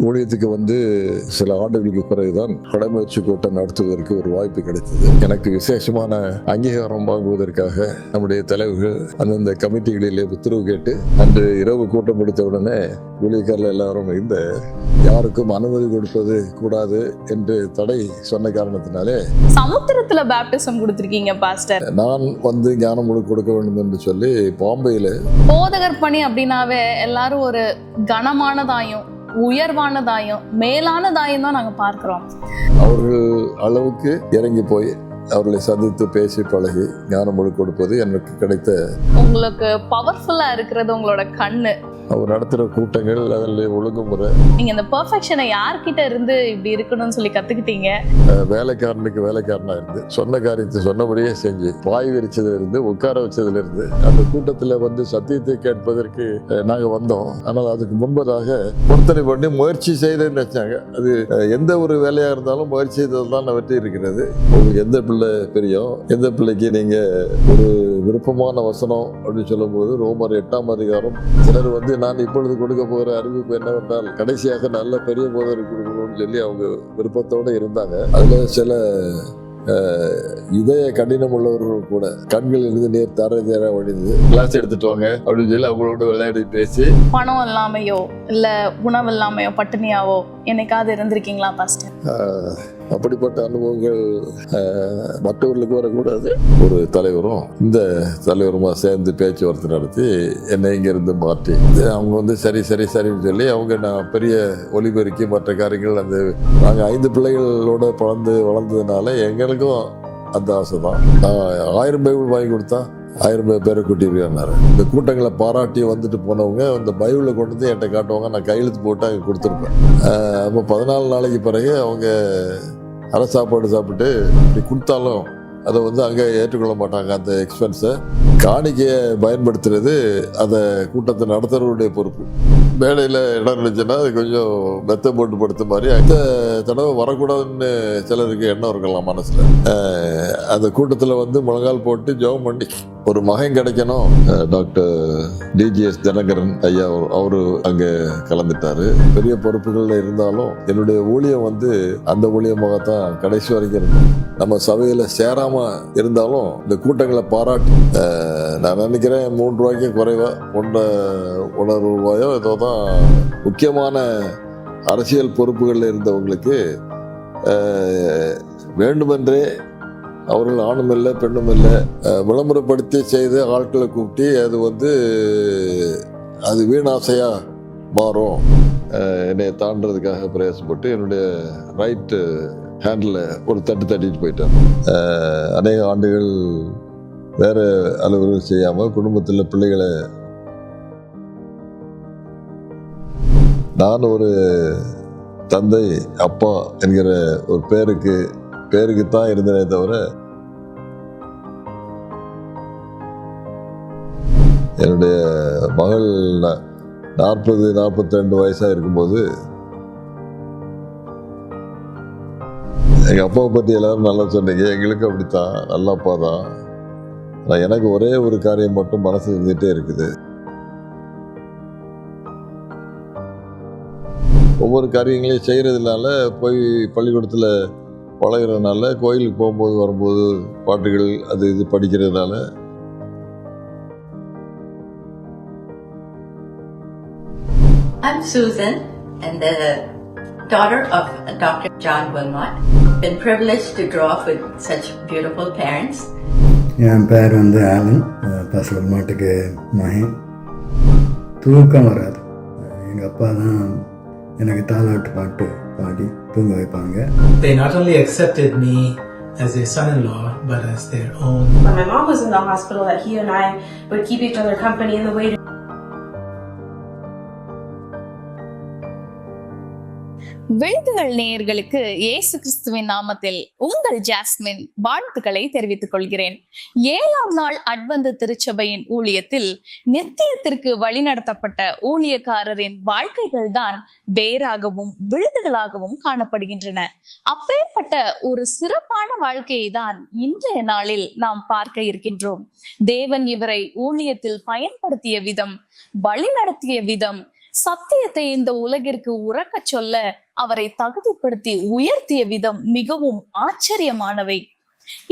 ஊழியத்துக்கு வந்து சில ஆண்டுகளுக்கு பிறகுதான் கடமைச்சு கூட்டம் நடத்துவதற்கு ஒரு வாய்ப்பு கிடைத்தது. எனக்கு விசேஷமான அங்கீகாரம் வாங்குவதற்காக நம்முடைய தலைவர்கள் அந்தந்த கமிட்டிகளிலே உத்தரவு கேட்டு அன்று இரவு கூட்டம் முடித்த உடனே ஊழியக்காரர்கள் எல்லாரும் இந்த யாருக்கும் அனுமதி கொடுப்பது கூடாது என்று தடை சொன்ன காரணத்தினாலே சமுத்திரத்துல பேப்டிசம் கொடுத்திருக்கீங்க பாஸ்டர். நான் வந்து ஞானம் கொடுக்க வேண்டும் என்று சொல்லி பாம்பேயில போதகர் பணி அப்படின்னாவே எல்லாரும் ஒரு கனமானதாயும் உயர்வானதாயும் மேலானதாயும் தான் நாங்க பார்க்கிறோம். அவர்கள் அளவுக்கு இறங்கி போய் அவர்களை சந்தித்து பேசி பழகி ஞானம் கொடுப்பது எனக்கு கிடைத்த. உங்களுக்கு பவர்ஃபுல்லா இருக்கிறது உங்களோட கண்ணு. அவர் நடத்துகிற கூட்டங்கள், அதில் ஒழுங்குமுறை. நீங்க இந்த பெர்ஃபெக்ஷனை யார்கிட்ட இருந்து இப்படி இருக்கணும்னு சொல்லி கத்துக்கிட்டீங்க? வேலைக்காரனுக்கு வேலைக்காரனா இருந்து சொன்ன காரியத்தை சொன்னபடியே செஞ்சு வாய் விரிச்சதுல இருந்து உட்கார வச்சதுல இருந்து அந்த கூட்டத்துல வந்து சத்தியத்தை கேட்பதற்கு நாங்க வந்தோம். ஆனால் அதுக்கு முன்பதாக பொருத்தனை பண்ணி முயற்சி செய்தேன்னு வச்சாங்க. அது எந்த ஒரு வேலையா இருந்தாலும் முயற்சி செய்தது தான் வெற்றி இருக்கிறது. உங்களுக்கு எந்த பிள்ளை பெரியும், எந்த பிள்ளைக்கு நீங்க ஒரு விருப்பமான வசனம் அப்படின்னு சொல்லும் போது ரோமர் 8ஆம் அதிகாரம், சிலர் வந்து நான் இப்பொழுது கொடுக்க போகிற அறிவிப்பு என்னவென்றால் கடைசியாக நல்ல பெரிய போதர் கொடுக்கணும்னு சொல்லி அவங்க விருப்பத்தோடு இருந்தாங்க. அதுல சில இதய கடினம் உள்ளவர்கள் கூட கண்கள் இருந்து நேர் தர வடிந்து கிளாஸ் எடுத்துட்டு வாங்க அப்படின்னு சொல்லி அவங்களோட விளையாடி பேசி. பணம் இல்லாமையோ இல்ல உணவு இல்லாமையோ பட்டினியாவோ என்னைக்காவது இருந்திருக்கீங்களா பாஸ்டர்? அப்படிப்பட்ட அனுபவங்கள் மற்றவர்களுக்கு வரக்கூடாது. ஒரு தலைவரும் இந்த தலைவருமா சேர்ந்து பேச்சுவார்த்தை நடத்தி என்னை இங்கிருந்து மாற்றி அவங்க வந்து சரின்னு சொல்லி அவங்க நான் பெரிய ஒலிபெருக்கி மற்ற காரியங்கள் அந்த நாங்கள் 5 பிள்ளைகளோட வளர்ந்ததுனால எங்களுக்கும் அந்த ஆசை தான். நான் 1000 பைபிள் வாங்கி கொடுத்தா 1000 பேரை கூட்டியிருக்காரு. இந்த கூட்டங்களை பாராட்டி வந்துட்டு போனவங்க இந்த பைபிளை கொண்டு வந்து என்கிட்ட காட்டுவாங்க. நான் கையெழுத்து போட்டு அங்கே கொடுத்துருப்பேன். அப்போ 14 நாளைக்கு பிறகு அவங்க அரை சாப்பாடு சாப்பிட்டு இப்படி கொடுத்தாலும் அதை வந்து அங்கே ஏற்றுக்கொள்ள மாட்டாங்க. அந்த எக்ஸ்பென்ஸை காணிக்கையை பயன்படுத்துறது அதை கூட்டத்தை நடத்துறவருடைய பொறுப்பு. மேடையில் இடம் இருந்துச்சுன்னா அது கொஞ்சம் மெத்த போட்டு படுத்த மாதிரி அந்த தடவை வரக்கூடாதுன்னு சிலருக்கு எண்ணம் இருக்கலாம் மனசில். அந்த கூட்டத்தில் வந்து முழங்கால் போட்டு ஜெபம் பண்ணி ஒரு மகன் கிடைக்கணும். டாக்டர் டிஜிஎஸ் தினகரன் ஐயா அவரு அங்கே கலந்துட்டாரு. பெரிய பொறுப்புகள்ல இருந்தாலும் என்னுடைய ஊழியம் வந்து அந்த ஊழியமாகத்தான் கடைசி வரைக்கும் இருக்கும். நம்ம சபையில சேராம இருந்தாலும் இந்த கூட்டங்களை பாராட்டி நான் நினைக்கிறேன் 3 ரூபாய்க்கு குறைவா 1.5 ரூபாயோ ஏதோ தான் முக்கியமான அரசியல் பொறுப்புகள்ல இருந்தவங்களுக்கு வேண்டுமென்றே அவர்கள் ஆணும் இல்லை பெண்ணும் இல்லை விளம்பரப்படுத்தி செய்து ஆட்களை கூப்பிட்டு அது வந்து அது வீணாசையா மாறும். என்னை தாண்டதுக்காக பிரயாசப்பட்டு என்னுடைய ரைட்டு ஹேண்டில் ஒரு தட்டிட்டு போயிட்டேன். அநேக ஆண்டுகள் வேற அலுவலகம் செய்யாமல் குடும்பத்தில் பிள்ளைகளை நான் ஒரு தந்தை அப்பா என்கிற ஒரு பேருக்கு தான் இருந்தனே தவிர என்னுடைய மகள் 40-42 வயசாக இருக்கும்போது எங்கள் அப்பாவை பற்றி எல்லாரும் நல்லா சொன்னீங்க. எங்களுக்கு அப்படித்தான், நல்ல அப்பா தான். ஆனால் எனக்கு ஒரே ஒரு காரியம் மட்டும் மனசு இருந்துகிட்டே இருக்குது. ஒவ்வொரு காரியங்களையும் செய்கிறதுனால போய் பள்ளிக்கூடத்தில் பழகிறதுனால கோயிலுக்கு போகும்போது வரும்போது பாட்டுகள் அது இது படிக்கிறதுனால I'm Susan and the daughter of Dr. John Wilmot. Been privileged to grow up with such beautiful parents. என் பேர் வந்து ஆலன். பாஸ்டர் வில்மாட்டுக்கு மகன். தூக்கம் வராது. எங்கள் அப்பா தான் எனக்கு தாலாட்டு பாட்டு பாடி தூங்க வைப்பாங்க. They not only accepted me as their son-in-law but as their own. When my mom was in the hospital, that he and I would keep each other company in the waiting. விழுதுகள் நேயர்களுக்கு இயேசு கிறிஸ்துவின் நாமத்தில் உங்கள் jasmine வாழ்த்துக்களை தெரிவித்துக் கொள்கிறேன். 7ஆம் நாள் அட்வென்த் திருச்சபையின் ஊழியத்தில் நித்தியத்திற்கு வழிநடத்தப்பட்ட ஊழியக்காரரின் வாழ்க்கைகள் தான் வேறாகவும் விழுதுகளாகவும் காணப்படுகின்றன. அப்பேற்பட்ட ஒரு சிறப்பான வாழ்க்கையை தான் இன்றைய நாளில் நாம் பார்க்க இருக்கின்றோம். தேவன் இவரை ஊழியத்தில் பயன்படுத்திய விதம், வழிநடத்திய விதம், சத்தியத்தை இந்த உலகிற்கு உறக்கச் சொல்ல அவரை தகுதிப்படுத்தி உயர்த்திய விதம் மிகவும் ஆச்சரியமானவை.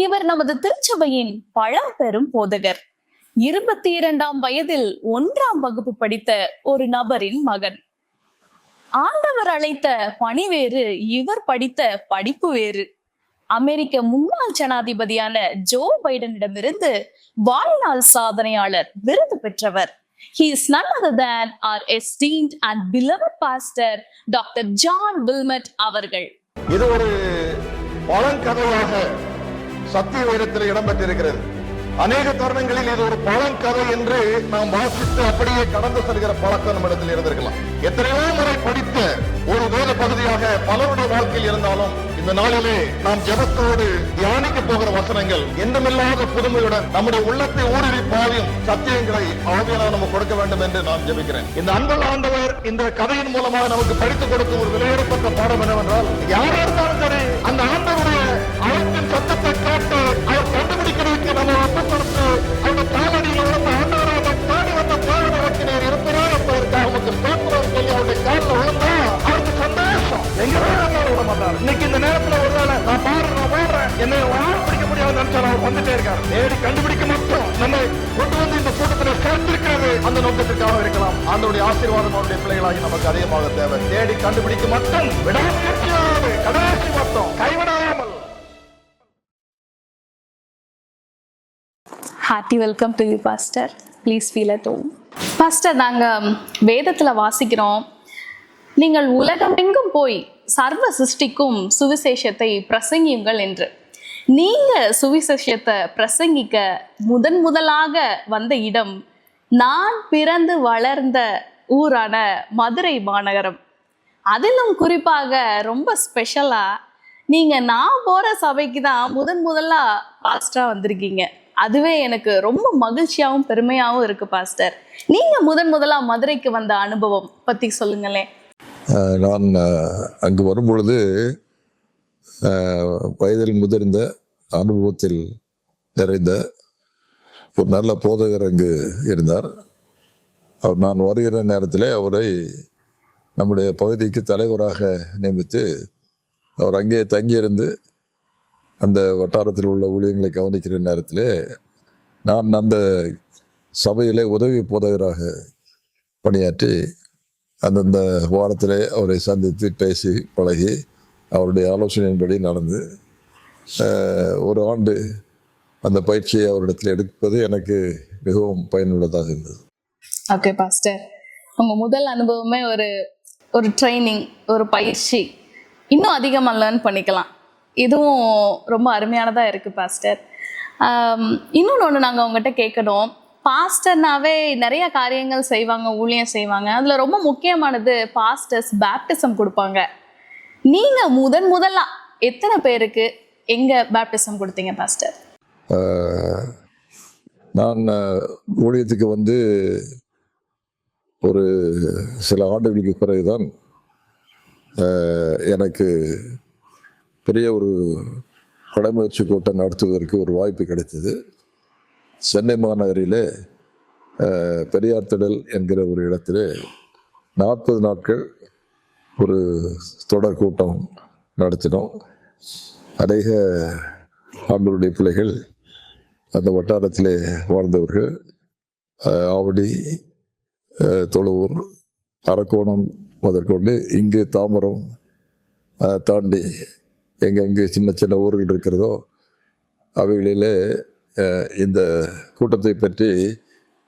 இவர் நமது திருச்சபையின் பழம்பெரும் போதகர். 22ஆம் வயதில் 1ஆம் வகுப்பு படித்த ஒரு நபரின் மகன். ஆண்டவர் அழைத்த பணி வேறு, இவர் படித்த படிப்பு வேறு. அமெரிக்க முன்னாள் ஜனாதிபதியான ஜோ பைடனிடமிருந்து வாழ்நாள் சாதனையாளர் விருது பெற்றவர். He is none other than our esteemed and beloved pastor, Dr. John Wilmot அவர்கள். இது ஒரு பழங்கதையாக சத்திய வேதத்தில் இடம்பெற்றிருக்கிறது. அநேக தருணங்களில் இது ஒரு பழங்கதை என்று நாம் வாசித்து அப்படியே கடந்து செல்கிற பழக்கம் நம்மிடத்தில் இருந்திருக்கலாம். எத்தனையோ முறை படித்த ஒரு வேத பகுதியாக பலருடைய வாழ்க்கையில் இருந்தாலும் இந்த நாளிலே நாம் ஜெபத்தோடு தியானிக்க போகிற வசனங்கள் என்றுமில்லாத புதுமையுடன் நம்முடைய உள்ளத்தை ஊடுருவி பாயும் சத்தியங்களை ஆவியானவர் நமக்கு கொடுக்க வேண்டும் என்று நான் ஜெபிக்கிறேன். இந்த அன்புள்ள ஆண்டவர் இந்த கதையின் மூலமாக நமக்கு படித்துக் கொடுக்கும் ஒரு விலையேறப்பட்ட பாடம் என்னவென்றால், யாரா இருந்தாலும் சரி அந்த ஆண்டவருடைய அழைப்பின் சத்தத்தை கேட்டு அவர் கண்டுபிடிக்கிறதுக்கு நம்ம ஒப்புக்கொடுத்து அந்த காலடியில் விழுந்த ஆண்டவராக தாண்டி வந்த பாடலுக்கு நீர் இருக்கிறார் என்பதற்காக நமக்கு ஸ்தோத்திரம் சொல்லி அவருடைய காலில் விழுந்தா அவருக்கு சந்தோஷம். எங்க விட மாட்டார். இன்னைக்கு இந்த நேரத்தில் ஒருவேளை நான் பாடுறேன் என்னை பிடிக்க முடியாது நினைச்சாலும் அவர் வந்துட்டே இருக்காரு. நேரடி கண்டுபிடிக்க மட்டும் நம்மை கொண்டு வந்து இந்த கூட்டத்தில் சேர்த்திருக்கிறது அந்த நோக்கத்திற்காக இருக்கலாம். ஆண்டவருடைய ஆசீர்வாதம் அவருடைய பிள்ளைகளாகி நமக்கு அதிகமாக தேவை. தேடி கண்டுபிடிக்க மட்டும் விடாமுயற்சியாவது கடைசி மட்டும் கைவிடாமல். Hearty welcome to you, Pastor. Please feel at home. Pastor, நாங்க வேதத்துல வாசிக்கிறோம், நீங்கள் உலகமெங்கும் போய் சர்வ சிருஷ்டிக்கும் சுவிசேஷத்தை பிரசங்கியுங்கள் என்று. நீங்க சுவிசேஷத்தை பிரசங்கிக்க முதலாக வந்த இடம் நான் பிறந்து வளர்ந்த ஊரான மதுரை மாநகரம். அதிலும் குறிப்பாக ரொம்ப ஸ்பெஷலா நீங்க நான் போற சபைக்கு தான் முதலா பாஸ்டரா வந்திருக்கீங்க. அதுவே எனக்கு ரொம்ப மகிழ்ச்சியாகவும் பெருமையாகவும் இருக்கு பாஸ்டர். நீங்க முதலா மதுரைக்கு வந்த அனுபவம் பத்தி சொல்லுங்களேன். நான் அங்கு வரும்பொழுது வயதில் முதிர்ந்த அனுபவத்தில் நிறைந்த ஒரு நல்ல போதகர் அங்கு இருந்தார். அவர் நான் வருகிற நேரத்தில் அவரை நம்முடைய பகுதிக்கு தலைவராக நியமித்து அவர் அங்கே தங்கியிருந்து அந்த வட்டாரத்தில் உள்ள ஊழியங்களை கவனிக்கிற நேரத்தில் நான் அந்த சபையிலே உதவி போதகராக பணியாற்றி அந்தந்த வாரத்தில் அவரை சந்தித்து பேசி பழகி அவருடைய ஆலோசனையின்படி நடந்து ஒரு ஆண்டு அந்த பயிற்சியை அவரிடத்தில் எடுப்பது எனக்கு மிகவும் பயனுள்ளதாக இருந்தது. ஓகே பாஸ்டர், உங்கள் முதல் அனுபவமே ஒரு ட்ரைனிங், ஒரு பயிற்சி, இன்னும் அதிகமாக லேர்ன் பண்ணிக்கலாம். இதுவும் ரொம்ப அருமையானதாக இருக்குது பாஸ்டர். இன்னொன்று நாங்கள் உங்கள்கிட்ட கேட்கணும். பாஸ்டர்னாவே நிறைய காரியங்கள் செய்வாங்க, ஊழியம் செய்வாங்க. அதில் ரொம்ப முக்கியமானது பாஸ்டர்ஸ் பேப்டிசம் கொடுப்பாங்க. நீங்கள் முதலா எத்தனை பேருக்கு எங்கே பேப்டிசம் கொடுத்தீங்க பாஸ்டர்? நான் ஊழியத்துக்கு வந்து ஒரு சில ஆண்டுகளுக்கு பிறகுதான் எனக்கு பெரிய ஒரு படைமுயற்சி கூட்டம் நடத்துவதற்கு ஒரு வாய்ப்பு கிடைத்தது. சென்னை மாநகரிலே பெரியார் திடல் என்கிற ஒரு இடத்துல 40 நாட்கள் ஒரு தொடர் கூட்டம் நடத்தினோம். அநேக ஆண்டவருடைய பிள்ளைகள் அந்த வட்டாரத்திலே வாழ்ந்தவர்கள் ஆவடி, தொழுவூர், அரக்கோணம் முதற்கொண்டு இங்கு தாம்பரம் தாண்டி எங்கெங்கே சின்ன சின்ன ஊர்கள் இருக்கிறதோ அவைகளிலே இந்த கூட்டத்தை பற்றி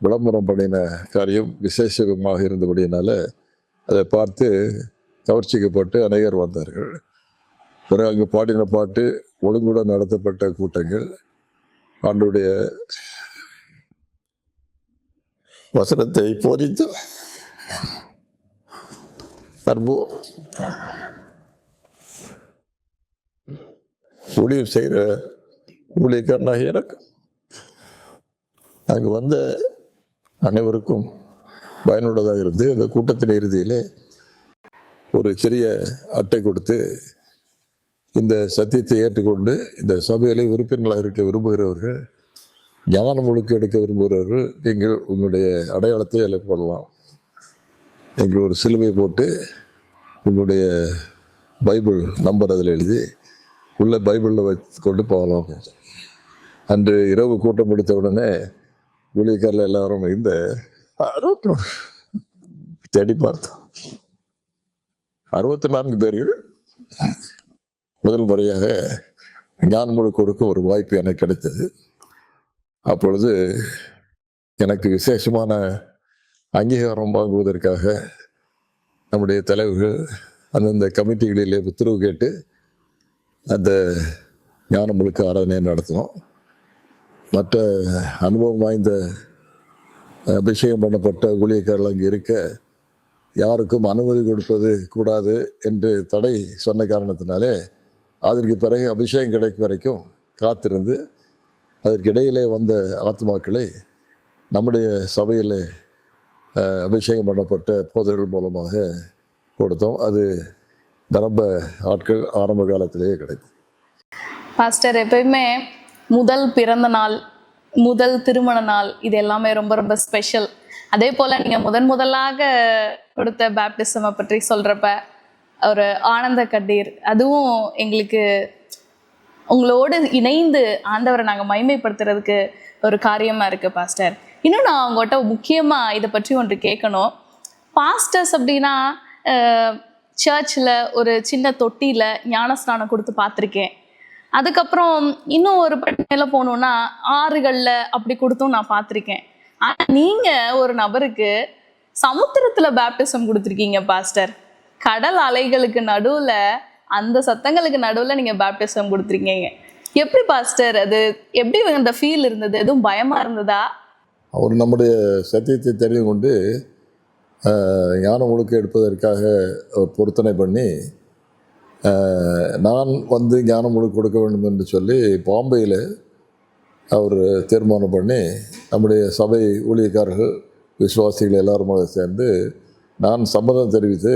விளம்பரம் பண்ணின காரியம் விசேஷமாக இருந்தபடியினால அதை பார்த்து கவர்ச்சிக்கப்பட்டு அநேகர் வந்தார்கள். பிறகு அங்கு பாடின பாட்டு, ஒழுங்குடன் நடத்தப்பட்ட கூட்டங்கள், ஆண்டுடைய வசனத்தை போதித்து அற்புதம் ஊழியம் செய்கிற ஊழியக்காரனாக எனக்கு அங்கு வந்த அனைவருக்கும் பயனுள்ளதாக இருந்து அந்த கூட்டத்தின் இறுதியிலே ஒரு சிறிய அட்டை கொடுத்து, இந்த சத்தியத்தை ஏற்றுக்கொண்டு இந்த சபையிலே உறுப்பினர்களாக இருக்க விரும்புகிறவர்கள், ஞானம் ஒழுக்க எடுக்க விரும்புகிறவர்கள், நீங்கள் உங்களுடைய அடையாளத்தை அதில் போடலாம். இங்கே ஒரு சிலுவை போட்டு உங்களுடைய பைபிள் நம்பர் அதில் எழுதி உள்ள பைபிளில் வைத்து கொண்டு போகலாம். அன்று இரவு கூட்டம் முடித்த உடனே ஊழியக்காரில் எல்லாரும் இந்த தேடி பார்த்தோம். 64 பேர்கள் முதல் முறையாக ஞானமுழு கொடுக்க ஒரு வாய்ப்பு எனக்கு கிடைத்தது. அப்பொழுது எனக்கு விசேஷமான அங்கீகாரம் வாங்குவதற்காக நம்முடைய தலைவர்கள் அந்தந்த கமிட்டிகளிலே உத்தரவு கேட்டு அந்த ஞானமுழுக்கு ஆராதனையை நடத்தினோம். மற்ற அனுபவம் வாய்ந்த அபிஷேகம் பண்ணப்பட்ட ஊழியக்காரர்கள் அங்கே இருக்க யாருக்கும் அனுமதி கொடுப்பது கூடாது என்று தடை சொன்ன காரணத்தினாலே அதற்கு பிறகு அபிஷேகம் கிடைக்கும் வரைக்கும் காத்திருந்து அதற்கிடையிலே வந்த ஆத்மாக்களை நம்முடைய சபையில் அபிஷேகம் பண்ணப்பட்ட போதகர்கள் மூலமாக கொடுத்தோம். அது நிரம்ப ஆட்கள் ஆரம்ப காலத்திலேயே கிடைக்கும். பாஸ்டர், எப்பயுமே முதல் பிறந்த நாள், முதல் திருமண நாள், இது எல்லாமே ரொம்ப ரொம்ப ஸ்பெஷல். அதே போல் நீங்கள் முதலாக கொடுத்த பேப்டிசமை பற்றி சொல்கிறப்ப ஒரு ஆனந்த கண்ணீர், அதுவும் எங்களுக்கு உங்களோடு இணைந்து ஆண்டவரை நாங்கள் மகிமைப்படுத்துறதுக்கு ஒரு காரியமாக இருக்குது பாஸ்டர். இன்னும் நான் உங்கள்கிட்ட முக்கியமாக இதை பற்றி ஒன்று கேட்கணும். பாஸ்டர்ஸ் அப்படின்னா சர்ச்சில் ஒரு சின்ன தொட்டியில் ஞானஸ்நானம் கொடுத்து பார்த்துருக்கேன். அதுக்கப்புறம் இன்னும் ஒரு மேலே போகணுன்னா ஆறுகளில் அப்படி கொடுத்தும் நான் பார்த்துருக்கேன். ஆனால் நீங்கள் ஒரு நபருக்கு சமுத்திரத்தில் பேப்டிசம் கொடுத்துருக்கீங்க பாஸ்டர். கடல் அலைகளுக்கு நடுவில், அந்த சத்தங்களுக்கு நடுவில் நீங்கள் பேப்டிசம் கொடுத்துருக்கீங்க. எப்படி பாஸ்டர், அது எப்படி அந்த ஃபீல் இருந்தது? எதுவும் பயமாக இருந்ததா? அவர் நம்முடைய சத்தியத்தை தெரிந்து கொண்டு ஞான முழுக்க எடுப்பதற்காக அவர் பொருத்தனை பண்ணி நான் வந்து ஞான முழுக்க கொடுக்க வேண்டும் என்று சொல்லி பாம்பேயில் அவர் தீர்மானம் பண்ணி நம்முடைய சபை ஊழியக்காரர்கள் விசுவாசிகள் எல்லாருமாக சேர்ந்து நான் சம்மதம் தெரிவித்து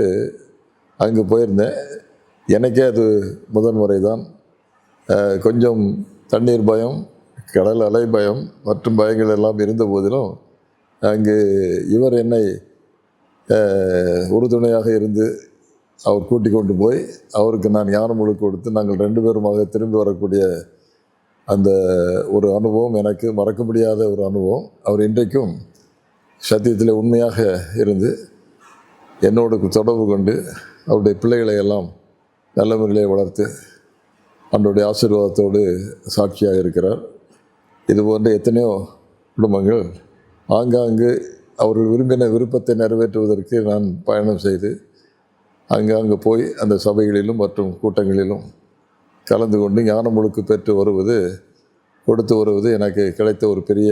அங்கே போயிருந்தேன். எனக்கே அது முதல் முறை தான். கொஞ்சம் தண்ணீர் பயம், கடல் அலை பயம் மற்றும் பயங்கள் எல்லாம் இருந்த போதிலும் அங்கு இவர் என்னை உறுதுணையாக இருந்து அவர் கூட்டிக் கொண்டு போய் அவருக்கு நான் ஞானம் முழுக்க கொடுத்து நாங்கள் 2 பேருமாக திரும்பி வரக்கூடிய அந்த ஒரு அனுபவம் எனக்கு மறக்க முடியாத ஒரு அனுபவம். அவர் இன்றைக்கும் சத்தியத்தில் உண்மையாக இருந்து என்னோடு தொடர்பு கொண்டு அவருடைய பிள்ளைகளை எல்லாம் நல்ல முறையிலே வளர்த்து அவருடைய ஆசீர்வாதத்தோடு சாட்சியாக இருக்கிறார். இதுபோன்ற எத்தனையோ குடும்பங்கள் ஆங்காங்கு அவர்கள் விரும்பின விருப்பத்தை நிறைவேற்றுவதற்கு நான் பயணம் செய்து அங்காங்கு போய் அந்த சபைகளிலும் மற்றும் கூட்டங்களிலும் கலந்து கொண்டு ஞான முழுக்கு பெற்று வருவது, கொடுத்து வருவது எனக்கு கிடைத்த ஒரு பெரிய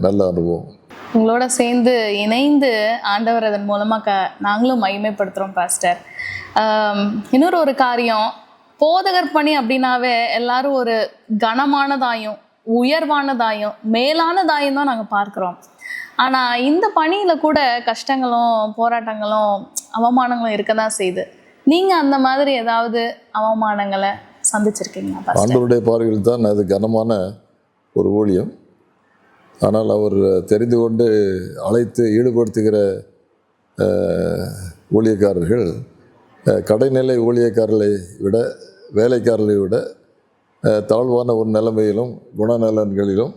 நல்ல அனுபவம். உங்களோட சேர்ந்து இணைந்து ஆண்டவர் அதன் மூலமாக நாங்களும் மகிமைப்படுத்துகிறோம் பாஸ்டர். இன்னொரு ஒரு காரியம், போதகர் பணி அப்படின்னாவே எல்லாரும் ஒரு கனமானதாயும் உயர்வானதாயும் மேலானதாயும் தான் நாங்கள் பார்க்குறோம். ஆனால் இந்த பணியில் கூட கஷ்டங்களும் போராட்டங்களும் அவமானங்களும் இருக்க தான் செய்யுது. நீங்கள் அந்த மாதிரி ஏதாவது அவமானங்களை சந்திச்சிருக்கீங்களா? ஆண்டவருடைய பார்வையில் தான் அது கனமான ஒரு ஊழியம். ஆனால் அவர் தெரிந்து கொண்டு அழைத்து ஈடுபடுத்துகிற ஊழியக்காரர்கள் கடைநிலை ஊழியக்காரர்களை விட, வேலைக்காரர்களை விட தாழ்வான ஒரு நிலைமையிலும் குணநலன்களிலும்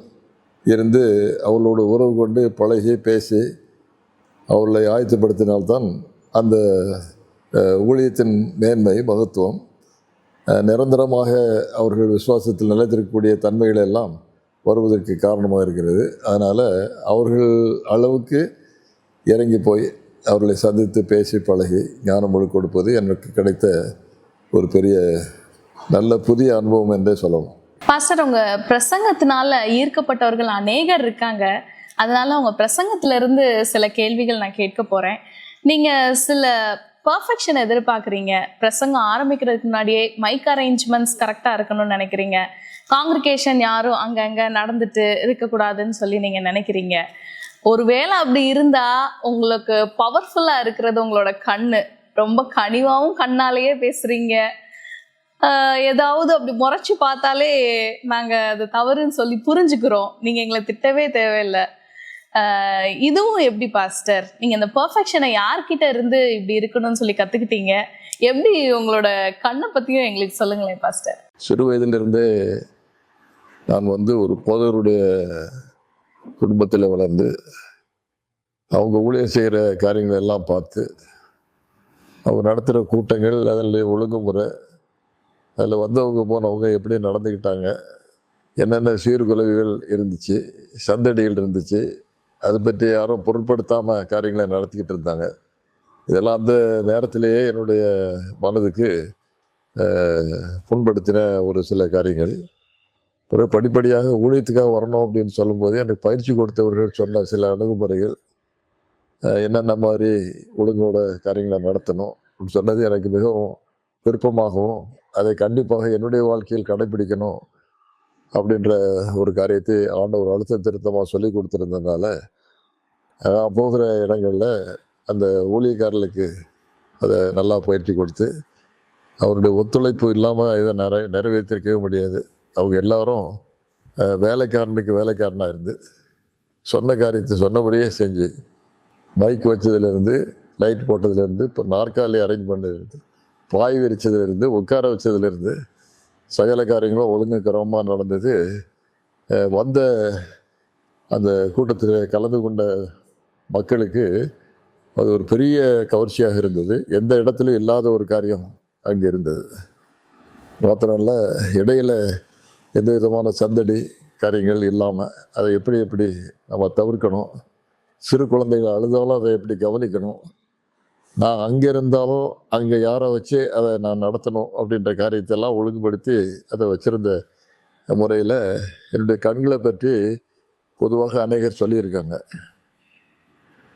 இருந்து அவர்களோடு உறவு கொண்டு பழகி பேசி அவர்களை ஆயத்தப்படுத்தினால்தான் அந்த ஊழியத்தின் மேன்மை, மகத்துவம் நிரந்தரமாக அவர்கள் விசுவாசத்தில் நிலைத்திருக்கக்கூடிய தன்மைகள் எல்லாம் வருவதற்கு காரணமாக இருக்கிறது. அதனால் அவர்கள் அளவுக்கு இறங்கி போய் அவர்களை சந்தித்து பேசி பழகி ஞானம் முழு கொடுப்பது எனக்கு கிடைத்த ஒரு பெரிய நல்ல புதிய அனுபவம் என்றே சொல்லலாம். பாஸ்டர், உங்கள் பிரசங்கத்தினால ஈர்க்கப்பட்டவர்கள் அநேகர் இருக்காங்க. அதனால் உங்கள் பிரசங்கத்திலேருந்து சில கேள்விகள் நான் கேட்க போகிறேன். நீங்கள் சில பர்ஃபெக்ஷன் எதிர்பார்க்குறீங்க. பிரசங்கம் ஆரம்பிக்கிறதுக்கு முன்னாடியே மைக் அரேஞ்ச்மெண்ட்ஸ் கரெக்டாக இருக்கணும்னு நினைக்கிறீங்க. காங்கிரிகேஷன் யாரும் அங்கங்கே நடந்துட்டு இருக்கக்கூடாதுன்னு சொல்லி நீங்கள் நினைக்கிறீங்க. ஒருவேளை அப்படி இருந்தால் உங்களுக்கு பவர்ஃபுல்லாக இருக்கிறது உங்களோட கண்ணு. ரொம்ப கனிவாகவும் கண்ணாலேயே பேசுகிறீங்க. ஏதாவது அப்படி முறைச்சி பார்த்தாலே நாங்கள் அது தவறுன்னு சொல்லி புரிஞ்சுக்கிறோம். நீங்கள் எங்களை திட்டவே தேவையில்லை. இதுவும் எப்படி பாஸ்டர், நீங்க இந்த பெர்ஃபெக்ஷனை யார்கிட்ட இருந்து இப்படி இருக்கணும்னு சொல்லி கத்துக்கிட்டீங்க? எப்படி உங்களோட கண்ணை பத்தியும் எங்களுக்கு சொல்லுங்களேன் பாஸ்டர். சிறு வயதிலிருந்தே நான் ஒரு போதவருடைய குடும்பத்தில் வளர்ந்து அவங்க ஊழியம் செய்கிற காரியங்கள் எல்லாம் பார்த்து அவங்க நடத்துகிற கூட்டங்கள், அதில் ஒழுங்குமுறை, அதில் வந்தவங்க போனவங்க எப்படி நடந்துக்கிட்டாங்க, என்னென்ன சீர்குலைவுகள் இருந்துச்சு, சந்தடிகள் இருந்துச்சு, அதை பற்றி யாரும் பொருட்படுத்தாமல் காரியங்களை நடத்திக்கிட்டு இருந்தாங்க. இதெல்லாம் அந்த நேரத்திலேயே என்னுடைய மனதுக்கு புண்படுத்தின ஒரு சில காரியங்கள். பிறகு படிப்படியாக ஊழியத்துக்காக வரணும் அப்படின்னு சொல்லும்போது எனக்கு பயிற்சி கொடுத்தவர்கள் சொன்ன சில அணுகுமுறைகள், என்னென்ன மாதிரி ஒழுங்கோட காரியங்களை நடத்தணும் அப்படின்னு சொன்னது எனக்கு மிகவும் விருப்பமாகவும், அதை கண்டிப்பாக என்னுடைய வாழ்க்கையில் கடைபிடிக்கணும் அப்படின்ற ஒரு காரியத்தை ஆண்டவர் அழுத்த திருத்தமாக சொல்லி கொடுத்துருந்ததுனால நான் போகிற இடங்களில் அந்த ஊழியக்காரர்களுக்கு அதை நல்லா பயிற்சி கொடுத்து, அவருடைய ஒத்துழைப்பு இல்லாமல் இதை நிறைவேற்றிருக்கவே முடியாது. அவங்க எல்லாரும் வேலைக்காரனுக்கு வேலைக்காரனாக இருந்து சொன்ன காரியத்தை சொன்னபடியே செஞ்சு, மைக் வச்சதுலேருந்து, லைட் போட்டதுலேருந்து, இப்போ நாற்காலி அரேஞ்ச் பண்ணதுலேருந்து, பாய் விரிச்சதுலேருந்து, உட்கார வச்சதுலேருந்து சகல காரியங்களும் ஒழுங்கு கிரமமாக நடந்தது. வந்த அந்த கூட்டத்தில் கலந்து கொண்ட மக்களுக்கு அது ஒரு பெரிய கவர்ச்சியாக இருந்தது. எந்த இடத்துலையும் இல்லாத ஒரு காரியம் அங்கே இருந்தது. மாத்திரம் இல்லை, இடையில எந்த விதமான சந்தடி காரியங்கள் இல்லாமல் அதை எப்படி நம்ம தவிர்க்கணும், சிறு குழந்தைகள் அழுதாலும் அதை எப்படி கவனிக்கணும், நான் அங்கே இருந்தாலும் அங்கே யாரை வச்சு அதை நான் நடத்தணும் அப்படின்ற காரியத்தெல்லாம் ஒழுங்குபடுத்தி அதை வச்சுருந்த முறையில் என்னுடைய கண்களை பற்றி பொதுவாக அநேகர் சொல்லியிருக்காங்க.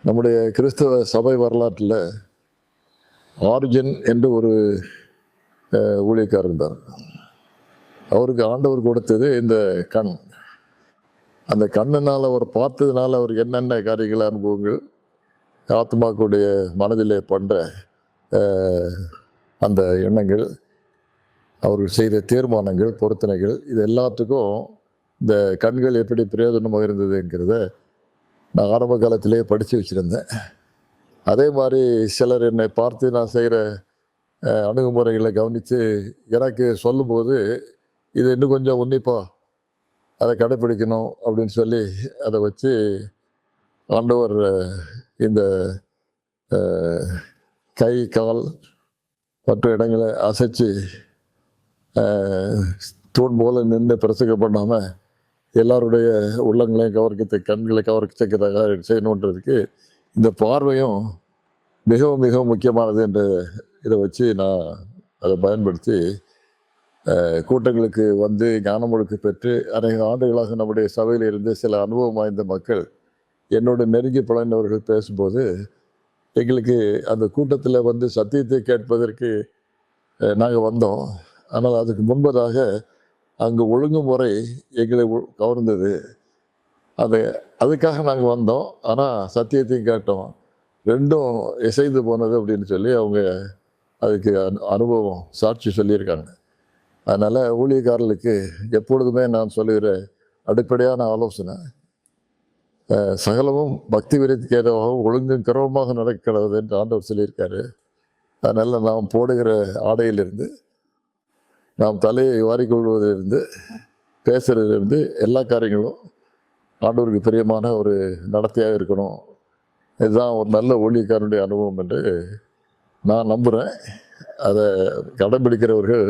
நம்முடைய கிறிஸ்தவ சபை வரலாற்றில் ஆரிஜின் என்று ஒரு ஊழியக்காரர் இருந்தார். அவருக்கு ஆண்டவர் கொடுத்தது இந்த கண். அந்த கண்ணினால் அவர் பார்த்ததுனால அவருக்கு என்னென்ன காரியங்கள், அனுபவங்கள், ஆத்மாக்களுடைய மனதிலே பண்ணுற அந்த எண்ணங்கள், அவர்கள் செய்த தீர்மானங்கள், பொருத்தனைகள், இது எல்லாத்துக்கும் இந்த கண்கள் எப்படி பிரயோஜனமாக இருந்ததுங்கிறத நான் ஆரம்ப காலத்திலே படித்து வச்சுருந்தேன். அதே மாதிரி சிலர் என்னை பார்த்து நான் செய்கிற அணுகுமுறைகளை கவனித்து எனக்கு சொல்லும்போது இது இன்னும் கொஞ்சம் உன்னிப்பாக அதை கடைப்பிடிக்கணும் அப்படின்னு சொல்லி அதை வச்சு ஆண்டவர் இந்த கை கால் மற்ற இடங்களை அசைச்சு தூண் போல நின்று பிரசங்க பண்ணாமல் எல்லாருடைய உள்ளங்களையும் கவர்க்கத்தை, கண்களை கவர்க்கத்தக்கதாக செய்யணுன்றதுக்கு இந்த பார்வையும் மிகவும் மிகவும் முக்கியமானது என்று இதை வச்சு நான் அதை பயன்படுத்தி கூட்டங்களுக்கு வந்து ஞானமுழுக்கு பெற்று அநேக ஆண்டுகளாக நம்முடைய சபையில் இருந்து சில அனுபவம் வாய்ந்த மக்கள் என்னோட நெருங்கி பழகினவர்கள் பேசும்போது எங்களுக்கு அந்த கூட்டத்தில் வந்து சத்தியத்தை கேட்பதற்கு நாங்கள் வந்தோம். ஆனால் அதுக்கு முன்பதாக அங்கே ஒழுங்குமுறை எங்களை கவர்ந்தது. அதுக்காக நாங்கள் வந்தோம். ஆனால் சத்தியத்தையும் கேட்டோம், ரெண்டும் இசைந்து போனது அப்படின்னு சொல்லி அவங்க அதுக்கு அனுபவம் சாட்சி சொல்லியிருக்காங்க. அதனால் ஊழியக்காரர்களுக்கு எப்பொழுதுமே நான் சொல்லுகிற அடிப்படையான ஆலோசனை, சகலமும் பக்தி விரதிக்கு ஏதுவாக ஒழுங்கும் கிரமமாக நடக்கிறது என்று ஆண்டவர் சொல்லியிருக்காரு. அதனால் நாம் போடுகிற ஆடையிலிருந்து, நாம் தலையை வாரிக்கொள்வதிலிருந்து, பேசுறதிலிருந்து எல்லா காரியங்களும் ஆண்டவருக்கு பிரியமான ஒரு நடத்தையாக இருக்கணும். இதுதான் ஒரு நல்ல ஊழியக்காரனுடைய அனுபவம் என்று நான் நம்புகிறேன். அதை கடைபிடிக்கிறவர்கள்,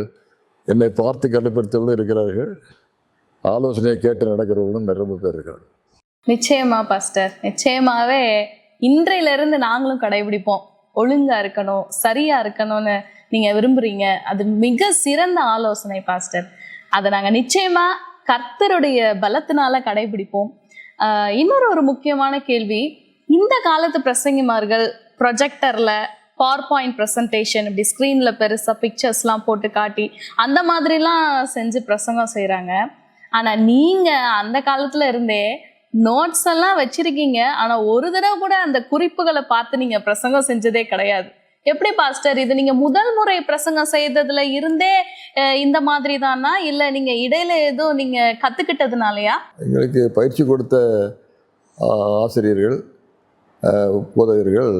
என்னை பார்த்து கடைபிடித்தவர்களும் இருக்கிறார்கள், ஆலோசனையை கேட்டு நடக்கிறவர்களும் நிறைய பேர் இருக்கிறார்கள். நிச்சயமா பாஸ்டர், நிச்சயமாவே இன்றையிலிருந்து நாங்களும் கடைபிடிப்போம். ஒழுங்கா இருக்கணும், சரியா இருக்கணும்னு நீங்க விரும்புறீங்க. அது மிக சிறந்த ஆலோசனை பாஸ்டர். அதை நாங்க நிச்சயமா கர்த்தருடைய பலத்தினால கடைபிடிப்போம். இன்னொரு ஒரு முக்கியமான கேள்வி, இந்த காலத்து பிரசங்கிமார்கள் ப்ரொஜெக்டர்ல பவர் பாயிண்ட் ப்ரெசன்டேஷன் இப்படி ஸ்க்ரீனில் பெருசாக பிக்சர்ஸ்லாம் போட்டு காட்டி அந்த மாதிரிலாம் செஞ்சு பிரசங்கம் செய்கிறாங்க. ஆனால் நீங்கள் அந்த காலத்தில் இருந்தே நோட்ஸ் எல்லாம் வச்சிருக்கீங்க, ஆனால் ஒரு தடவை கூட அந்த குறிப்புகளை பார்த்து நீங்கள் பிரசங்கம் செஞ்சதே கிடையாது. எப்படி பாஸ்டர், இது நீங்கள் முதல் முறை பிரசங்கம் செய்ததுல இருந்தே இந்த மாதிரி தானா, இல்லை நீங்கள் இடையில ஏதோ நீங்கள் கற்றுக்கிட்டதுனாலயா? எங்களுக்கு பயிற்சி கொடுத்த ஆசிரியர்கள், போதகர்கள்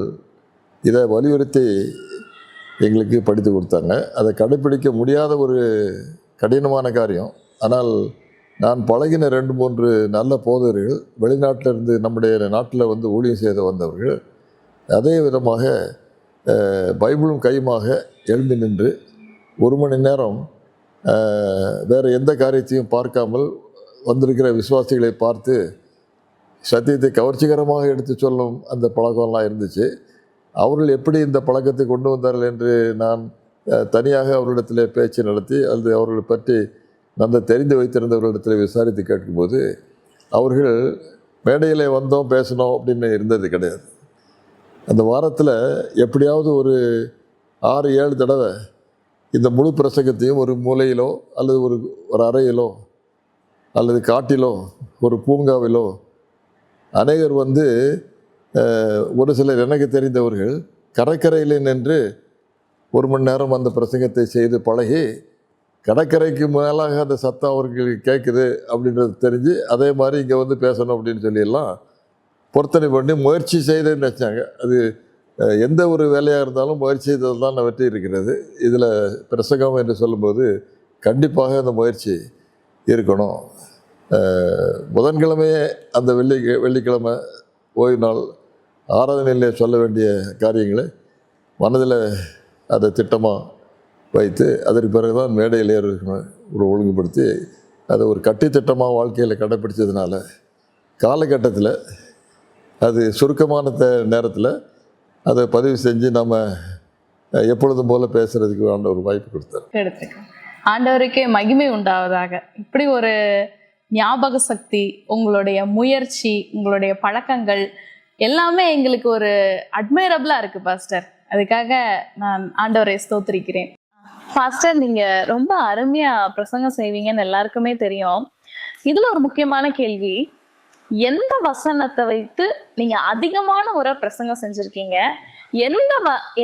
இதை வலியுறுத்தி எங்களுக்கு படித்து கொடுத்தாங்க. அதை கடைப்பிடிக்க முடியாத ஒரு கடினமான காரியம். ஆனால் நான் பழகின 2-3 நல்ல போதகர்கள், வெளிநாட்டிலிருந்து நம்முடைய நாட்டில் வந்து ஊழியம் செய்து வந்தவர்கள், அதே விதமாக பைபிளும் கையுமாக எழும்பி நின்று 1 மணி நேரம் வேறு எந்த காரியத்தையும் பார்க்காமல் வந்திருக்கிற விசுவாசிகளை பார்த்து சத்தியத்தை கவர்ச்சிகரமாக எடுத்து சொல்லும் அந்த பழக்கம்லாம் இருந்துச்சு. அவர்கள் எப்படி இந்த பழக்கத்தை கொண்டு வந்தார்கள் என்று நான் தனியாக அவர்களிடத்தில் பேச்சு நடத்தி அல்லது அவர்களை பற்றி நல்ல தெரிந்து வைத்திருந்தவர்களிடத்தில் விசாரித்து கேட்கும்போது அவர்கள் மேடையில் வந்தோம் பேசணும் அப்படின்னு இருந்தது கிடையாது. அந்த வாரத்தில் எப்படியாவது ஒரு 6-7 தடவை இந்த முழு பிரசங்கத்தையும் ஒரு மூலையிலோ அல்லது ஒரு அறையிலோ அல்லது காட்டிலோ ஒரு பூங்காவிலோ அநேகர் வந்து ஒரு சிலர் எனக்கு தெரிந்தவர்கள் கடற்கரையில் நின்று 1 மணி நேரம் அந்த பிரசங்கத்தை செய்து பழகி கடற்கரைக்கு மேலாக அந்த சத்தம் அவர்களுக்கு கேட்குது அப்படின்றது தெரிஞ்சு அதே மாதிரி இங்கே வந்து பேசணும் அப்படின்னு சொல்லியெல்லாம் பொருத்தனை பண்ணி முயற்சி செய்தேன்னு வச்சாங்க. அது எந்த ஒரு வேலையாக இருந்தாலும் முயற்சி செய்தது தான் வெற்றி இருக்கிறது. இதில் பிரசங்கம் என்று சொல்லும்போது கண்டிப்பாக அந்த முயற்சி இருக்கணும். புதன்கிழமையே அந்த வெள்ளிக்கிழமை ஓய்வு நாள் ஆராதனையிலே சொல்ல வேண்டிய காரியங்களை மனதில் அதை திட்டமாக வைத்து அதற்கு பிறகு தான் மேடையில் ஒரு ஒழுங்குபடுத்தி அதை ஒரு கட்டித்திட்டமாக வாழ்க்கையில் கடைப்பிடிச்சதுனால காலகட்டத்தில் அது சுருக்கமான நேரத்தில் அதை பதிவு செஞ்சு நம்ம எப்பொழுதும் போல் பேசுகிறதுக்கு ஒரு வாய்ப்பு கொடுத்தார். ஆண்டவருக்கே மகிமை உண்டாவதாக. இப்படி ஒரு ஞாபக சக்தி, உங்களுடைய முயற்சி, உங்களுடைய பழக்கங்கள் எல்லாமே எங்களுக்கு ஒரு அட்மைரபிளாக இருக்குது பாஸ்டர். அதுக்காக நான் ஆண்டவரை ஸ்தோத்திரிக்கிறேன். பாஸ்டர், நீங்கள் ரொம்ப அருமையாக பிரசங்கம் செய்வீங்கன்னு எல்லாருக்குமே தெரியும். இதில் ஒரு முக்கியமான கேள்வி, எந்த வசனத்தை வைத்து நீங்கள் அதிகமான முறை பிரசங்கம் செஞ்சுருக்கீங்க?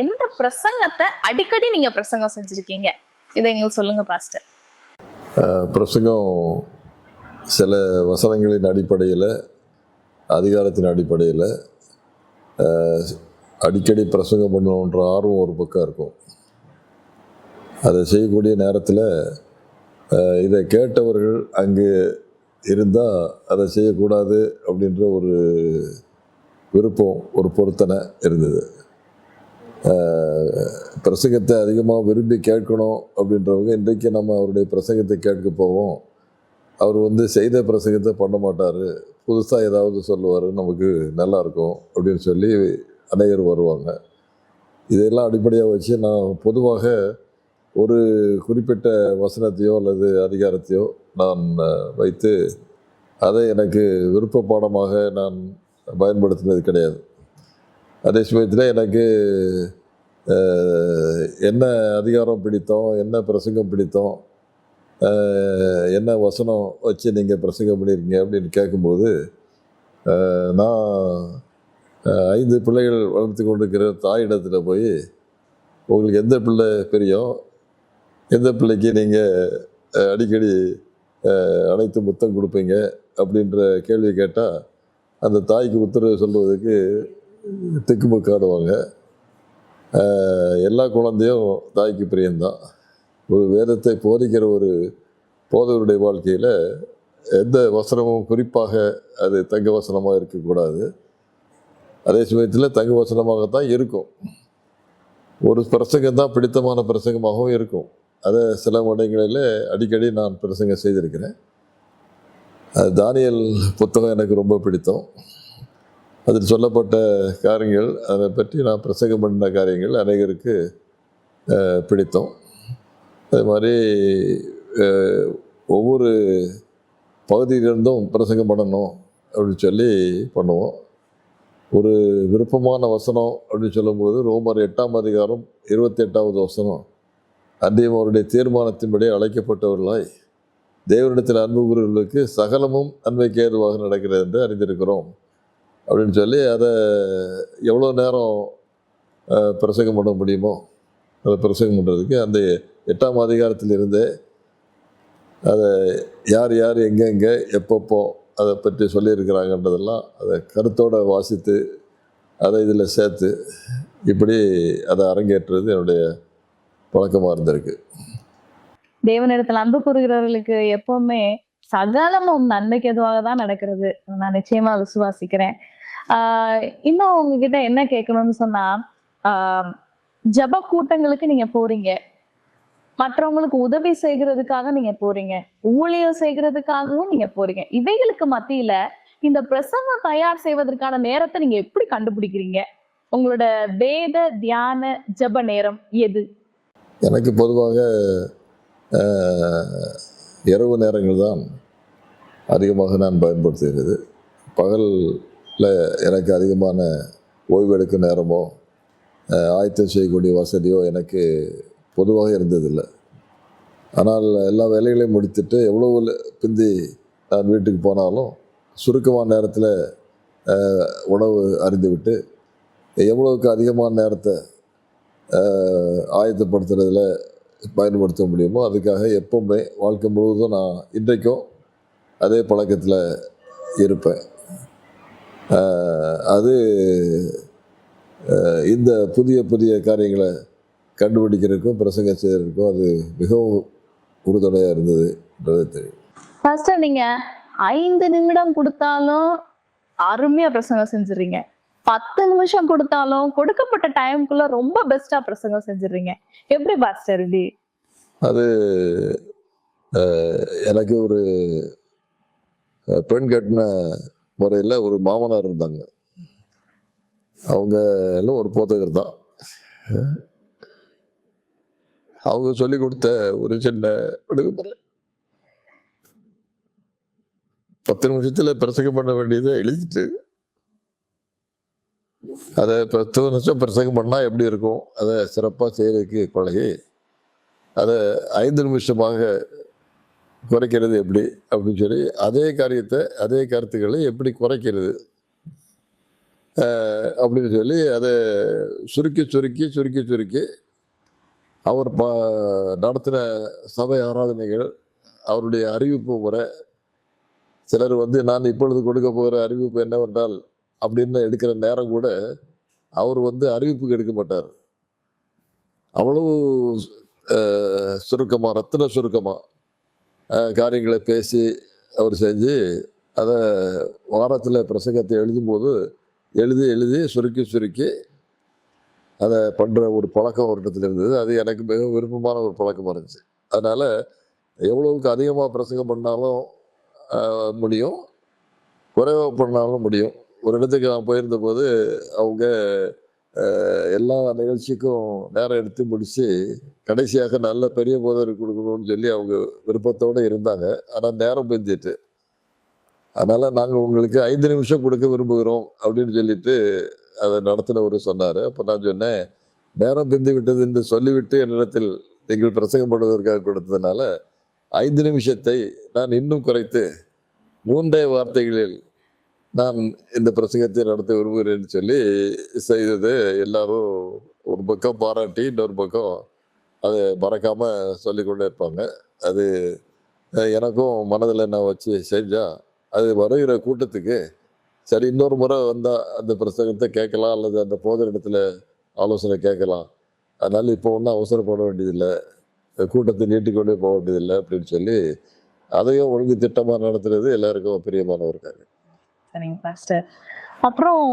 எந்த பிரசங்கத்தை அடிக்கடி நீங்கள் பிரசங்கம் செஞ்சுருக்கீங்க? இதை எங்களுக்கு சொல்லுங்கள் பாஸ்டர். பிரசங்கம் சில வசனங்களின் அடிப்படையில், அதிகாரத்தின் அடிப்படையில் அடிக்கடி பிரசங்கம் பண்ணணுன்ற ஆர்வம் ஒரு பக்கம் இருக்கும். அதை செய்யக்கூடிய நேரத்தில் இதை கேட்டவர்கள் அங்கே இருந்தால் அதை செய்யக்கூடாது அப்படின்ற ஒரு விருப்பம், ஒரு பொருத்தனை இருந்தது. பிரசங்கத்தை அதிகமாக விரும்பி கேட்கணும் அப்படின்றவங்க இன்றைக்கு நம்ம அவருடைய பிரசங்கத்தை கேட்க போவோம், அவர் வந்து செய்த பிரசங்கத்தை பண்ண மாட்டார், புதுசாக ஏதாவது சொல்லுவார், நமக்கு நல்லாயிருக்கும் அப்படின்னு சொல்லி அநேகர் வருவாங்க. இதெல்லாம் அடிப்படையாக வச்சு நான் பொதுவாக ஒரு குறிப்பிட்ட வசனத்தையோ அல்லது அதிகாரத்தையோ நான் வைத்து அதை எனக்கு விருப்ப பாடமாக நான் பயன்படுத்தினது கிடையாது. அதே சமயத்தில் எனக்கு என்ன அதிகாரம் பிடித்தோம், என்ன பிரசங்கம் பிடித்தோம், என்ன வசனம் வச்சு நீங்கள் பிரசங்கம் பண்ணியிருக்கீங்க அப்படின்னு கேட்கும்போது நான் 5 பிள்ளைகள் வளர்த்து கொண்டிருக்கிற தாயிடத்தில் போய் உங்களுக்கு எந்த பிள்ளை பிரியம், எந்த பிள்ளைக்கு நீங்கள் அடிக்கடி அனைத்து முத்தம் கொடுப்பீங்க அப்படின்ற கேள்வி கேட்டால் அந்த தாய்க்கு உத்தரவு சொல்வதற்கு திக்குமுக்காடுவாங்க. எல்லா குழந்தையும் தாய்க்கு பிரியம்தான். ஒரு வேதத்தை போதிக்கிற ஒரு போதவருடைய வாழ்க்கையில் எந்த வசனமும் குறிப்பாக அது தங்க வசனமாக இருக்கக்கூடாது. அதே சமயத்தில் தங்க வசனமாகத்தான் இருக்கும். ஒரு பிரசங்கம் தான் பிடித்தமான பிரசங்கமாகவும் இருக்கும். அதை சில இடங்களில் அடிக்கடி நான் பிரசங்கம் செய்திருக்கிறேன். தானியேல் புத்தகம் எனக்கு ரொம்ப பிடித்தம். அதில் சொல்லப்பட்ட காரியங்கள், அதை பற்றி நான் பிரசங்கம் பண்ணின காரியங்கள் அநேகருக்கு பிடித்தம். அது மாதிரி ஒவ்வொரு பகுதியிலிருந்தும் பிரசங்கம் பண்ணணும் அப்படின்னு சொல்லி பண்ணுவோம். ஒரு விருப்பமான வசனம் அப்படின்னு சொல்லும்போது ரோமர் 8ஆம் அதிகாரம் 28வது வசனம், அன்றையும் அவருடைய தீர்மானத்தின்படி அழைக்கப்பட்டவர்களாய் தேவனிடத்தில் அன்பு கூறுவர்களுக்கு சகலமும் நன்மைக்கு ஏதுவாக நடக்கிறது என்று அறிந்திருக்கிறோம் அப்படின்னு சொல்லி அதை எவ்வளோ நேரம் பிரசங்கம் பண்ண முடியுமோ அதை பிரசங்கம் பண்ணுறதுக்கு அந்த 8ஆம் அதிகாரத்தில் இருந்தே அதை யார் யார் எங்கெங்கே எப்பப்போ அதை பற்றி சொல்லியிருக்கிறாங்கன்றதெல்லாம் அதை கருத்தோடு வாசித்து அதை இதில் சேர்த்து இப்படி அதை அரங்கேற்றுறது என்னுடைய பழக்கமாக இருந்திருக்கு. தேவனிடத்தில் அன்பு கூறுகிறவர்களுக்கு எப்பவுமே சகலமும் நன்மைக்கு எதுவாக தான் நடக்கிறது. நான் நிச்சயமா விசுவாசிக்கிறேன். இன்னும் உங்ககிட்ட என்ன கேட்கணும்னு சொன்னா, ஜப கூட்டங்களுக்கு நீங்க போறீங்க, மற்றவங்களுக்கு உதவி செய்கிறதுக்காக நீங்க போறீங்க, ஊழியம் செய்கிறதுக்காகவும் நீங்க போறீங்க. இவைகளுக்கு மத்தியில இந்த பிரசங்கம் தயார் செய்வதற்கான நேரத்தை நீங்க எப்படி கண்டுபிடிக்கிறீங்க? உங்களோட வேத தியான ஜப நேரம் எது? எனக்கு பொதுவாக இரவு நேரங்கள் தான் அதிகமாக நான் பயன்படுத்துகிறது. பகலில் எனக்கு அதிகமான ஓய்வெடுக்கும் நேரமோ ஆயத்தம் செய்யக்கூடிய வசதியோ எனக்கு பொதுவாக இருந்ததில்லை. ஆனால் எல்லா வேலைகளையும் முடித்துட்டு எவ்வளோ பிந்தி நான் வீட்டுக்கு போனாலும் சுருக்கமான நேரத்தில் உணவு அருந்திவிட்டு எவ்வளவுக்கு அதிகமான நேரத்தை ஆயத்தப்படுத்துறதுல பயன்படுத்த முடியுமோ அதுக்காக எப்பவுமே வாழ்க்கை முழுவதும் நான் இன்றைக்கும் அதே பழக்கத்தில் இருப்பேன். அது இந்த புதிய புதிய காரியங்களை கண்டுபிடிக்கிறதுக்கும் பிரசங்கம் செய்கிறதுக்கும் அது மிகவும் உறுதுணையாக இருந்ததுன்றது தெரியும். ஃபர்ஸ்ட் நீங்க 5 நிமிடம் கொடுத்தாலும் அருமையா பிரசங்கம் செஞ்சுறீங்க, 10 நிமிஷம் கொடுத்தாலும் கொடுக்கப்பட்ட டைமுக்குள்ள ரொம்ப பெஸ்டா பிரசங்கம் செஞ்சுறீங்க. எப்படி பாஸ்டர் இது? அது எனக்கு ஒரு பெண் கட்டின முறையில் ஒரு மாமனார் இருந்தாங்க. அவங்க எல்லாம் ஒரு போதகர் தான். அவங்க சொல்லி கொடுத்த ஒரு சின்ன விடுமுறை 10 நிமிஷத்தில் பிரசங்கம் பண்ண வேண்டியதை எழுதிட்டு அதை 10 நிமிஷம் பிரசங்கம் பண்ணால் எப்படி இருக்கும் அதை சிறப்பாக செய்யறதுக்கு பழகி அதை 5 நிமிஷமாக குறைக்கிறது எப்படி அப்படின்னு சொல்லி அதே காரியத்தை அதே கருத்துக்களை எப்படி குறைக்கிறது அப்படின்னு சொல்லி அதை சுருக்கி சுருக்கி சுருக்கி சுருக்கி அவர் நடத்தின சபை ஆராதனைகள், அவருடைய அறிவிப்பு முறை, சிலர் நான் இப்பொழுது கொடுக்க போகிற அறிவிப்பு என்னவென்றால் அப்படின்னு எடுக்கிற நேரம் கூட அவர் அறிவிப்புக்கு எடுக்க மாட்டார். அவ்வளவு சுருக்கமாக, ரத்தின சுருக்கமாக காரியங்களை பேசி அவர் செஞ்சு அதை வாரத்தில் பிரசங்கத்தை எழுதும்போது எழுதி சுருக்கி சுருக்கி அதை பண்ணுற ஒரு பழக்கம் ஒரு இடத்துல இருந்தது. அது எனக்கு மிக விருப்பமான ஒரு பழக்கமாக இருந்துச்சு. அதனால் எவ்வளவுக்கு அதிகமாக பிரசங்கம் பண்ணாலும் முடியும், குறைவாக பண்ணாலும் முடியும். ஒரு இடத்துக்கு நான் போயிருந்த போது அவங்க எல்லா நிகழ்ச்சிக்கும் நேரம் எடுத்து முடித்து கடைசியாக நல்ல பெரிய போதர் கொடுக்கணும்னு சொல்லி அவங்க விருப்பத்தோடு இருந்தாங்க. ஆனால் நேரம் பெஞ்சிட்டு, அதனால் நாங்கள் உங்களுக்கு 5 நிமிஷம் கொடுக்க விரும்புகிறோம் அப்படின்னு சொல்லிட்டு அதை நடத்தினவர் சொன்னார். அப்போ நான் சொன்னேன், நேரம் பிந்தி விட்டது என்று சொல்லிவிட்டு என்னிடத்தில் நீங்கள் பிரசங்கம் பண்ணுவதற்காக கொடுத்ததுனால 5 நிமிஷத்தை நான் இன்னும் குறைத்து 3 வார்த்தைகளில் நான் இந்த பிரசங்கத்தை நடத்த விரும்புகிறேன்னு சொல்லி செய்தது எல்லாரும் ஒரு பக்கம் பாராட்டி இன்னொரு பக்கம் அதை மறக்காமல் சொல்லிக்கொண்டே இருப்பாங்க. அது எனக்கும் மனதில் நான் வச்சு செஞ்சால் அது வருகிற கூட்டத்துக்கு சரி இன்னொரு முறை வந்தால் அந்த பிரசங்கத்தை கேட்கலாம் அல்லது அந்த போதரிடத்தில் ஆலோசனை கேட்கலாம், அதனால் இப்போ ஒன்றும் அவசரப்பட வேண்டியதில்லை, கூட்டத்தை நீட்டிக்கொண்டே போக வேண்டியதில்லை அப்படின்னு சொல்லி அதையும் ஒழுங்கு திட்டமாக நடத்துறது எல்லாருக்கும் பிரியமான ஒரு காரியம். சரிங்க பாஸ்டர். அப்புறம்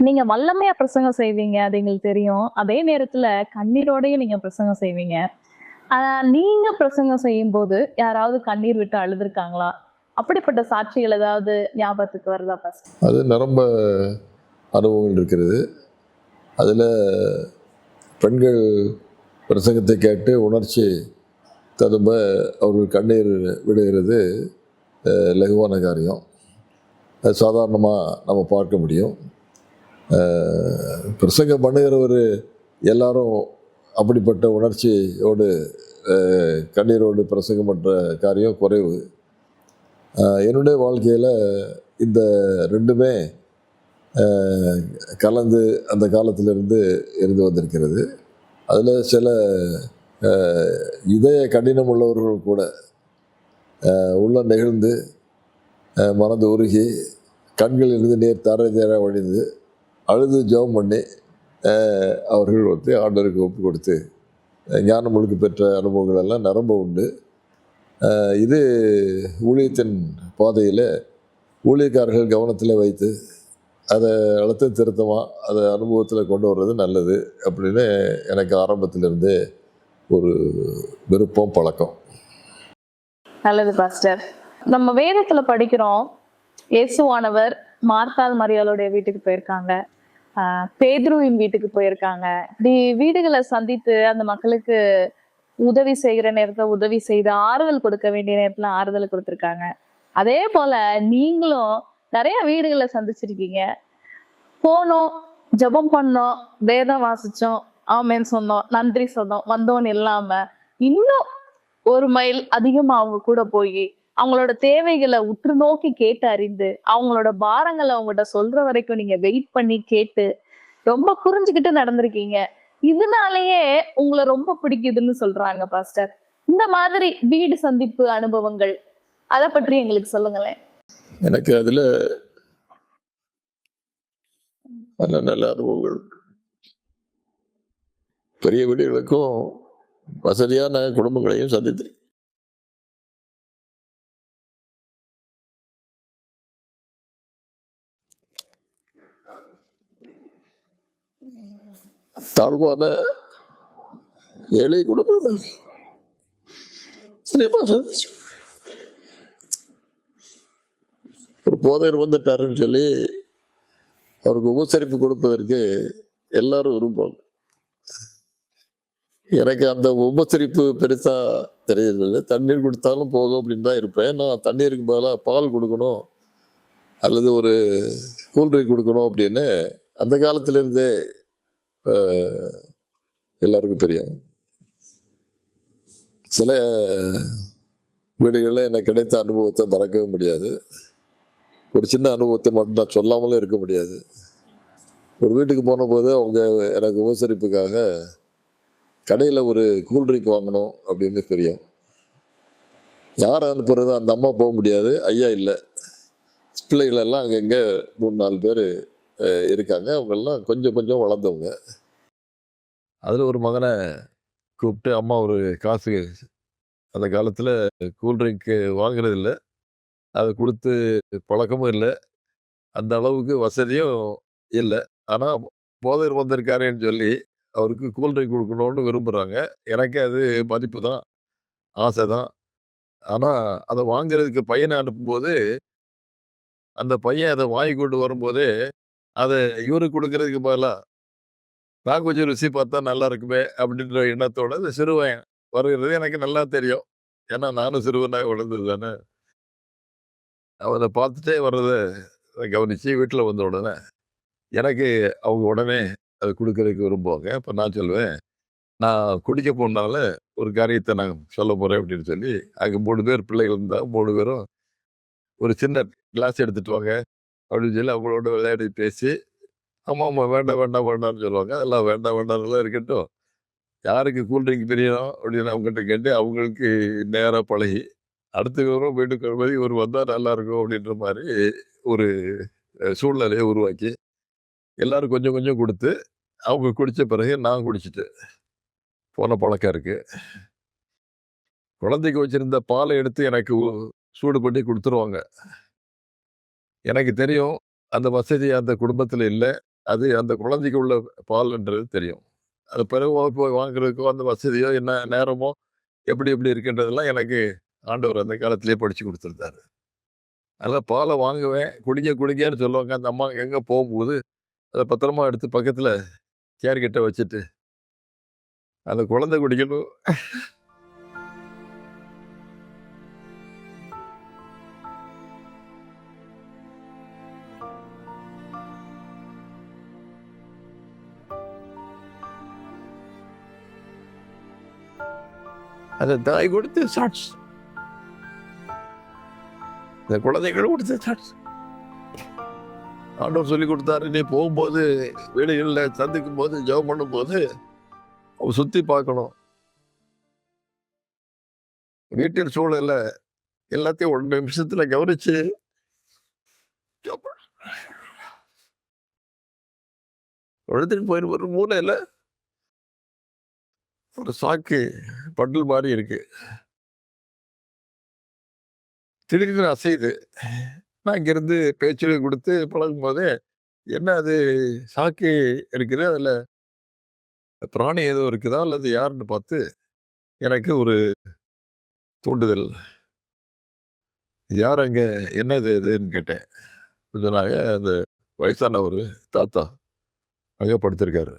நீங்க வல்லமையா பிரசங்கம் செய்வீங்க, அது எங்களுக்கு தெரியும். அதே நேரத்துல கண்ணீரோடய நீங்க பிரசங்கம் செய்வீங்க. நீங்க பிரசங்கம் செய்யும் போது யாராவது கண்ணீர் விட்டு அழுதுருக்காங்களா? அப்படிப்பட்ட சாட்சிகள் ஏதாவது ஞாபகத்துக்கு வருதா பாஸ்டர்? அது நிரம்ப அனுபவங்கள் இருக்கிறது. அதில் பெண்கள் பிரசங்கத்தை கேட்டு உணர்ச்சி ததும்ப அவர்கள் கண்ணீர் விடுகிறது லகுவான காரியம். அது சாதாரணமாக நம்ம பார்க்க முடியும். பிரசங்கம் பண்ணுகிறவர் எல்லாரும் அப்படிப்பட்ட உணர்ச்சியோடு கண்ணீரோடு பிரசங்கம் பண்ணுற காரியம் குறைவு. என்னுடைய வாழ்க்கையில் இந்த ரெண்டுமே கலந்து அந்த காலத்திலிருந்து இருந்து வந்திருக்கிறது. அதில் சில இதய கடினம் உள்ளவர்கள் கூட உள்ள நெகிழ்ந்து மனது உருகி கண்களிலிருந்து நீர் தர நேராக வழிந்து அழுது ஜெபம் பண்ணி அவர்கள் வந்து ஆண்டவருக்கு ஒப்பு கொடுத்து ஞானம் முழுக்க பெற்ற அனுபவங்கள் எல்லாம் நிரம்ப உண்டு. இது ஊழியத்தின் பாதையில் ஊழியக்காரர்கள் கவனத்தில் வைத்து அதை அழுத்த திருத்தமாக அதை அனுபவத்தில் கொண்டு வர்றது நல்லது அப்படின்னு எனக்கு ஆரம்பத்திலிருந்தே ஒரு விருப்பம், பழக்கம். நல்லது பாஸ்டர். நம்ம வேதத்துல படிக்கிறோம், இயேசுவானவர் மார்த்தாள் மரியாளுடைய வீட்டுக்கு போயிருக்காங்க, பேதுருவின் வீட்டுக்கு போயிருக்காங்க. இப்படி வீடுகளை சந்தித்து அந்த மக்களுக்கு உதவி செய்கிற நேரத்துல உதவி செய்து ஆறுதல் கொடுக்க வேண்டிய நேரத்துல ஆறுதல் கொடுத்துருக்காங்க. அதே போல நீங்களும் நிறைய வீடுகளை சந்திச்சிருக்கீங்க. போனோம், ஜெபம் பண்ணோம், வேதம் வாசிச்சோம், ஆமேன்னு சொன்னோம், நன்றி சொன்னோம், வந்தோன்னு இல்லாம இன்னும் ஒரு மைல் அதிகமா அவங்க கூட போய் அவங்களோட தேவைகளை உற்று நோக்கி கேட்டு அறிந்து அவங்களோட பாரங்களை அவங்ககிட்ட சொல்ற வரைக்கும் நீங்க வெயிட் பண்ணி கேட்டு ரொம்ப புரிஞ்சுக்கிட்டு நடந்திருக்கீங்க. இதனாலேயே உங்களை ரொம்ப பிடிக்குதுன்னு சொல்றாங்க பாஸ்டர். இந்த மாதிரி வீடு சந்திப்பு அனுபவங்கள் அதை பற்றி எங்களுக்கு சொல்லுங்களேன். எனக்கு அதில் நல்ல நல்ல அனுபவங்கள். பெரிய வீடுகளுக்கும் வசதியான குடும்பங்களையும் சந்தித்து தாழ்வான ஏழை குடும்பங்கள் சந்திச்சு. ஒரு போதையர் வந்துட்டாருன்னு சொல்லி அவருக்கு உபசரிப்பு கொடுப்பதற்கு எல்லாரும் விரும்புவாங்க. எனக்கு அந்த உபசரிப்பு பெருசா தெரியறதில்லை. தண்ணீர் கொடுத்தாலும் போதும் அப்படின்னு தான் இருப்பேன். நான் தண்ணீருக்கு பதிலாக பால் கொடுக்கணும் அல்லது ஒரு கூல்ட்ரிங்க் கொடுக்கணும் அப்படின்னு அந்த காலத்திலிருந்தே எல்லாருக்கும் தெரியும். சில வீடுகளில் எனக்கு கிடைத்த அனுபவத்தை மறக்கவே முடியாது. ஒரு சின்ன அனுபவத்தை மட்டும் நான் சொல்லாமலும் இருக்க முடியாது. ஒரு வீட்டுக்கு போன போது அவங்க எனக்கு உபசரிப்புக்காக கடையில் ஒரு கூல்ட்ரிங்க் வாங்கணும் அப்படின்னு தெரியும். யார் அனுப்புறது? அந்த அம்மா போக முடியாது, ஐயா இல்லை, பிள்ளைகளெல்லாம் அங்கங்கே 3-4 பேர் இருக்காங்க. அவங்கெல்லாம் கொஞ்சம் கொஞ்சம் வளர்ந்தவங்க. அதில் ஒரு மகனை கூப்பிட்டு, அம்மா ஒரு காசு, அந்த காலத்தில் கூல்ட்ரிங்க்கு வாங்குறது இல்லை, அதை கொடுத்து பழக்கமும் இல்லை, அந்த அளவுக்கு வசதியும் இல்லை. ஆனால் போதையர் வந்திருக்காருன்னு சொல்லி அவருக்கு கூல்ட்ரிங்க் கொடுக்கணும்னு விரும்புகிறாங்க. எனக்கு அது மதிப்பு தான், ஆசை தான். ஆனால் அதை வாங்குறதுக்கு பையனை அனுப்பும்போது அந்த பையன் அதை வாங்கி கொண்டு வரும்போதே அதை இவருக்கு கொடுக்கறதுக்கு பதிலாக நான் கொஞ்சம் ருசி பார்த்தா நல்லா இருக்குமே அப்படின்ற எண்ணத்தோட அந்த சிறுவன் வருகிறது எனக்கு நல்லா தெரியும். ஏன்னா நானும் சிறுவனாக வளர்ந்தது தானே. அவனை பார்த்துட்டே வர்றதை கவனித்து வீட்டில் வந்த உடனே எனக்கு அவங்க உடனே அதை கொடுக்கறதுக்கு விரும்புவாங்க. அப்போ நான் சொல்லுவேன், நான் குடிக்க போனால ஒரு காரியத்தை நான் சொல்ல போகிறேன் அப்படின்னு சொல்லி, அங்கே 3 பேர் பிள்ளைகள் இருந்தால் 3 பேரும் ஒரு சின்ன கிளாஸ் எடுத்துகிட்டு வாங்க அப்படின்னு சொல்லி அவங்களோட விளையாடி பேசி, ஆமாம் ஆமாம் வேண்டாம் வேண்டாம் வேண்டாம்னு சொல்லுவாங்க. அதெல்லாம் வேண்டாம் வேண்டாம்லாம் இருக்கட்டும், யாருக்கு கூல்ட்ரிங்க் தெரியும் அப்படின்னு அவங்ககிட்ட கேட்டு அவங்களுக்கு நேராக பழகி அடுத்த விவரம் வீட்டுக்கு வரும்போது இவர் வந்தால் நல்லாயிருக்கும் அப்படின்ற மாதிரி ஒரு சூழ்நிலையை உருவாக்கி எல்லாரும் கொஞ்சம் கொஞ்சம் கொடுத்து அவங்க குடித்த பிறகு நான் குடிச்சிட்டு போன பழக்கம் இருக்குது. குழந்தைக்கு வச்சுருந்த பாலை எடுத்து எனக்கு சூடு பண்ணி கொடுத்துருவாங்க. எனக்கு தெரியும் அந்த வசதி அந்த குடும்பத்தில் இல்லை, அது அந்த குழந்தைக்கு உள்ள பால்ன்றது தெரியும். அது பிறகு போய் வாங்குறதுக்கோ அந்த வசதியோ என்ன நேரமோ எப்படி எப்படி இருக்குன்றதெல்லாம் எனக்கு ஆண்டவர் அந்த காலத்திலேயே படித்து கொடுத்துருந்தாரு. அதனால் பாலை வாங்குவேன், குடிங்க குடிங்கன்னு சொல்லுவாங்க. அந்த அம்மா எங்கே போகும்போது அதை பத்திரமா எடுத்து பக்கத்தில் சேர்கிட்ட வச்சுட்டு அந்த குழந்தை குடிக்கணும். அந்த தாய் கொடுத்து சாட்ஸ், இந்த குழந்தைகள் கொடுத்து சாட்ஸ். ஆண்டவர் சொல்லி கொடுத்தாரு, நீ போகும்போது வீடுகளில் சந்திக்கும் போது ஜெபம் பண்ணும்போது அவ சுற்றி பார்க்கணும். வீட்டின் சூழலை எல்லாத்தையும் 1 நிமிஷத்தில் கவனித்து எடுத்துட்டு போயிரு ஒரு மூலையில ஒரு சாக்கு பண்டல் மாதிரி இருக்கு. திடீர்னு அசையுது. நான் இங்கிருந்து பேச்சு கொடுத்து பழகும் போதே என்ன அது சாக்கு இருக்குது, அதுல பிராணி ஏதோ இருக்குதா அல்லது யாருன்னு பார்த்து எனக்கு ஒரு தூண்டுதல். யார் அங்க, என்னது இதுன்னு கேட்டேன். சொன்னாங்க, அந்த வயசான ஒரு தாத்தா அங்கே படுத்திருக்காரு.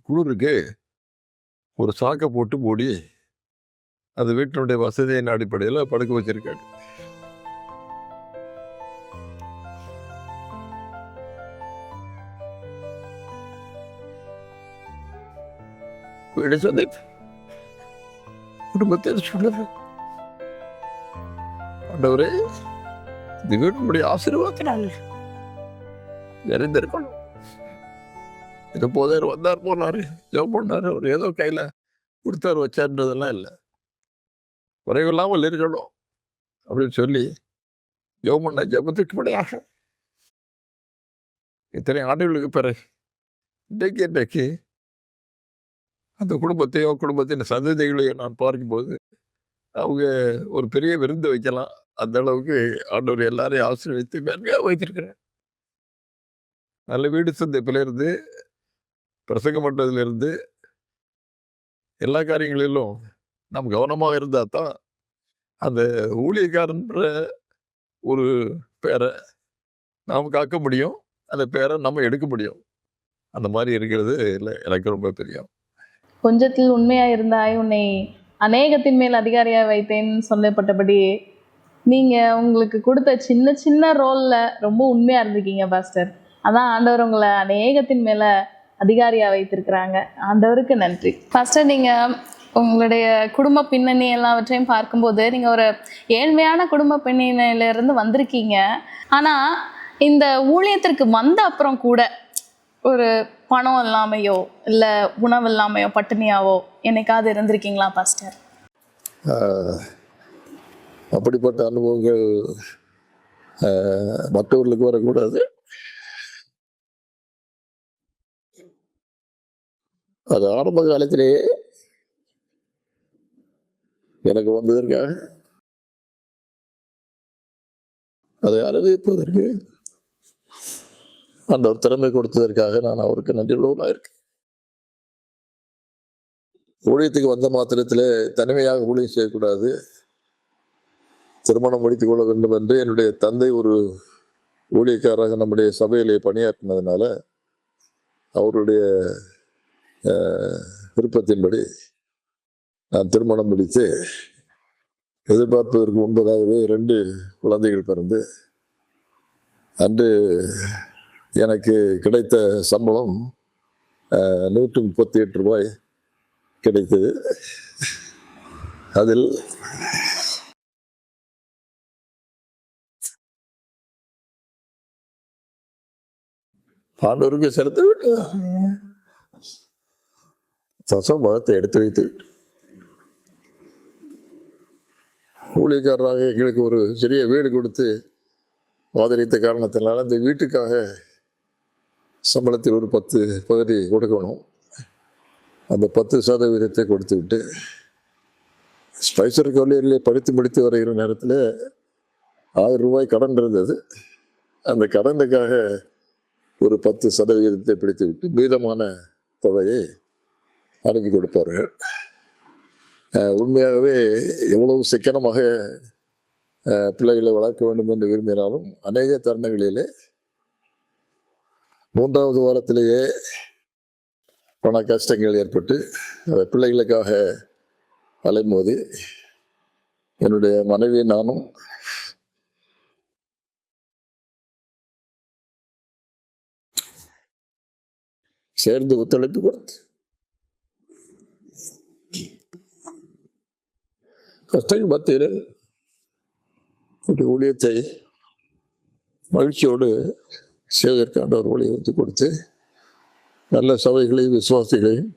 குளிருக்கு ஒரு சாக்கை போட்டு மூடி அந்த வீட்டினுடைய வசதியின் அடிப்படையில் படுக்க வச்சிருக்காரு. வீடு சொந்த குடும்பத்தை சொல்லுது, ஆண்டவரே இந்த வீட்டினுடைய ஆசீர்வாதத்தினால் நிறைந்திருக்கணும். இது போதார் வந்தார் போனாரு, ஜெபம் பண்ணாரு, அவர் ஏதோ கையில கொடுத்தாரு வச்சாருன்றதெல்லாம் இல்லை, குறைவில்லாமல் இருக்கணும் அப்படின்னு சொல்லி ஜெபம் பண்ண ஜெபத்துக்கு படியாக இத்தனை ஆண்டுகளுக்கு பிறகு இன்றைக்கு அந்த குடும்பத்தையோ குடும்பத்தின் சந்ததிகளையோ நான் பார்க்கும்போது அவங்க ஒரு பெரிய விருந்து வைக்கலாம். அந்த அளவுக்கு ஆண்டவர் எல்லாரையும் ஆசீர்வதித்து மேன்மையாக வைத்திருக்கிறார். நல்ல வீடு சந்திப்பிலிருந்து பிரசங்கம் பண்ணுறதுலேருந்து எல்லா காரியங்களிலும் நாம் கவனமாக இருந்தால் தான் அந்த ஊழியக்காரன்ற ஒரு பேரை நாம் காக்க முடியும், அந்த பேரை நம்ம எடுக்க முடியும். அந்த மாதிரி இருக்கிறது இல்லை, எனக்கு ரொம்ப பிரியம். கொஞ்சத்தில் உண்மையா இருந்தாய், உன்னை அநேகத்தின் மேல் அதிகாரியா வைத்தேன்னு சொல்லப்பட்டபடி நீங்க உங்களுக்கு கொடுத்த சின்ன சின்ன ரோல்ல ரொம்ப உண்மையா இருந்திருக்கீங்க பாஸ்டர். அதான் ஆண்டவர் உங்களை அநேகத்தின் மேல அதிகாரியா வைத்திருக்கிறாங்க. ஆண்டவருக்கு நன்றி. பாஸ்டர், நீங்க உங்களுடைய குடும்ப பின்னணி எல்லாவற்றையும் பார்க்கும்போது நீங்க ஒரு ஏழ்மையான குடும்ப பின்னணியிலிருந்து வந்திருக்கீங்க. ஆனா இந்த ஊழியத்திற்கு வந்த அப்புறம் கூட ஒரு பணம் இல்லாமையோ இல்லை உணவு இல்லாமையோ பட்டினியாவோ என்னைக்காவது இருந்திருக்கீங்களா பாஸ்டர்? அப்படிப்பட்ட அனுபவங்கள் மற்றவர்களுக்கு வரக்கூடாது. அது ஆரம்ப காலத்திலேயே எனக்கு வந்ததற்காக அதை அனுபவிப்பதற்கு அந்த ஒரு திறமை கொடுத்ததற்காக நான் அவருக்கு நன்றி உள்ளவனாக இருக்கேன். ஊழியத்துக்கு வந்த மாத்திரத்தில் தனிமையாக ஊழியம் செய்யக்கூடாது, திருமணம் முடித்துக் கொள்ள வேண்டும் என்று என்னுடைய தந்தை ஒரு ஊழியக்காரராக நம்முடைய சபையிலே பணியாற்றினதுனால அவருடைய விருப்பத்தின்படி நான் திருமணம் முடித்து எதிர்பார்ப்பதற்கு முன்பதாகவே 2 குழந்தைகள் பிறந்து அன்று எனக்கு கிடைத்த சம்பளம் 138 ரூபாய் கிடைத்தது. அதில் ஆண்டவருக்கு செலுத்த விட்டு தசமத்தை எடுத்து வைத்து ஊழியக்காரராக எங்களுக்கு ஒரு சிறிய வீடு கொடுத்து ஆதரித்த காரணத்தினால அந்த வீட்டுக்காக சம்பளத்தில் ஒரு 10 பகுதி கொடுக்கணும். அந்த 10% கொடுத்து விட்டு ஸ்பைசர் கல்லூரியிலே படித்து முடித்து வருகிற நேரத்தில் 1000 ரூபாய் கடன் இருந்தது. அந்த கடனுக்காக ஒரு 10% பிடித்து விட்டு மீதமான தொகையை அனுப்பி கொடுப்பார்கள். உண்மையாகவே எவ்வளவு சிக்கனமாக பிள்ளைகளை வளர்க்க வேண்டும் என்று விரும்பினாலும் அநேக தருணங்களிலே 3வது வாரத்திலேயே பண கஷ்டங்கள் ஏற்பட்டு பிள்ளைகளுக்காக அலைமோதி என்னுடைய மனைவி நானும் சேர்ந்து ஒத்துழைப்பு கொடுத்து கஷ்டங்கள் மத்தியில் ஊழியத்தை மகிழ்ச்சியோடு செய்வதற்கான ஒரு வழியை ஒத்து கொடுத்து நல்ல சபைகளையும் விசுவாசிகளையும்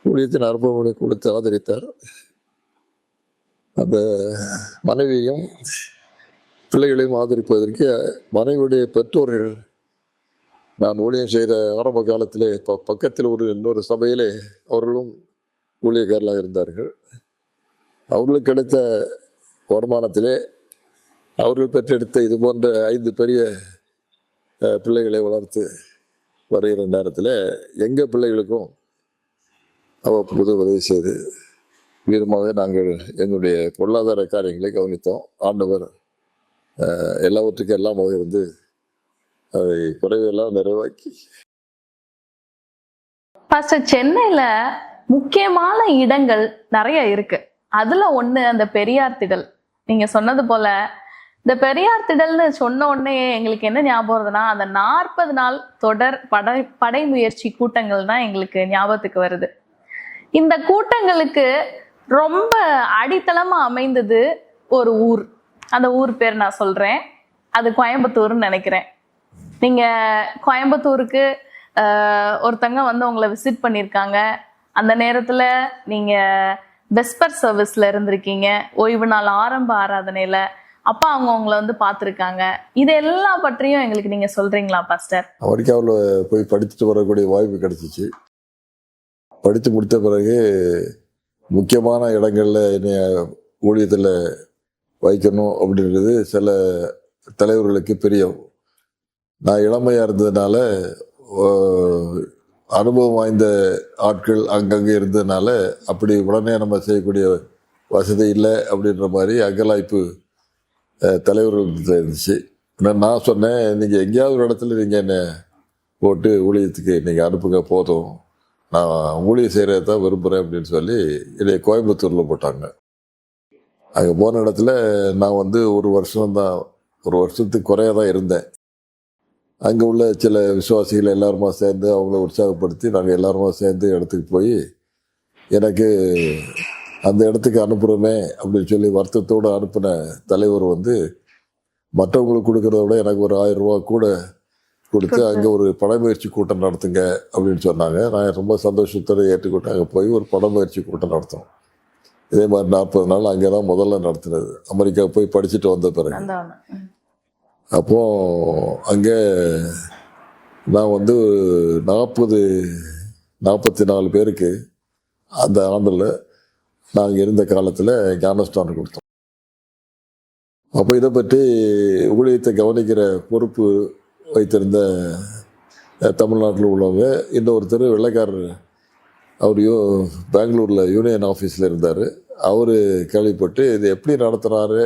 ஊழியத்தின் அனுபவங்களை கொடுத்து ஆதரித்தார். அந்த மனைவியும் பிள்ளைகளையும் ஆதரிப்பதற்கு மனைவியுடைய பெற்றோர்கள், நான் ஊழியம் செய்த ஆரம்ப காலத்திலே பக்கத்தில் இன்னொரு சபையிலே அவர்களும் ஊழியக்காரர்களாக இருந்தார்கள். அவர்களுக்கு கிடைத்த வருமானத்திலே அவர்கள் பெற்றெடுத்த இது போன்ற 5 பெரிய பிள்ளைகளை வளர்த்து வருகிற நேரத்தில் எங்கள் பிள்ளைகளுக்கும் அவ்வப்போது உதவி செய்து வீரமாக நாங்கள் எங்களுடைய பொருளாதார காரியங்களை கவனித்தோம். ஆண்டவர் எல்லாவற்றுக்கும் எல்லாமாக இருந்து அதை குறைவெல்லாம் நிறைவாக்கி. பாஸ்டர், சென்னையில முக்கியமான இடங்கள் நிறைய இருக்கு. அதுல ஒண்ணு அந்த பெரியார் திடல். நீங்க சொன்னது போல இந்த பெரியார் திடல்னு சொன்ன உடனே எங்களுக்கு என்ன ஞாபகம் வருதுன்னா, அந்த 40 நாள் தொடர் படை முயற்சி கூட்டங்கள் தான் எங்களுக்கு ஞாபகத்துக்கு வருது. இந்த கூட்டங்களுக்கு ரொம்ப அடித்தளமா அமைந்தது ஒரு ஊர். அந்த ஊர் பேர் நான் சொல்றேன், அது கோயம்புத்தூர்னு நினைக்கிறேன். நீங்க கோயம்புத்தூருக்கு ஒருத்தங்க வந்து உங்களை விசிட் பண்ணியிருக்காங்க. அந்த நேரத்துல நீங்க வெஸ்பர் சர்வீஸ்ல இருந்திருக்கீங்க, ஓய்வு நாள் ஆரம்ப ஆராதனையில. அப்பா அவங்க உங்களை வந்து பார்த்துருக்காங்க. இது எல்லாம் பற்றியும் எங்களுக்கு நீங்க சொல்றீங்களா பாஸ்டர்? அமெரிக்காவில் போய் படிச்சுட்டு வரக்கூடிய வாய்ப்பு கிடைச்சிச்சு. படித்து முடித்த பிறகு முக்கியமான இடங்கள்ல என்னைய ஊழியத்தில் வைக்கணும் அப்படின்றது சில தலைவர்களுக்கு பிரியம். நான் இளமையாக இருந்ததுனால, அனுபவம் வாய்ந்த ஆட்கள் அங்கங்கே இருந்ததுனால அப்படி உடனே நம்ம செய்யக்கூடிய வசதி இல்லை அப்படின்ற மாதிரி அங்கலாய்ப்பு தலைவர்கள் இருந்துச்சு. நான் சொன்னேன், நீங்கள் எங்கேயாவது ஒரு இடத்துல நீங்கள் என்னை போட்டு ஊழியத்துக்கு நீங்கள் அனுப்புங்க, போதும், நான் ஊழியம் செய்கிறத தான் விரும்புகிறேன் அப்படின்னு சொல்லி என்னை கோயம்புத்தூரில் போட்டாங்க. அங்கே போன இடத்துல நான் வந்து ஒரு வருஷத்துக்கு குறைய தான் இருந்தேன். அங்கே உள்ள சில விசுவாசிகள் எல்லாருமா சேர்ந்து அவங்கள உற்சாகப்படுத்தி நாங்கள் எல்லாருமா சேர்ந்து இடத்துக்கு போய், எனக்கு அந்த இடத்துக்கு அனுப்புகிறோமே அப்படின்னு சொல்லி வருத்தத்தோடு அனுப்பின தலைவர் வந்து மற்றவங்களுக்கு கொடுக்கறத விட எனக்கு ஒரு 1000 ரூபா கூட கொடுத்து அங்கே ஒரு படமுயற்சி கூட்டம் நடத்துங்க அப்படின்னு சொன்னாங்க. நான் ரொம்ப சந்தோஷத்தோடு ஏற்றுக்கிட்டு அங்கே போய் ஒரு படமுயற்சி கூட்டம் நடத்தோம். இதே மாதிரி 40 நாள் அங்கே தான் முதல்ல நடத்துனது, அமெரிக்கா போய் படிச்சுட்டு வந்த பிறகு. அப்போ அங்கே நான் வந்து 44 பேருக்கு அந்த ஆண்டில் நாங்கள் இருந்த காலத்தில் ஞானஸ்தானம் கொடுத்தோம். அப்போ இதை பற்றி ஊழியத்தை கவனிக்கிற பொறுப்பு வைத்திருந்த தமிழ்நாட்டில் உள்ளவங்க, இன்னொருத்தர் வெள்ளைக்காரர், அவர் பெங்களூரில் யூனியன் ஆஃபீஸில் இருந்தார். அவர் கேள்விப்பட்டு இது எப்படி நடத்துகிறாரு,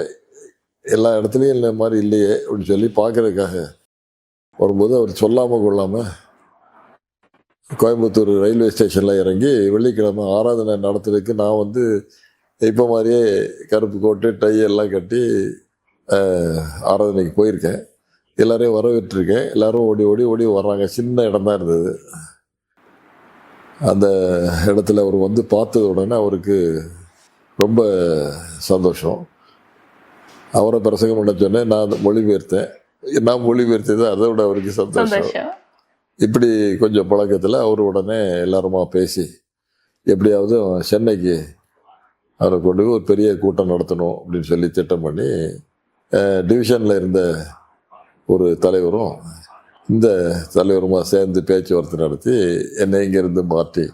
எல்லா இடத்துலையும் இந்த மாதிரி இல்லையே அப்படின்னு சொல்லி பார்க்கறதுக்காக வரும்போது அவர் சொல்லாமல் கொள்ளாமல் கோயம்புத்தூர் ரயில்வே ஸ்டேஷனில் இறங்கி வெள்ளிக்கிழமை ஆராதனை நடத்துறதுக்கு நான் வந்து இப்போ மாதிரியே கருப்பு கோட்டு டை எல்லாம் கட்டி ஆராதனைக்கு போயிருக்கேன். எல்லாரையும் வரவேற்றிருக்கேன். எல்லோரும் ஓடி ஓடி ஓடி வர்றாங்க. சின்ன இடம் தான் இருந்தது. அந்த இடத்துல அவர் வந்து பார்த்தது உடனே அவருக்கு ரொம்ப சந்தோஷம். அவரை பிரசங்கம் பண்ண சொன்னேன், நான் மொழிபெயர்த்தது அதை விட அவருக்கு சந்தோஷம். இப்படி கொஞ்சம் பழக்கத்தில் அவர் உடனே எல்லாருமா பேசி எப்படியாவது சென்னைக்கு அவரை கொண்டு போய் ஒரு பெரிய கூட்டம் நடத்தணும் அப்படின்னு சொல்லி திட்டம் பண்ணி, டிவிஷனில் இருந்த ஒரு தலைவரும் இந்த தலைவருமா சேர்ந்து பேச்சுவார்த்தை நடத்தி என்னை இங்கேருந்து மாற்றி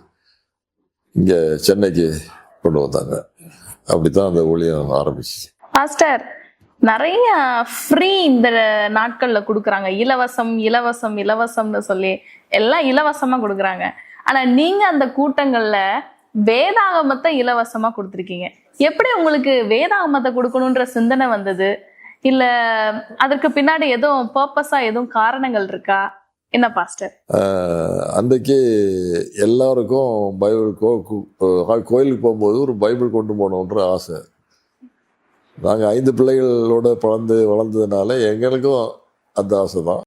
இங்கே சென்னைக்கு கொண்டு வந்தாங்க. அப்படி தான் அந்த ஊழியம் ஆரம்பிச்சு. பாஸ்டர், நிறைய ஃப்ரீ இந்த நாட்கள்ல கொடுக்குறாங்க. இலவசம்னு சொல்லி எல்லாம் இலவசமா கொடுக்குறாங்க. ஆனா நீங்க அந்த கூட்டங்கள்ல வேதாகமத்தை இலவசமா கொடுத்துருக்கீங்க. எப்படி உங்களுக்கு வேதாகமத்தை கொடுக்கணுன்ற சிந்தனை வந்தது? இல்ல அதற்கு பின்னாடி எதுவும் பர்பஸா எதுவும் காரணங்கள் இருக்கா? என்ன பாஸ்டர்? அன்றைக்கு எல்லாருக்கும் கோயிலுக்கு போகும்போது ஒரு பைபிள் கொண்டு போகணுன்ற ஆசை. நாங்கள் 5 பிள்ளைகளோட வளர்ந்ததுனால எங்களுக்கும் அந்த ஆசை தான்.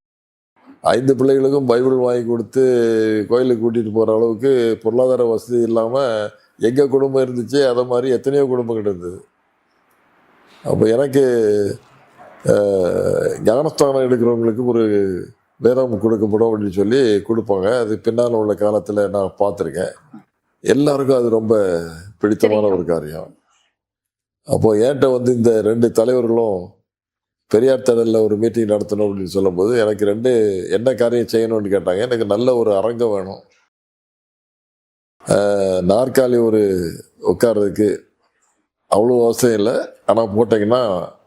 5 பிள்ளைகளுக்கும் பைபிள் வாங்கி கொடுத்து கோயிலுக்கு கூட்டிகிட்டு போகிற அளவுக்கு பொருளாதார வசதி இல்லாமல் எங்கள் குடும்பம் இருந்துச்சு. அதை மாதிரி எத்தனையோ குடும்பங்கள் இருந்தது. அப்போ எனக்கு ஞானஸ்தானம் எடுக்கிறவங்களுக்கு ஒரு வேதம் கொடுக்கப்படும் அப்படின்னு சொல்லி கொடுப்பாங்க. அது பின்னால் உள்ள காலத்தில் நான் பார்த்துருக்கேன். எல்லாருக்கும் அது ரொம்ப பிடித்தமான ஒரு காரியம். அப்போ என்கிட்ட வந்து இந்த 2 தலைவர்களும் பெரியார் திடலில் ஒரு மீட்டிங் நடத்தணும் அப்படின்னு சொல்லும்போது எனக்கு என்ன காரியம் செய்யணும்னு கேட்டாங்க. எனக்கு நல்ல ஒரு அரங்கம் வேணும், நாற்காலி ஒரு உட்கார்றதுக்கு அவ்வளோ அவசியம் இல்லை, ஆனால் போட்டிங்கன்னா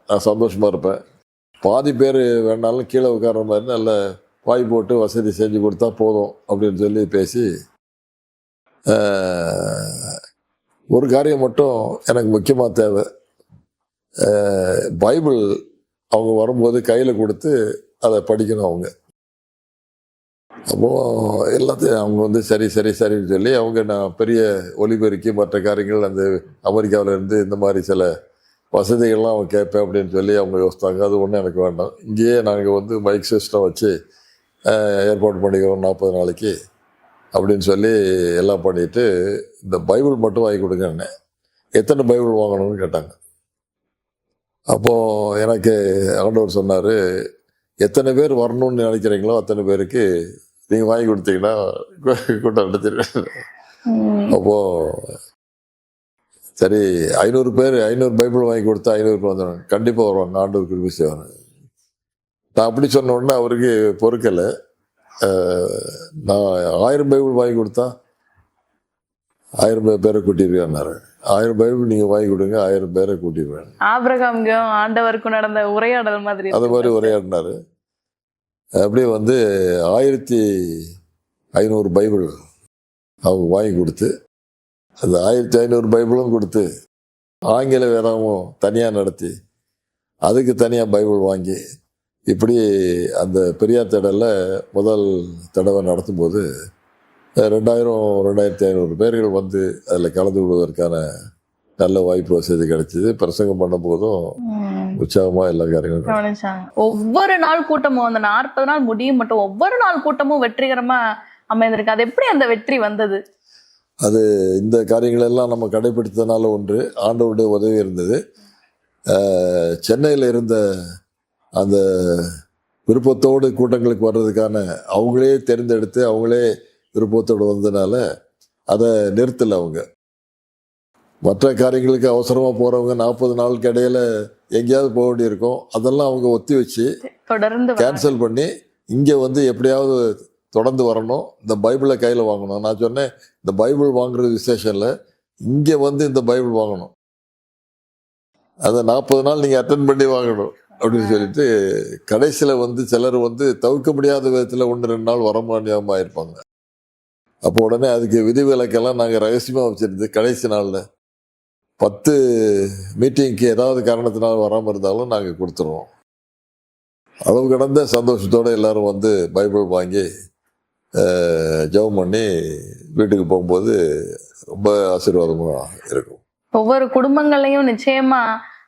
நான் சந்தோஷமாக இருப்பேன். பாதி பேர் வேணாலும் கீழே உட்கார்ற மாதிரி நல்ல வாய் போட்டு வசதி செஞ்சு கொடுத்தா போதும் அப்படின்னு சொல்லி பேசி, ஒரு காரியம் மட்டும் எனக்கு முக்கியமாக தேவை, பைபிள் அவங்க வரும்போது கையில் கொடுத்து அதை படிக்கணும் அவங்க. அப்போது எல்லாத்தையும் அவங்க சரின்னு சொல்லி அவங்க நான் பெரிய ஒலிபெருக்கி மற்ற காரியங்கள் அந்த அமெரிக்காவிலேருந்து இந்த மாதிரி சில வசதிகள்லாம் அவங்க கேட்பேன் அப்படின்னு சொல்லி அவங்க யோசித்தாங்க. அது ஒன்றும் எனக்கு வேண்டாம், இங்கேயே நாங்கள் மைக் சிஸ்டம் வச்சு ஏற்பாடு பண்ணிக்கிறோம் 40 நாளைக்கு அப்படின்னு சொல்லி எல்லாம் பண்ணிட்டு, இந்த பைபிள் மட்டும் வாங்கி கொடுங்கன்னு. எத்தனை பைபிள் வாங்கணும்னு கேட்டாங்க. அப்போது எனக்கு ஆண்டவர் சொன்னார், எத்தனை பேர் வரணும்னு நினைக்கிறீங்களோ அத்தனை பேருக்கு நீங்கள் வாங்கி கொடுத்தீங்கன்னா கூட்டம் நடத்திடுவேன். அப்போது சரி 500 பைபிள் வாங்கி கொடுத்தா 500 பேர் வந்துடுவாங்க, கண்டிப்பாக வருவாங்க, ஆண்டவர் கிருபை செய்வாங்க. நான் அப்படி சொன்ன உடனே அவருக்கு பொறுக்கலை. நான் 1000 பைபிள் வாங்கி கொடுத்தா 1000 பேரை கூட்டிடுவேன்னாரு. 1000 பைபிள் நீங்கள் வாங்கி கொடுங்க, 1000 பேரை கூட்டிடுவேன். ஆபிரகாமுக்கும் ஆண்டவருக்கும் நடந்த உரையாடல் மாதிரி அது மாதிரி உரையாடினாரு. அப்படியே 1500 பைபிள் அவங்க வாங்கி கொடுத்து, அந்த 1500 பைபிளும் கொடுத்து ஆங்கில வேதாவும் தனியாக நடத்தி அதுக்கு தனியாக பைபிள் வாங்கி, இப்படி அந்த பெரியார் திடலில் முதல் தடவை நடத்தும்போது 2500 பேர்கள் அதில் கலந்து கொள்வதற்கான நல்ல வாய்ப்பு வசதி கிடைச்சிது. பிரசங்கம் பண்ணும் போதும் உற்சாகமா எல்லா காரியங்களும் கவனிச்சாங்க. ஒவ்வொரு நாள் கூட்டமும் அந்த 40 நாள் முடியும் மட்டும் ஒவ்வொரு நாள் கூட்டமும் வெற்றிகரமா அமைந்திருக்கு. அது எப்படி அந்த வெற்றி வந்தது? அது இந்த காரியங்கள் எல்லாம் நம்ம கடைபிடித்ததுனால ஒன்று, ஆண்டவருடைய உதவி இருந்தது. சென்னையில் இருந்த அந்த விருப்பத்தோடு கூட்டங்களுக்கு வர்றதுக்கான அவங்களே தேர்ந்தெடுத்து அவங்களே விருப்பத்தோடு வந்ததுனால அதை நிறுத்தலை. அவங்க மற்ற காரியங்களுக்கு அவசரமாக போகிறவங்க 40 நாளுக்கு இடையில எங்கேயாவது போக வேண்டியிருக்கும், அதெல்லாம் அவங்க ஒத்தி வச்சு தொடர்ந்து கேன்சல் பண்ணி இங்கே எப்படியாவது தொடர்ந்து வரணும், இந்த பைபிளை கையில் வாங்கணும். நான் சொன்னேன், இந்த பைபிள் வாங்குறது விசேஷம் இல்லை, இங்கே இந்த பைபிள் வாங்கணும், அதை 40 நாள் நீங்கள் அட்டென்ட் பண்ணி வாங்கணும் அப்படின்னு சொல்லிட்டு, கடைசியில் சிலர் தவிர்க்க முடியாத விதத்தில் 1-2 நாள் வர முடியாமல் ஆயிருப்பாங்க. அப்போ உடனே அதுக்கு விதிவிலக்கெல்லாம் நாங்கள் ரகசியமாக வச்சுருந்து கடைசி நாளில் 10 மீட்டிங்க்கு ஏதாவது காரணத்தினால வராமல் இருந்தாலும் நாங்கள் கொடுத்துருவோம். அளவு கடந்த சந்தோஷத்தோடு எல்லாரும் பைபிள் வாங்கி ஜெபம் பண்ணி வீட்டுக்கு போகும்போது ரொம்ப ஆசீர்வாதமாக இருக்கும். ஒவ்வொரு குடும்பங்களையும் நிச்சயமா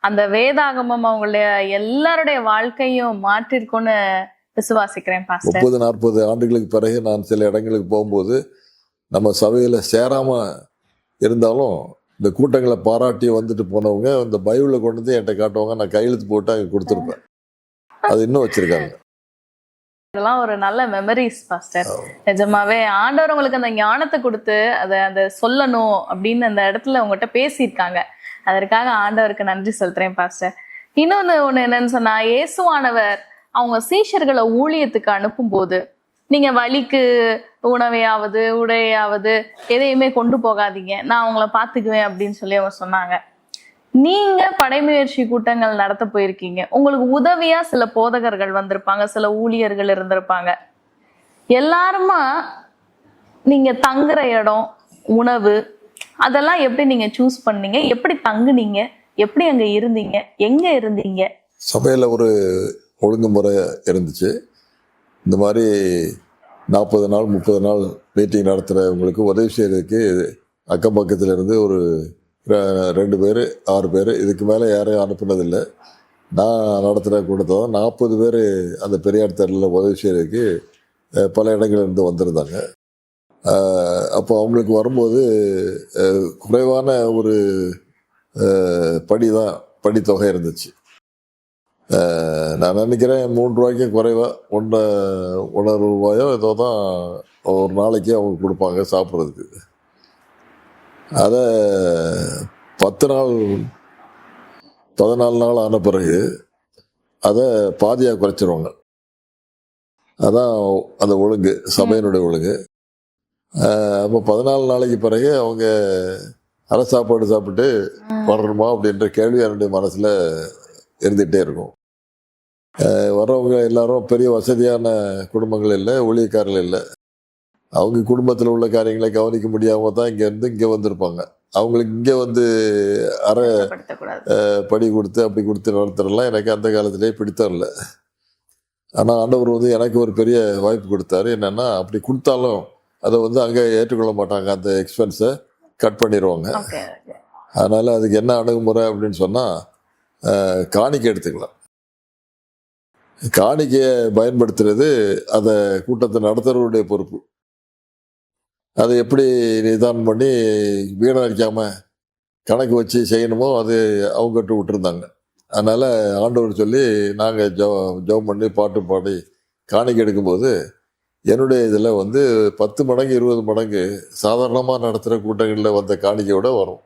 அந்த வேதாகமம் அவங்களுடைய எல்லாருடைய வாழ்க்கையும் மாற்றிருக்கும்னு விசுவாசிக்கிறேன் பாஸ்டர். 30-40 ஆண்டுகளுக்கு பிறகு நான் சில இடங்களுக்கு போகும்போது நம்ம சபையில் சேராமல் இருந்தாலும் இந்த கூட்டங்களை பாராட்டி போனவங்க இந்த பைபிளை கொண்டு என்கிட்ட காட்டுவாங்க, நான் கையெழுத்து போட்டு அங்கே கொடுத்துருப்பேன். அது இன்னும் வச்சிருக்காங்க. இதெல்லாம் ஒரு நல்ல மெமரிஸ் பாஸ்டர். நிஜமாவே ஆண்டவர் உங்களுக்கு அந்த ஞானத்தை கொடுத்து அதை சொல்லணும் அப்படின்னு அந்த இடத்துல உங்ககிட்ட பேசியிருக்காங்க. அதற்காக ஆண்டவருக்கு நன்றி சொல்றேன் பாஸ்டர். ஒண்ணு என்னன்னு சொன்னா, இயேசுவானவர் அவங்க சீஷர்களை ஊழியத்துக்கு அனுப்பும் போது, நீங்க வழிக்கு உணவையாவது உடையாவது எதையுமே கொண்டு போகாதீங்க, நான் அவங்கள பாத்துக்குவேன் அப்படின்னு சொல்லி அவங்க சொன்னாங்க. நீங்க படைமுயற்சி கூட்டங்கள் நடத்த போயிருக்கீங்க, உங்களுக்கு உதவியா சில போதகர்கள் வந்திருப்பாங்க, சில ஊழியர்கள் இருந்திருப்பாங்க. எல்லாருமா நீங்க தங்குற இடம், உணவு, அதெல்லாம் எப்படி நீங்க சூஸ் பண்ணீங்க? எப்படி தங்குனீங்க? எப்படி அங்க இருந்தீங்க? எங்க இருந்தீங்க? சபையில் ஒரு ஒழுங்குமுறை இருந்துச்சு. இந்த மாதிரி 40 நாள் 30 நாள் மீட்டிங் நடத்துகிறவங்களுக்கு உதவி செய்கிறதுக்கு அக்கம் பக்கத்தில் இருந்து ஒரு 2 பேர் 6 பேர், இதுக்கு மேலே யாரையும் அனுப்புனதில்லை. நான் நடத்துகிற கூட்டத்தில் 40 பேர் அந்த பெரியார் திடலில் உதவி செய்கிறதுக்கு பல இடங்கள்லேருந்து வந்திருந்தாங்க. அப்போ அவங்களுக்கு வரும்போது குறைவான ஒரு படித்தொகை இருந்துச்சு. நான் நினைக்கிறேன் 3 ரூபாய்க்கு குறைவா 1.5 ரூபாயோ ஏதோ தான் ஒரு நாளைக்கு அவங்க கொடுப்பாங்க சாப்பிட்றதுக்கு. அதை 10 நாள் 14 நாள் ஆன பிறகு அதை பாதியாக குறைச்சிருவாங்க. அதான் அந்த ஒழுங்கு, சபையினுடைய ஒழுங்கு. அப்போ 14 நாளைக்கு பிறகு அவங்க அரை சாப்பாடு சாப்பிட்டு வரணுமா அப்படின்ற கேள்வி என்னுடைய மனசில் இருந்துகிட்டே இருக்கும். வர்றவங்க எல்லாரும் பெரிய வசதியான குடும்பங்கள் இல்லை, ஊழியக்காரர்கள் இல்லை. அவங்க குடும்பத்தில் உள்ள காரியங்களை கவனிக்க முடியாமல் தான் இங்கே வந்திருப்பாங்க. அவங்களுக்கு இங்கே வந்து அரை படி கொடுத்து அப்படி கொடுத்து நடத்துறலாம் எனக்கு அந்த காலத்திலேயே பிடித்தரல. ஆனால் ஆண்டவர் வந்து எனக்கு ஒரு பெரிய வாய்ப்பு கொடுத்தாரு. என்னென்னா, அப்படி கொடுத்தாலும் அதை வந்து அங்கே ஏற்றுக்கொள்ள மாட்டாங்க, அந்த எக்ஸ்பென்ஸை கட் பண்ணிடுவாங்க. அதனால் அதுக்கு என்ன அணுகுமுறை அப்படின்னு சொன்னால், காணிக்கை எடுத்துக்கலாம். காணிக்கையை பயன்படுத்துறது அதை கூட்டத்தை நடத்துறவருடைய பொறுப்பு. அதை எப்படி நிதானம் பண்ணி வீணடிக்காமல் கணக்கு வச்சு செய்யணுமோ அது அவங்ககிட்ட விட்டுருந்தாங்க. அதனால் ஆண்டவர் சொல்லி நாங்கள் ஜெபம் பண்ணி பாட்டு பாடி காணிக்கை எடுக்கும்போது என்னுடைய இதில் வந்து 10 மடங்கு 20 மடங்கு சாதாரணமாக நடத்துகிற கூட்டங்களில் வந்த காணிக்கையோட வரும்.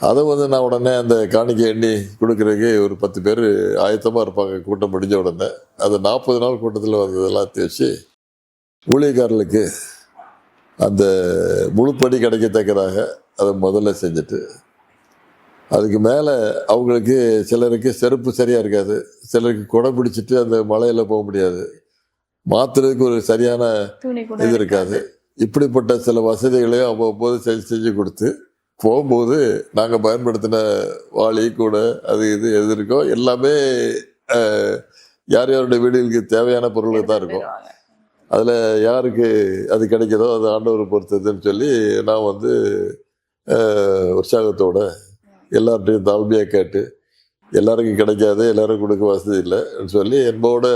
அதை வந்து நான் உடனே அந்த காணிக்கை எண்ணி கொடுக்குறதுக்கு ஒரு 10 பேர் ஆயத்தமாக இருப்பாங்க. கூட்டம் முடிஞ்ச உடனே அது 40 நாள் கூட்டத்தில் வந்ததெல்லாம் தேய்ச்சி ஊழியக்காரர்களுக்கு அந்த முழுப்படி கிடைக்கத்தக்கதாக அதை முதல்ல செஞ்சுட்டு, அதுக்கு மேலே அவங்களுக்கு சிலருக்கு செருப்பு சரியாக இருக்காது, சிலருக்கு குடை பிடிச்சிட்டு அந்த மலையில் போக முடியாது, மாற்றுறதுக்கு ஒரு சரியான இது இருக்காது. இப்படிப்பட்ட சில வசதிகளையும் அவ்வப்போது செஞ்சு கொடுத்து போகும்போது நாங்கள் பயன்படுத்தின வாளி கூட அது இது எது இருக்கோ எல்லாமே யார் யாருடைய வீடுகளுக்கு தேவையான பொருள்கள் தான் இருக்கும். அதில் யாருக்கு அது கிடைக்கிறதோ அது ஆண்டவர் பொறுத்ததுன்னு சொல்லி நான் வந்து உற்சாகத்தோட எல்லார்ட்டையும் தாழ்மையாக கேட்டு, எல்லாருக்கும் கிடைக்காது, எல்லாரும் கொடுக்க வசதி இல்லைன்னு சொல்லி என்போட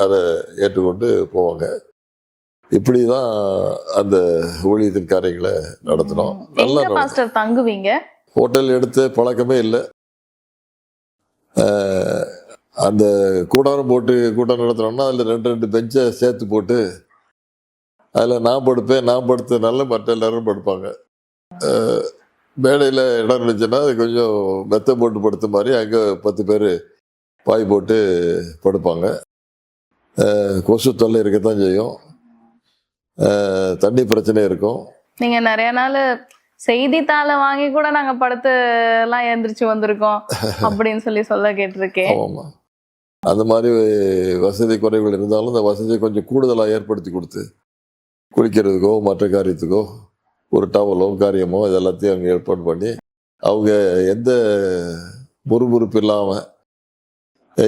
அதை ஏற்றுக்கொண்டு போவாங்க. இப்படி தான் அந்த ஊழியத்தின் காரியங்களை நடத்தினோம். நல்லா பாஸ்டர் தங்குவீங்க? ஹோட்டல் எடுத்து பழக்கமே இல்லை. அந்த கூடாரம் போட்டு கூட்டம் நடத்தினோம்னா அதில் 2 பெஞ்சை சேர்த்து போட்டு அதில் நான் படுப்பேன், நான் படுத்ததுனால மற்ற எல்லாரும் படுப்பாங்க. மேடையில் இடம் இருந்துச்சுன்னா அது கொஞ்சம் மெத்த போட்டு படுத்த மாதிரி அங்கே 10 பேர் பாய் போட்டு படுப்பாங்க. கொசு தொல்லை இருக்கத்தான் செய்யும், தண்ணி பிரச்சனை இருக்கும். நீங்க நிறைய நாள் செய்தித்தாளை வாங்கி கூட நாங்க படுத்து எல்லாம் எழுந்திரிச்சு வந்திருக்கோம் அப்படின்னு சொல்ல கேட்டிருக்கேன். ஆமாம், அந்த மாதிரி வசதி குறைவுகள் இருந்தாலும் அந்த வசதியை கொஞ்சம் கூடுதலாக ஏற்படுத்தி கொடுத்து குளிக்கிறதுக்கோ மற்ற காரியத்துக்கோ ஒரு டவலோ காரியமோ இது எல்லாத்தையும் அவங்க ஏற்பாடு பண்ணி அவங்க எந்த முறுமுறுப்பு இல்லாமல்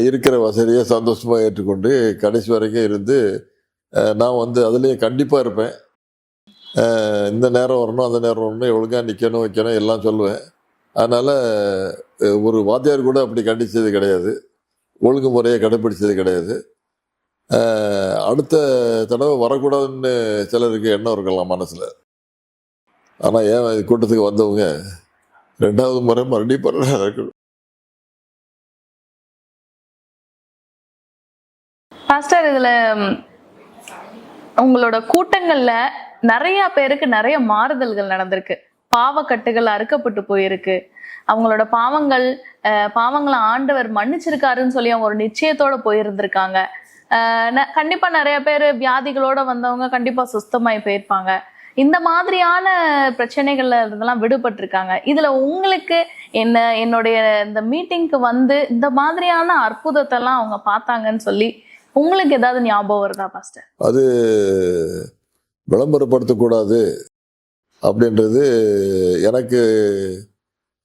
இருக்கிற வசதியை சந்தோஷமாக ஏற்றுக்கொண்டு கடைசி வரைக்கும் இருந்து, நான் வந்து அதுலேயே கண்டிப்பாக இருப்பேன். இந்த நேரம் வரணும் அந்த நேரம் வரணும், ஒழுங்காக நிற்கணும் வைக்கணும் எல்லாம் சொல்லுவேன். அதனால் ஒரு வாத்தியார் கூட அப்படி கண்டித்தது கிடையாது, ஒழுங்குமுறையை கடைப்பிடிச்சது கிடையாது. அடுத்த தடவை வரக்கூடாதுன்னு சிலருக்கு எண்ணம் இருக்கலாம் மனசில். ஆனால் ஏன் கூட்டத்துக்கு வந்தவங்க 2வது முறை மறுபடியும் பண்ணணும். பாஸ்டர், இதுல உங்களோட கூட்டங்கள்ல நிறைய பேருக்கு நிறைய மாறுதல்கள் நடந்திருக்கு, பாவக்கட்டுகள் அறுக்கப்பட்டு போயிருக்கு, அவங்களோட பாவங்களை ஆண்டவர் மன்னிச்சிருக்காருன்னு சொல்லி அவங்க ஒரு நிச்சயத்தோட போயிருந்திருக்காங்க. கண்டிப்பா நிறைய பேர் வியாதிகளோட வந்தவங்க கண்டிப்பா சுத்தமாய் போயிருப்பாங்க. இந்த மாதிரியான பிரச்சனைகள்ல இதெல்லாம் விடுபட்டிருக்காங்க. இதுல உங்களுக்கு என்னுடைய இந்த மீட்டிங்க்கு வந்து இந்த மாதிரியான அற்புதத்தை எல்லாம் அவங்க பார்த்தாங்கன்னு சொல்லி உங்களுக்கு ஏதாவது ஞாபகம் வருதா பாஸ்டர்? அது விளம்பரப்படுத்தக்கூடாது அப்படின்றது எனக்கு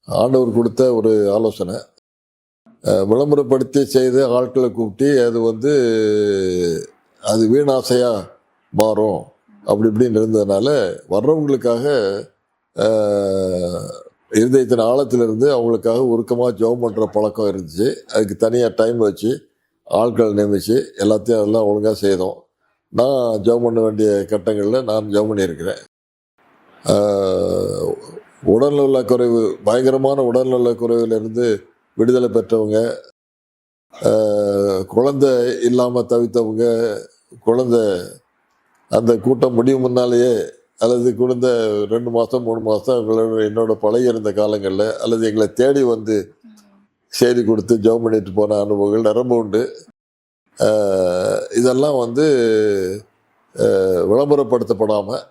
ஆண்டவர் கொடுத்த ஒரு ஆலோசனை. விளம்பரப்படுத்தி செய்து ஆட்களை கூப்பிட்டு அது வந்து அது வீணாசையாக மாறும் அப்படி இப்படின்னு இருந்ததுனால வர்றவங்களுக்காக இருதயத்தின் ஆழத்திலிருந்து அவங்களுக்காக உருக்கமாக ஜெபம் பண்ணுற பழக்கம் இருந்துச்சு. அதுக்கு தனியாக டைம் வச்சு ஆட்கள் நியமித்து எல்லாத்தையும் அதெல்லாம் ஒழுங்காக செய்தோம். நான் ஜெபம் பண்ண வேண்டிய கட்டங்களில் நான் ஜெபம் பண்ணியிருக்கிறேன். உடல்நல குறைவு, பயங்கரமான உடல்நல குறைவிலிருந்து விடுதலை பெற்றவங்க, குழந்தை இல்லாமல் தவித்தவங்க, குழந்தை அந்த கூட்டம் முடியும் முன்னாலேயே அல்லது குழந்தை 2 மாதம் 3 மாதம் என்னோட பழகி இருந்த காலங்களில் அல்லது எங்களை தேடி வந்து செய்தி கொடுத்து ஜெபம் பண்ணிட்டு போன அனுபவங்கள் நிரம்ப உண்டு. இதெல்லாம் வந்து விளம்பரப்படுத்தப்படாமல்,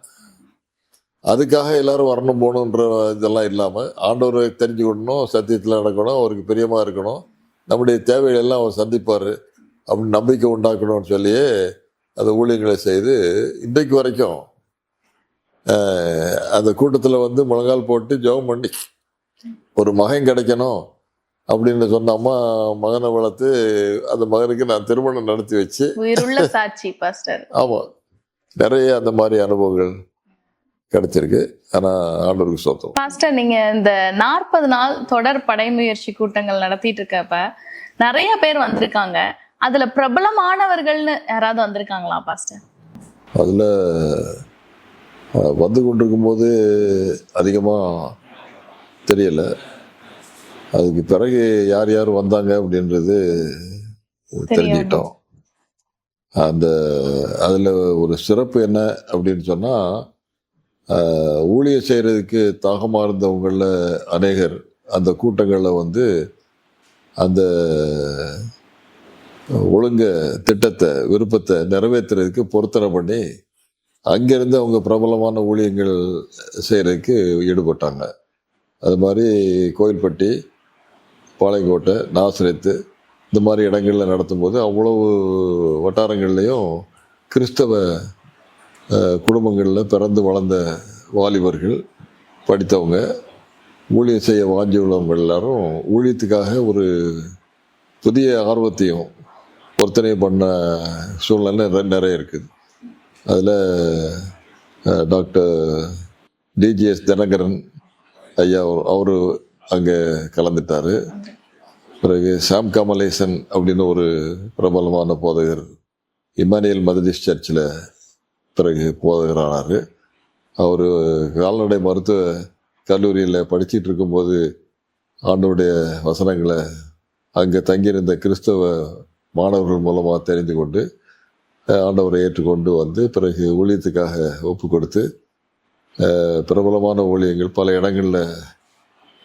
அதுக்காக எல்லாரும் வரணும் போகணுன்ற இதெல்லாம் இல்லாமல், ஆண்டவரை தெரிஞ்சுக்கணும், சத்தியத்தில் நடக்கணும், அவருக்கு பிரியமாக இருக்கணும், நம்முடைய தேவைகளெல்லாம் அவர் சந்திப்பார் அப்படின்னு நம்பிக்கை உண்டாக்கணும்னு சொல்லியே அந்த ஊழியர்களை செய்து இன்றைக்கு வரைக்கும் அந்த கூட்டத்தில் வந்து முழங்கால் போட்டு ஜெபம் பண்ணி ஒரு மகன் கிடைக்கணும் அப்படின்னு சொன்ன அம்மா மகனை வளர்த்து அந்த மகனுக்கு நான் திருமணம் நடத்தி வச்சு, உயிருள்ள சாட்சி பாஸ்டர். ஆமாம், நிறைய அந்த மாதிரி அனுபவங்கள் கிடைச்சிருக்கு. ஆனால் ஆண்டவருக்கு சொந்தம். பாஸ்டர், நீங்க இந்த 40 நாள் தொடர் படைமுயற்சி கூட்டங்கள் நடத்திட்டு இருக்கப்ப நிறைய பேர் வந்திருக்காங்க. அதுல பிரபலமானவர்கள்னு யாராவது வந்திருக்காங்களா பாஸ்டர்? அதில் வந்து கொண்டிருக்கும்போது அதிகமாக தெரியலை. அதுக்கு பிறகு யார் யார் வந்தாங்க அப்படின்றது தெரிஞ்சுக்கிட்டோம். அதில் ஒரு சிறப்பு என்ன அப்படின்னு சொன்னால், ஊழியம் செய்கிறதுக்கு தாகமாக இருந்தவங்களில் அநேகர் அந்த கூட்டங்களில் வந்து அந்த ஒழுங்க திட்டத்தை விருப்பத்தை நிறைவேற்றுறதுக்கு பொருத்தனை பண்ணி அங்கேருந்து அவங்க பிரபலமான ஊழியங்கள் செய்கிறதுக்கு ஈடுபட்டாங்க. அது மாதிரி கோயில்பட்டி, பாளையங்கோட்டை, நாசரேத்து இந்த மாதிரி இடங்களில் நடத்தும்போது அவ்வளவு வட்டாரங்கள்லேயும் கிறிஸ்தவ குடும்பங்களில் பிறந்து வளர்ந்த வாலிபர்கள், படித்தவங்க, ஊழியம் செய்ய வாஞ்சி உள்ளவங்க எல்லாரும் ஊழியத்துக்காக ஒரு புதிய ஆர்வத்தையும் பொருத்தனை பண்ண சூழ்நிலை நிறைய இருக்குது. அதில் டாக்டர் டிஜிஎஸ் தினகரன் ஐயா அவர் அங்கே கலந்துட்டார். பிறகு சாம் கமலேசன் அப்படின்னு ஒரு பிரபலமான போதகர் இமானியல் மெதடிஸ்ட் சர்ச்சில் பிறகு போதகரானார். அவர் கால்நடை மருத்துவ கல்லூரியில் படிச்சிட்டு இருக்கும்போது ஆண்டவருடைய வசனங்களை அங்கே தங்கியிருந்த கிறிஸ்தவ மாணவர்கள் மூலமாக தெரிந்து கொண்டு ஆண்டவரை ஏற்றுக்கொண்டு வந்து பிறகு ஊழியத்துக்காக ஒப்பு கொடுத்து பிரபலமான ஊழியங்கள் பல இடங்களில்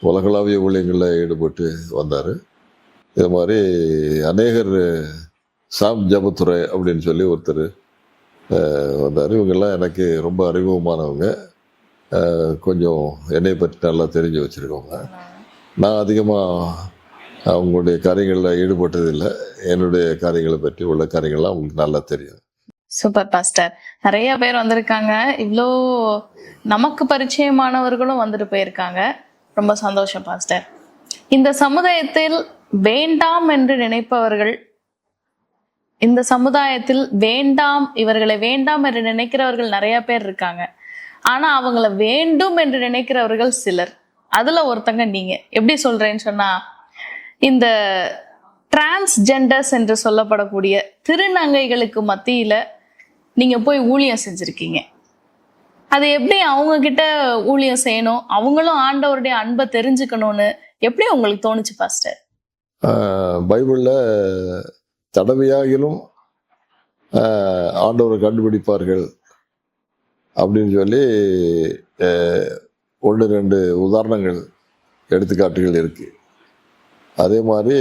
உலகளாவிய ஊழியங்களில் ஈடுபட்டு வந்தார். இது மாதிரி அநேகர், சாம் ஜபத்துறை அப்படின்னு சொல்லி ஒருத்தர் வந்தார். இவங்கெல்லாம் எனக்கு ரொம்ப அறிமுகமானவங்க, கொஞ்சம் என்னை பற்றி நல்லா தெரிஞ்சு வச்சுருக்கவங்க. நான் அதிகமாக அவங்களுடைய காரியங்களில் ஈடுபட்டதில்லை. என்னுடைய காரியங்களை பற்றி உள்ள காரியங்கள்லாம் அவங்களுக்கு நல்லா தெரியும். சூப்பர் பாஸ்டர், நிறைய பேர் வந்திருக்காங்க. இவ்வளோ நமக்கு பரிச்சயமானவர்களும் வந்துட்டு போயிருக்காங்க. ரொம்ப சந்தோஷம் பாஸ்டர். இந்த சமுதாயத்தில் வேண்டாம் என்று நினைப்பவர்கள், இந்த சமுதாயத்தில் வேண்டாம், இவர்களை வேண்டாம் என்று நினைக்கிறவர்கள் நிறைய பேர் இருக்காங்க. ஆனா அவங்கள வேண்டும் என்று நினைக்கிறவர்கள் சிலர். அதுல ஒருத்தங்க நீங்க. எப்படி சொல்றேன்னு சொன்னா, இந்த டிரான்ஸ்ஜெண்டர்ஸ் என்று சொல்லப்படக்கூடிய திருநங்கைகளுக்கு மத்தியில நீங்க போய் ஊழியம் செஞ்சிருக்கீங்க. அது எப்படி அவங்க கிட்ட ஊழியம் செய்யணும், அவங்களும் ஆண்டவருடைய அன்பை தெரிஞ்சுக்கணும்னு எப்படி உங்களுக்கு தோணுச்சு பாஸ்டர்? பைபிளில் தடவையாகிலும் ஆண்டவரை கண்டுபிடிப்பார்கள் அப்படின்னு சொல்லி 1-2 உதாரணங்கள், எடுத்துக்காட்டுகள் இருக்கு. அதே மாதிரி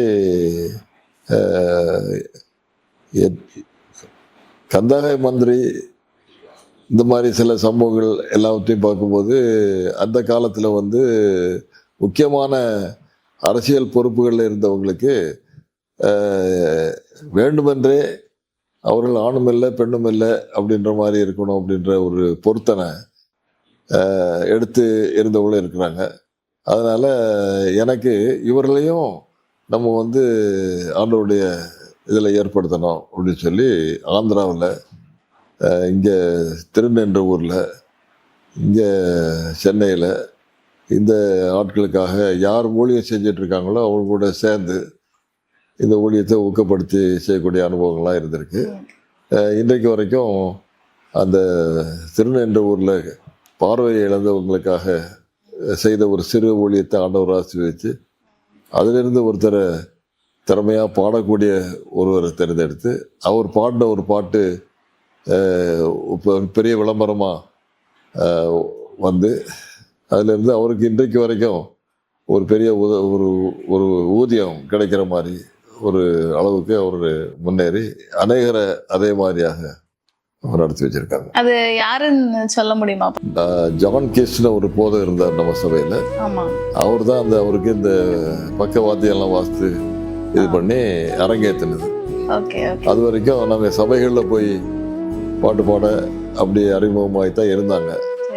கந்தகாய மந்திரி இந்த மாதிரி சில சம்பவங்கள் எல்லாவற்றையும் பார்க்கும்போது அந்த காலத்தில் வந்து முக்கியமான அரசியல் பொறுப்புகளில் இருந்தவங்களுக்கு வேண்டுமென்றே அவர்கள் ஆணும் இல்லை பெண்ணும் இல்லை அப்படின்ற மாதிரி இருக்கணும் அப்படின்ற ஒரு பொருத்தனை எடுத்து இருந்தவங்களும் இருக்கிறாங்க. அதனால் எனக்கு இவர்களையும் நம்ம வந்து ஆண்டவருடைய இதில் ஏற்படுத்தணும் அப்படின்னு சொல்லி ஆந்திராவில், இங்கே திருநென்ற ஊரில், இங்கே சென்னையில் இந்த ஆட்களுக்காக யார் ஊழியம் செஞ்சிட்ருக்காங்களோ அவங்க கூட சேர்ந்து இந்த ஊழியத்தை ஊக்கப்படுத்தி செய்யக்கூடிய அனுபவங்கள்லாம் இருந்திருக்கு. இன்றைக்கு வரைக்கும் அந்த திருநென்ற ஊரில் பார்வையை இழந்தவங்களுக்காக செய்த ஒரு சிறு ஊழியத்தை ஆண்டவர் ஆசீர்வதித்து அதிலிருந்து ஒருத்தரை திறமையாக பாடக்கூடிய ஒருவரை தேர்ந்தெடுத்து அவர் பாடின ஒரு பாட்டு இப்போ பெரிய விளம்பரமாக வந்து அதிலிருந்து அவருக்கு இன்றைக்கு வரைக்கும் ஒரு பெரிய ஒரு ஒரு ஊதியம் கிடைக்கிற மாதிரி ஒரு அளவுக்கு அவர் முன்னேறி அநேகரை அதே மாதிரியாக அவர் நடத்தி வச்சிருக்காங்க. அது யாருன்னு சொல்ல முடியுமா? ஜான் கேஸ்ட்னு ஒரு போதகர் இருந்தார் நம்ம சபையில். ஆமா, அவர் தான் அவருக்கு இந்த பக்கவாத்தியெல்லாம் வாசித்து இது பண்ணி அரங்கேற்றினது. Okay okay. அது வரைக்கும் நாங்கள் சபைகளில் போய் பாட்டு பாட அப்படி அறிமுகமாகி தான் இருந்தாங்க.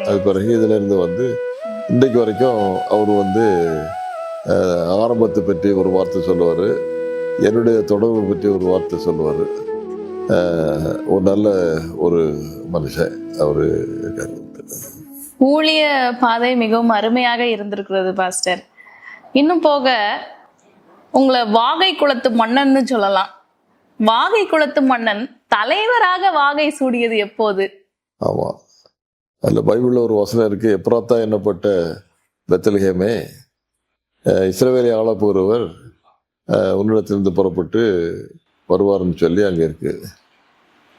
அது பிறகு இதுல இருந்து வந்து இன்றைக்கு வரைக்கும் அவர் வந்து ஆரம்பத்தை பற்றி ஒரு வார்த்தை சொல்லுவார், என்னுடைய தொடர்பு பற்றி ஒரு வார்த்தை சொல்லுவார். ஒரு நல்ல ஒரு மனுஷன் அவர். ஊழிய பாதை மிகவும் அருமையாக இருந்திருக்கிறது பாஸ்டர். இன்னும் போக உங்களை வாகை குளத்து மன்னன்னு சொல்லலாம். வாகை குளத்து மன்னன் தலைவராக வாகை சூடியது எப்போது? ஆமா, அதில் பைபிளில் ஒரு வசனம் இருக்கு, எப்ராத்தா என்னப்பட்ட பெத்லகேமே, இஸ்ரவேலை ஆளப் போகிறவர் உன்னிடத்திலிருந்து புறப்பட்டு வருவார்னு சொல்லி அங்கே இருக்கு.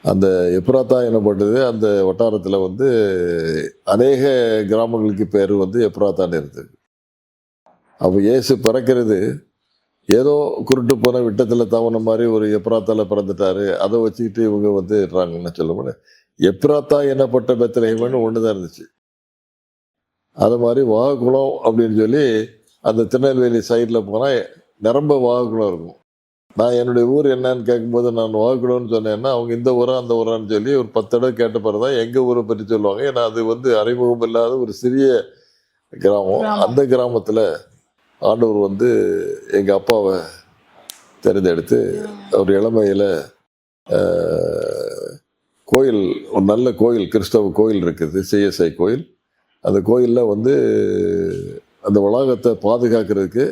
அந்த எப்ராத்தா என்னப்பட்டது அந்த வட்டாரத்தில் வந்து அநேக கிராமங்களுக்கு பேர் வந்து எப்ராத்தான்னு இருந்தது. அப்போ இயேசு பிறக்கிறது ஏதோ குருட்டு போன விட்டத்தில் தவண மாதிரி ஒரு எப்ராத்தால பிறந்துட்டாரு, அதை வச்சுக்கிட்டு இவங்க வந்து இருறாங்கன்னு சொல்ல முடியாது. எப்ராத்தா என்னப்பட்ட பெத்லகேம்னு ஒன்று தான் இருந்துச்சு. அது மாதிரி வாகக்குளம் அப்படின்னு சொல்லி அந்த திருநெல்வேலி சைடில் போனால் நிரம்ப வாகக்குளம் இருக்கும். நான் என்னுடைய ஊர் என்னன்னு கேட்கும்போது நான் வாகக்குளம்னு சொன்னேன்னா அவங்க இந்த ஊரா அந்த ஊரான்னு சொல்லி ஒரு 10 தடவை கேட்ட பிறகு தான் எங்கள் ஊரை பற்றி சொல்லுவாங்க. ஏன்னா அது வந்து அறிமுகம் இல்லாத ஒரு சிறிய கிராமம். அந்த கிராமத்தில் ஆண்டவர் வந்து எங்கள் அப்பாவை தேர்ந்தெடுத்து அவர் இளமையில் கோயில், ஒரு நல்ல கோயில், கிறிஸ்தவ கோயில் இருக்குது, சிஎஸ்ஐ கோயில். அந்த கோயிலில் வந்து அந்த வளாகத்தை பாதுகாக்கிறதுக்கு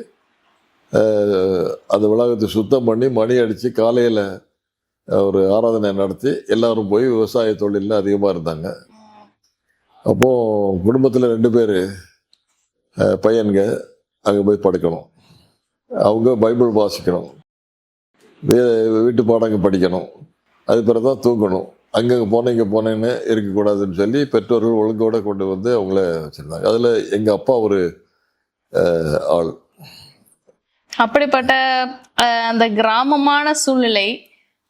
அந்த வளாகத்தை சுத்தம் பண்ணி மணி அடித்து காலையில் ஒரு ஆராதனை நடத்தி எல்லாரும் போய் விவசாய தொழிலில் அதிகமாக இருந்தாங்க. அப்போது குடும்பத்தில் 2 பேர் பையன்க அங்கே போய் படுக்கணும், அவங்க பைபிள் வாசிக்கணும், வீட்டு பாடங்க படிக்கணும், அது பிறகு தான் தூங்கணும். அங்கே போனேன் இங்கே போனேன்னு இருக்கக்கூடாதுன்னு சொல்லி பெற்றோர்கள் ஒழுங்கோட கொண்டு வந்து அவங்கள வச்சுருந்தாங்க. அதில் எங்கள் அப்பா ஒரு ஆள். அப்படிப்பட்ட அந்த கிராமமான சூழ்நிலை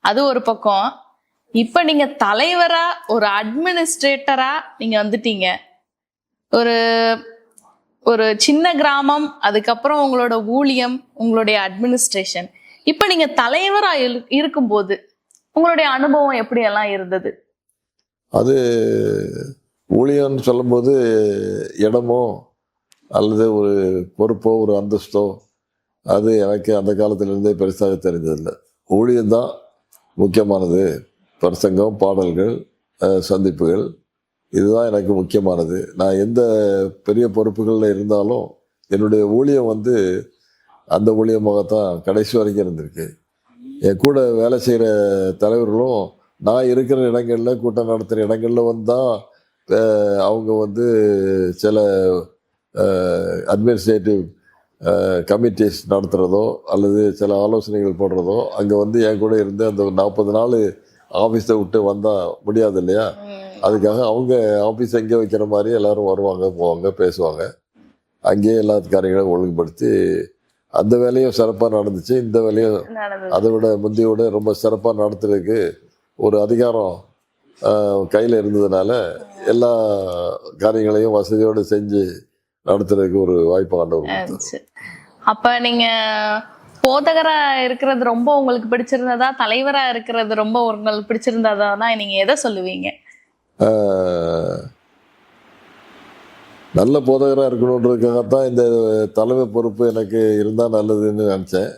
அது ஒரு பக்கம். இப்ப நீங்க தலைவரா, ஒரு அட்மினிஸ்ட்ரேட்டரா நீங்க வந்துட்டீங்க. ஒரு ஒரு சின்ன கிராமம், அதுக்கப்புறம் உங்களோட ஊழியம், உங்களுடைய அட்மினிஸ்ட்ரேஷன். இப்ப நீங்க தலைவரா இருக்கும்போது உங்களுடைய அனுபவம் எப்படி எல்லாம் இருந்தது? அது ஊழியம்னு சொல்லும்போது இடமோ அல்லது ஒரு பொறுப்போ ஒரு அந்தஸ்தோ அது எனக்கு அந்த காலத்திலிருந்தே பெருசாக தெரிஞ்சதில்லை. ஊழியம்தான் முக்கியமானது. பிரசங்கம், பாடல்கள், சந்திப்புகள், இதுதான் எனக்கு முக்கியமானது. நான் எந்த பெரிய பொறுப்புகளில் இருந்தாலும் என்னுடைய ஊழியம் வந்து அந்த ஊழியமாகத்தான் கடைசி வரைக்கும் இருந்திருக்கு. என் கூட வேலை செய்கிற தலைவர்களும் நான் இருக்கிற இடங்களில், கூட்டம் நடத்துகிற இடங்களில் வந்தால் அவங்க வந்து சில அட்மினிஸ்ட்ரேட்டிவ் கமிட்டிஸ் நடத்துகிறதோ அல்லது சில ஆலோசனைகள் போடுறதோ அங்கே வந்து என் கூட இருந்து அந்த 40 நாள் ஆஃபீஸை விட்டு வந்தால் முடியாது இல்லையா? அதுக்காக அவங்க ஆஃபீஸ் எங்கே வைக்கிற மாதிரி எல்லோரும் வருவாங்க, போவாங்க, பேசுவாங்க. அங்கேயே எல்லா காரியங்களும் ஒழுங்குபடுத்தி அந்த வேலையும் சிறப்பாக நடந்துச்சு. இந்த வேலையும் அதை விட முந்தையோட ரொம்ப சிறப்பாக நடத்துறதுக்கு ஒரு அதிகாரம் கையில் இருந்ததுனால எல்லா காரியங்களையும் வசதியோடு செஞ்சு நடத்துறதுக்கு ஒரு வாய்ப்பு ஆண்டவர். அப்ப நீங்க போதகரா இருக்கிறது ரொம்ப உங்களுக்கு பிடிச்சிருந்ததா, தலைவரா இருக்கிறது ரொம்ப உங்களுக்கு பிடிச்சிருந்ததா, நீங்க எதை சொல்லுவீங்க? நல்ல போதகராக இருக்கணுன்றதுக்காகத்தான் இந்த தலைமை பொறுப்பு எனக்கு இருந்தால் நல்லதுன்னு நினச்சேன்.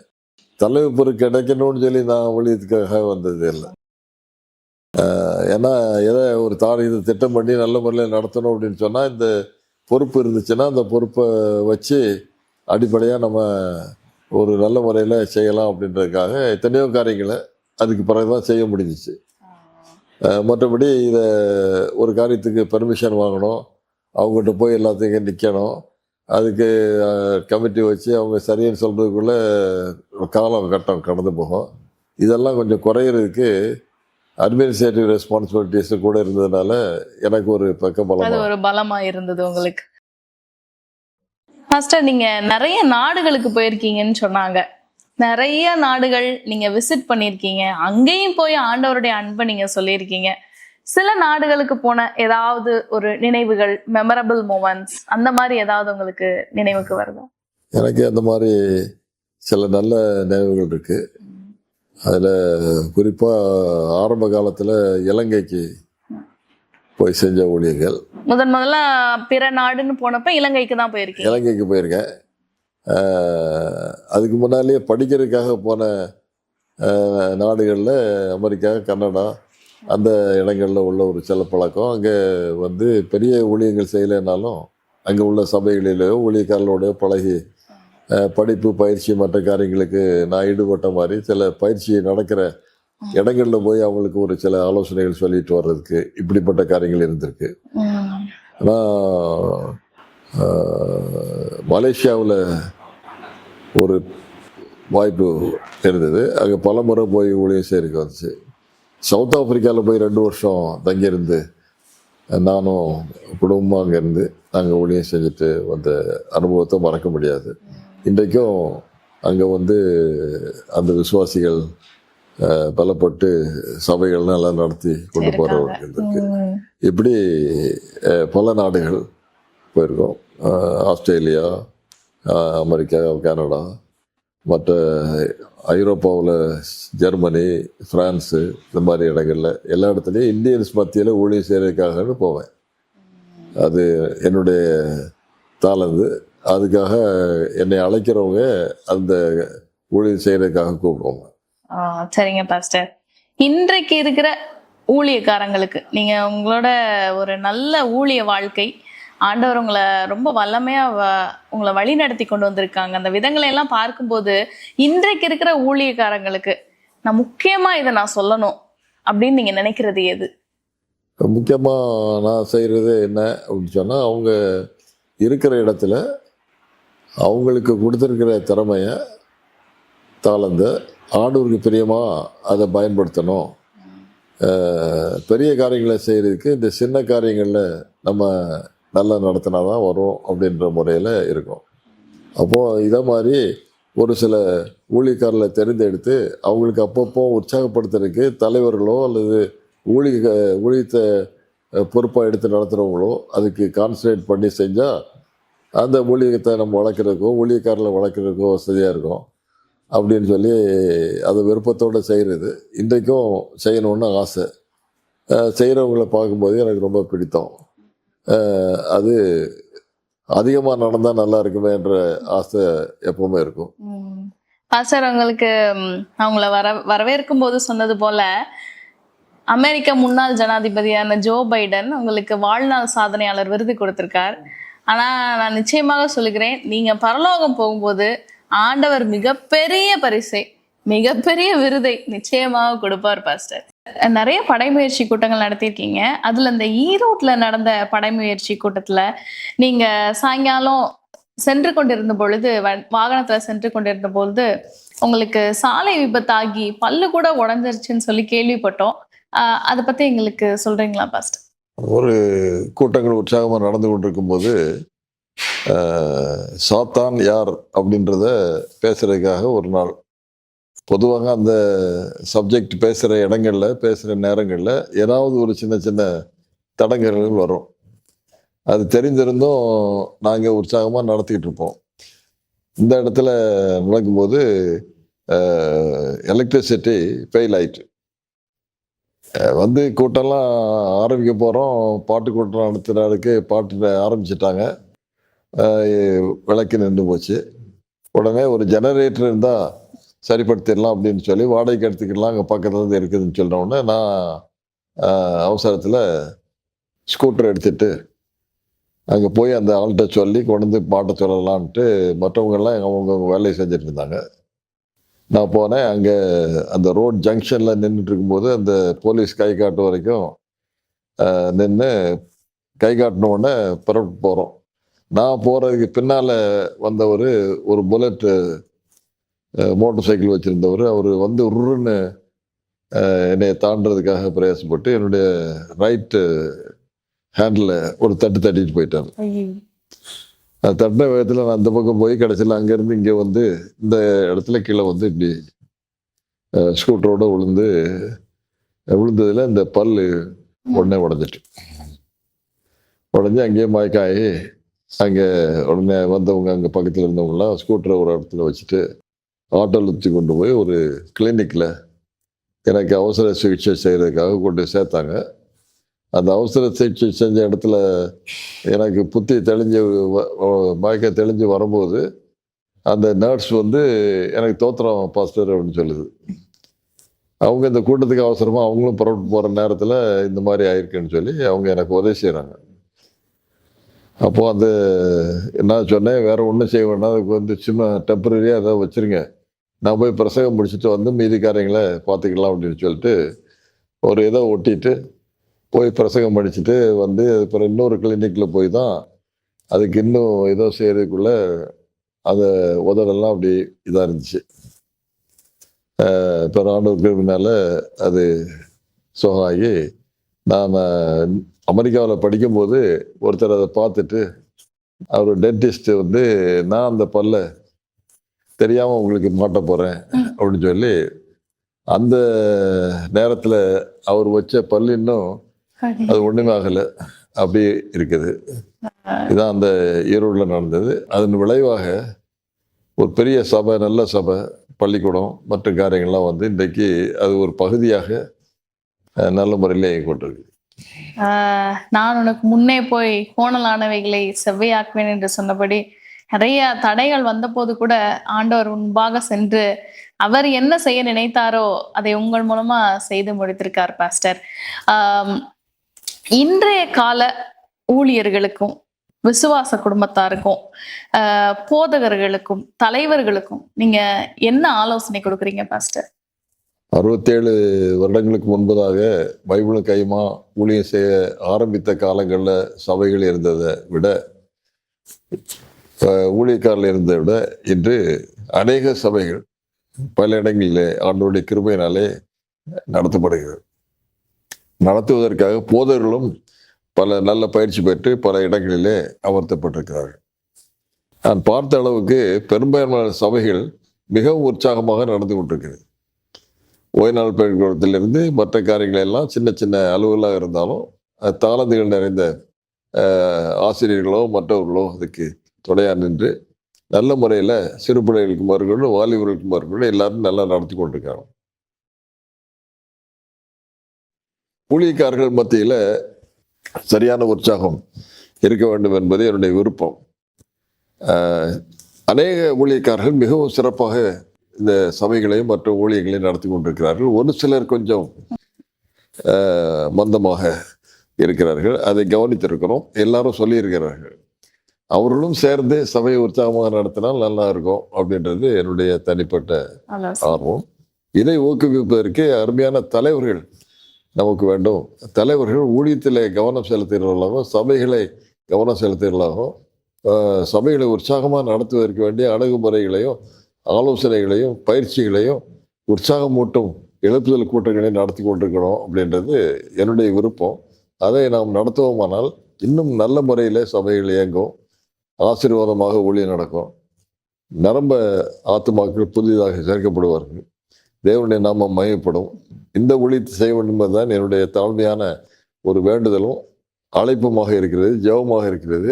தலைமை பொறுப்பு கிடைக்கணும்னு சொல்லி நான் ஊழியத்துக்காக வந்தது இல்லை. ஏன்னா எதை ஒரு இது திட்டம் பண்ணி நல்ல முறையில் நடத்தணும் அப்படின்னு சொன்னால் இந்த பொறுப்பு இருந்துச்சுன்னா அந்த பொறுப்பை வச்சு அடிப்படையாக நம்ம ஒரு நல்ல முறையில் செய்யலாம் அப்படின்றதுக்காக எத்தனையோ காரியங்களை அதுக்கு பிறகு தான் செய்ய முடிஞ்சிச்சு. மற்றபடி இதை ஒரு காரியத்துக்கு பெர்மிஷன் வாங்கணும், அவங்ககிட்ட போய் எல்லாத்தையும் நிற்கணும், அதுக்கு கமிட்டி வச்சு அவங்க சரின்னு சொல்கிறதுக்குள்ளே காலகட்டம் கடந்து போகும். இதெல்லாம் கொஞ்சம் குறையிறதுக்கு அட்மினிஸ்ட்ரேட்டிவ் ரெஸ்பான்சிபிலிட்டிஸ் கூட இருந்ததுனால எனக்கு ஒரு பலமாக இருந்தது உங்களுக்கு. பாஸ்டர், நீங்க நிறைய நாடுகளுக்கு போயிருக்கீங்கன்னு சொன்னாங்க. நிறைய நாடுகள் நீங்க விசிட் பண்ணியிருக்கீங்க. அங்கேயும் போய் ஆண்டவருடைய அன்பை நீங்க சொல்லியிருக்கீங்க. சில நாடுகளுக்கு போன ஏதாவது ஒரு நினைவுகள், மெமரபிள் மூமெண்ட்ஸ், அந்த மாதிரி ஏதாவது உங்களுக்கு நினைவுக்கு வருதா? எனக்கு அந்த மாதிரி சில நல்ல நினைவுகள் இருக்கு. அதில் குறிப்பாக ஆரம்ப காலத்தில் இலங்கைக்கு போய் செஞ்ச ஊழியர்கள். முதல்ல பிற நாடுன்னு போனப்ப இலங்கைக்கு தான் போயிருக்கீங்க. இலங்கைக்கு போயிருக்கேன். அதுக்கு முன்னாலேயே படிக்கிறதுக்காக போன நாடுகளில் அமெரிக்கா, கனடா, அந்த இடங்களில் உள்ள ஒரு சில பழக்கம். அங்கே வந்து பெரிய ஊழியங்கள் செய்யலைனாலும் அங்கே உள்ள சபைகளிலேயோ ஊழியக்காரர்களோடய பழகி படிப்பு, பயிற்சி, மற்ற காரியங்களுக்கு நான் ஈடுபட்ட மாதிரி சில பயிற்சி நடக்கிற இடங்களில் போய் அவங்களுக்கு ஒரு சில ஆலோசனைகள் சொல்லிட்டு வர்றதுக்கு இப்படிப்பட்ட காரியங்கள் இருந்திருக்கு. ஆனால் மலேசியாவில் ஒரு வாய்ப்பு இருந்தது. அங்கே பல முறை போய் ஊழியம் செய்யறதுக்கு வந்துச்சு. சவுத் ஆப்பிரிக்காவில் போய் 2 வருஷம் தங்கியிருந்து நானும் குடும்பமாக அங்கேருந்து நாங்கள் ஊழியம் செஞ்சுட்டு வந்த அனுபவத்தை மறக்க முடியாது. இன்றைக்கும் அங்கே வந்து அந்த விசுவாசிகள் பலப்பட்டு சபைகள் எல்லாம் நடத்தி கொண்டு போகிறவர்கள் இருக்கு. இப்படி பல நாடுகள் போயிருக்கோம். ஆஸ்திரேலியா, அமெரிக்கா, கனடா, மற்ற ஐரோப்பாவில் ஜெர்மனி, ஃப்ரான்ஸு, இந்த மாதிரி இடங்களில் எல்லா இடத்துலையும் இந்தியன்ஸ் மத்தியில் ஊழியம் செய்கிறதுக்காகன்னு போவேன். அது என்னுடைய தாளந்து. அதுக்காக என்னை அழைக்கிறவங்க அந்த ஊழியம் செய்கிறதுக்காக கூப்பிடுவாங்க. சரிங்க பாஸ்டர், இன்றைக்கு இருக்கிற ஊழியக்காரங்களுக்கு நீங்க உங்களோட ஒரு நல்ல ஊழிய வாழ்க்கை, ஆண்டவர் உங்களை ரொம்ப வல்லமையா உங்களை வழி நடத்தி கொண்டு வந்திருக்காங்க. அந்த விதங்களை எல்லாம் பார்க்கும்போது இன்றைக்கு இருக்கிற ஊழியக்காரங்களுக்கு நான் முக்கியமா இதை நான் சொல்லணும் அப்படின்னு நீங்க நினைக்கிறது எது? முக்கியமாக நான் செய்கிறது என்ன அப்படின்னு சொன்னால், அவங்க இருக்கிற இடத்துல அவங்களுக்கு கொடுத்துருக்கிற திறமைய, தாளந்த ஆண்டவருக்கு பிரியமாக அதை பயன்படுத்தணும். பெரிய காரியங்களை செய்கிறதுக்கு இந்த சின்ன காரியங்களில் நம்ம நல்லா நடத்தினா தான் வரும் அப்படின்ற முறையில் இருக்கும். அப்போது இதை மாதிரி ஒரு சில ஊழியக்காரர்களை தேர்ந்தெடுத்து அவங்களுக்கு அப்பப்போ உற்சாகப்படுத்துறதுக்கு தலைவர்களோ அல்லது ஊழியத்தை பொறுப்பாக எடுத்து நடத்துகிறவங்களோ அதுக்கு கான்சன்ட்ரேட் பண்ணி செஞ்சால் அந்த ஊழியத்தை நம்ம வளர்க்குறதுக்கோ ஊழியக்காரர்களை வளர்க்குறதுக்கோ வசதியாக இருக்கும் அப்படின்னு சொல்லி அதை விருப்பத்தோடு செய்கிறது. இன்றைக்கும் செய்யணுன்னு ஆசை. செய்கிறவங்களை பார்க்கும்போது எனக்கு ரொம்ப பிடித்தம். அது அதிகமாக நடந்தால் நல்லா இருக்குமேன்ற ஆசை எப்பவுமே இருக்கும். பாஸ்டர், உங்களுக்கு அவங்கள வரவேற்கும் போது சொன்னது போல அமெரிக்க முன்னாள் ஜனாதிபதியான ஜோ பைடன் உங்களுக்கு வாழ்நாள் சாதனையாளர் விருது கொடுத்திருக்கார். ஆனா நான் நிச்சயமாக சொல்லுகிறேன், நீங்க பரலோகம் போகும்போது ஆண்டவர் மிகப்பெரிய பரிசை, மிகப்பெரிய விருதை நிச்சயமாக கொடுப்பார். பாஸ்டர், நிறைய படைமுயற்சி கூட்டங்கள் நடத்தியிருக்கீங்க. அதுல இந்த ஈரோட்ல நடந்த படைமுயற்சி கூட்டத்துல நீங்க சாயங்காலம் சென்று கொண்டிருந்த பொழுது, வாகனத்துல சென்று கொண்டிருந்த பொழுது உங்களுக்கு சாலை விபத்தாகி பல்லு கூட உடஞ்சிருச்சுன்னு சொல்லி கேள்விப்பட்டோம். அதை பத்தி எங்களுக்கு சொல்றீங்களா பாஸ்டர்? ஒரு கூட்டங்கள் உற்சாகமாக நடந்து கொண்டிருக்கும் போது சாத்தான் யார் அப்படின்றத பேசுறதுக்காக ஒரு நாள், பொதுவாக அந்த சப்ஜெக்ட் பேசுகிற இடங்களில் பேசுகிற நேரங்களில் ஏதாவது ஒரு சின்ன சின்ன தடங்கல்கள் வரும். அது தெரிஞ்சிருந்தும் நாங்கள் உற்சாகமாக நடத்திக்கிட்டு இருப்போம். இந்த இடத்துல நடக்கும்போது எலக்ட்ரிசிட்டி ஃபெயில் ஆயிட்டு வந்து கூட்டம்லாம் ஆரம்பிக்க போகிறோம். பாட்டு கூட்டம் நடத்துகிறதுக்கு பாட்டு ஆரம்பிச்சிட்டாங்க. விளக்கு நின்று போச்சு. உடனே ஒரு ஜெனரேட்டர் இருந்தால் சரிப்படுத்திடலாம் அப்படின்னு சொல்லி வாடகைக்கு எடுத்துக்கலாம், அங்கே பக்கத்தில் இருந்து இருக்குதுன்னு சொல்கிற உடனே நான் அவசரத்தில் ஸ்கூட்டர் எடுத்துகிட்டு அங்கே போய் அந்த ஆள்கிட்ட சொல்லி கொண்டு வந்து பாட்டை சொல்லலான்ட்டு மற்றவங்கெல்லாம் அவங்க வேலையை செஞ்சுட்டு இருந்தாங்க. நான் போனேன். அங்கே அந்த ரோட் ஜங்ஷனில் நின்றுட்டு இருக்கும்போது அந்த போலீஸ் கை காட்டு வரைக்கும் நின்று கை காட்டின உடனே புறப்பட்டு போகிறோம். நான் போகிறதுக்கு பின்னால் வந்தவர் ஒரு புல்லட் மோட்டர் சைக்கிள் வச்சுருந்தவர். அவர் வந்து உருன்னு என்னை தாண்டதுக்காக பிரயாசப்பட்டு என்னுடைய ரைட்டு ஹேண்டில் ஒரு தட்டிட்டு போயிட்டார். அது தட்டின வேகத்தில் நான் அந்த பக்கம் போய் கடைசியில் அங்கேருந்து இங்கே வந்து இந்த இடத்துல கீழே வந்து இப்படி ஸ்கூட்டரோடு விழுந்ததில் இந்த பல் உடனே உடஞ்சிட்டு உடஞ்சி அங்கேயே மயக்காயி அங்கே உடனே வந்தவங்க அங்கே பக்கத்தில் இருந்தவங்களாம் ஸ்கூட்டரை ஒரு இடத்துல வச்சுட்டு ஆட்டோவில் ஊற்றி கொண்டு போய் ஒரு கிளினிக்கில் எனக்கு அவசர சிகிச்சை செய்கிறதுக்காக கொண்டு சேர்த்தாங்க. அந்த அவசர சிகிச்சை செஞ்ச இடத்துல எனக்கு புத்தி தெளிஞ்சு மயக்க தெளிஞ்சு வரும்போது அந்த நர்ஸ் வந்து எனக்கு தோத்திரம் பாஸ்டர் அப்படின்னு சொல்லுது. அவங்க இந்த கூட்டத்துக்கு அவசரமாக அவங்களும் புறப்பட்டு போகிற நேரத்தில் இந்த மாதிரி ஆயிருக்குன்னு சொல்லி அவங்க எனக்கு உதவி செய்கிறாங்க. அப்போது அந்த என்ன சொன்னேன், வேறு ஒன்றும் செய்ய வேண்டாம், அதுக்கு வந்து சின்ன டெம்பரரியாக அதை வச்சுருங்க, நான் போய் பிரசங்கம் முடிச்சுட்டு வந்து மீதி காரியங்களை பார்த்துக்கலாம் அப்படின்னு சொல்லிட்டு ஒரு இதை ஒட்டிட்டு போய் பிரசங்கம் படிச்சுட்டு வந்து அப்புறம் இன்னொரு கிளினிக்கில் போய் தான் அதுக்கு இன்னும் ஏதோ செய்கிறதுக்குள்ளே அந்த உதடெல்லாம் அப்படி இதாக இருந்துச்சு. இப்போ ஆண்டவருக்கு பின்னால் அது சுகமாகி நான் அமெரிக்காவில் படிக்கும்போது ஒருத்தர் அதை பார்த்துட்டு அவர் டென்டிஸ்ட் வந்து நான் அந்த பல்லை தெரியாமல் உங்களுக்கு மாட்ட போகிறேன் அப்படின்னு சொல்லி அந்த நேரத்தில் அவர் வச்ச பல் இன்னும் அது ஒன்றுமே ஆகலை, அப்படி இருக்குது. இதுதான் அந்த ஈரோடில் நடந்தது. அதன் விளைவாக ஒரு பெரிய சபை, நல்ல சபை, பள்ளிக்கூடம் மற்ற காரியங்கள்லாம் வந்து இன்றைக்கு அது ஒரு பகுதியாக நல்ல முறையில் இயங்கி கொண்டிருக்கு. நான் உனக்கு முன்னே போய் கோணலானவைகளை செவ்வையாக்குவேன் என்று சொன்னபடி நிறைய தடைகள் வந்தபோது கூட ஆண்டவர் முன்பாக சென்று அவர் என்ன செய்ய நினைத்தாரோ அதை உங்கள் மூலமா செய்து முடித்திருக்கார் பாஸ்டர். இன்றைய கால ஊழியர்களுக்கும் விசுவாச குடும்பத்தாருக்கும் போதகர்களுக்கும் தலைவர்களுக்கும் நீங்க என்ன ஆலோசனை கொடுக்குறீங்க பாஸ்டர்? 67 வருடங்களுக்கு முன்பதாக பைபிளும் கைமா ஊழியம் செய்ய ஆரம்பித்த காலங்களில் சபைகள் இருந்ததை விட ஊழியக்காரில் இருந்ததை விட இன்று அநேக சபைகள் பல இடங்களிலே ஆண்டவருடைய கிருபையினாலே நடத்தப்படுகிறது. நடத்துவதற்காக போதர்களும் பல நல்ல பயிற்சி பெற்று பல இடங்களிலே அமர்த்தப்பட்டிருக்கிறார்கள். நான் பார்த்த அளவுக்கு பெரும்பான்மையான சபைகள் மிகவும் உற்சாகமாக நடந்து கொண்டிருக்கிறது. ஓய்நாள் பள்ளிக்கூடத்திலிருந்து மற்ற காரியங்கள் எல்லாம் சின்ன சின்ன அளவுகளாக இருந்தாலும் தாளந்துகள் நிறைந்த ஆசிரியர்களோ மற்றவர்களோ அதுக்கு துணையாக நின்று நல்ல முறையில் சிறு பிள்ளைகளுக்கு மறுக்கணும், வாலிபர்களுக்கு மறுக்கணும், எல்லாரும் நல்லா நடத்தி கொண்டிருக்காங்க. ஊழியக்காரர்கள் மத்தியில் சரியான உற்சாகம் இருக்க வேண்டும் என்பது என்னுடைய விருப்பம். அநேக ஊழியக்காரர்கள் மிகவும் சிறப்பாக இந்த சபைகளையும் மற்ற ஊழியங்களையும் நடத்தி கொண்டிருக்கிறார்கள். ஒரு சிலர் கொஞ்சம் மந்தமாக இருக்கிறார்கள், அதை கவனித்திருக்கிறோம், எல்லாரும் சொல்லியிருக்கிறார்கள். அவர்களும் சேர்ந்து சபையை உற்சாகமாக நடத்தினால் நல்லா இருக்கும் அப்படின்றது என்னுடைய தனிப்பட்ட ஆர்வம். இதை ஊக்குவிப்பதற்கு அருமையான தலைவர்கள் நமக்கு வேண்டும். தலைவர்கள் ஊழியத்தில் கவனம் செலுத்துகிறவர்களாகவும் சபைகளை கவனம் செலுத்துகிறவர்களாகவும் சபைகளை உற்சாகமாக நடத்துவதற்கு வேண்டிய அணுகுமுறைகளையும் ஆலோசனைகளையும் பயிற்சிகளையும் உற்சாகமூட்டும் எழுப்புதல் கூட்டங்களையும் நடத்தி கொண்டிருக்கணும் அப்படின்றது என்னுடைய விருப்பம். அதை நாம் நடத்துவோமானால் இன்னும் நல்ல முறையில் சபைகள் இயங்கும், ஆசீர்வாதமாக ஊழியம் நடக்கும், நிரம்ப ஆத்துமாக்கள் புதிதாக சேர்க்கப்படுவார்கள், தேவனுடைய நாமம் மகிமைப்படும். இந்த ஊழியத்தை செய்ய வேண்டும் என்பதுதான் என்னுடைய தாழ்மையான ஒரு வேண்டுதலும் அழைப்புமாக இருக்கிறது, ஜெபமாக இருக்கிறது.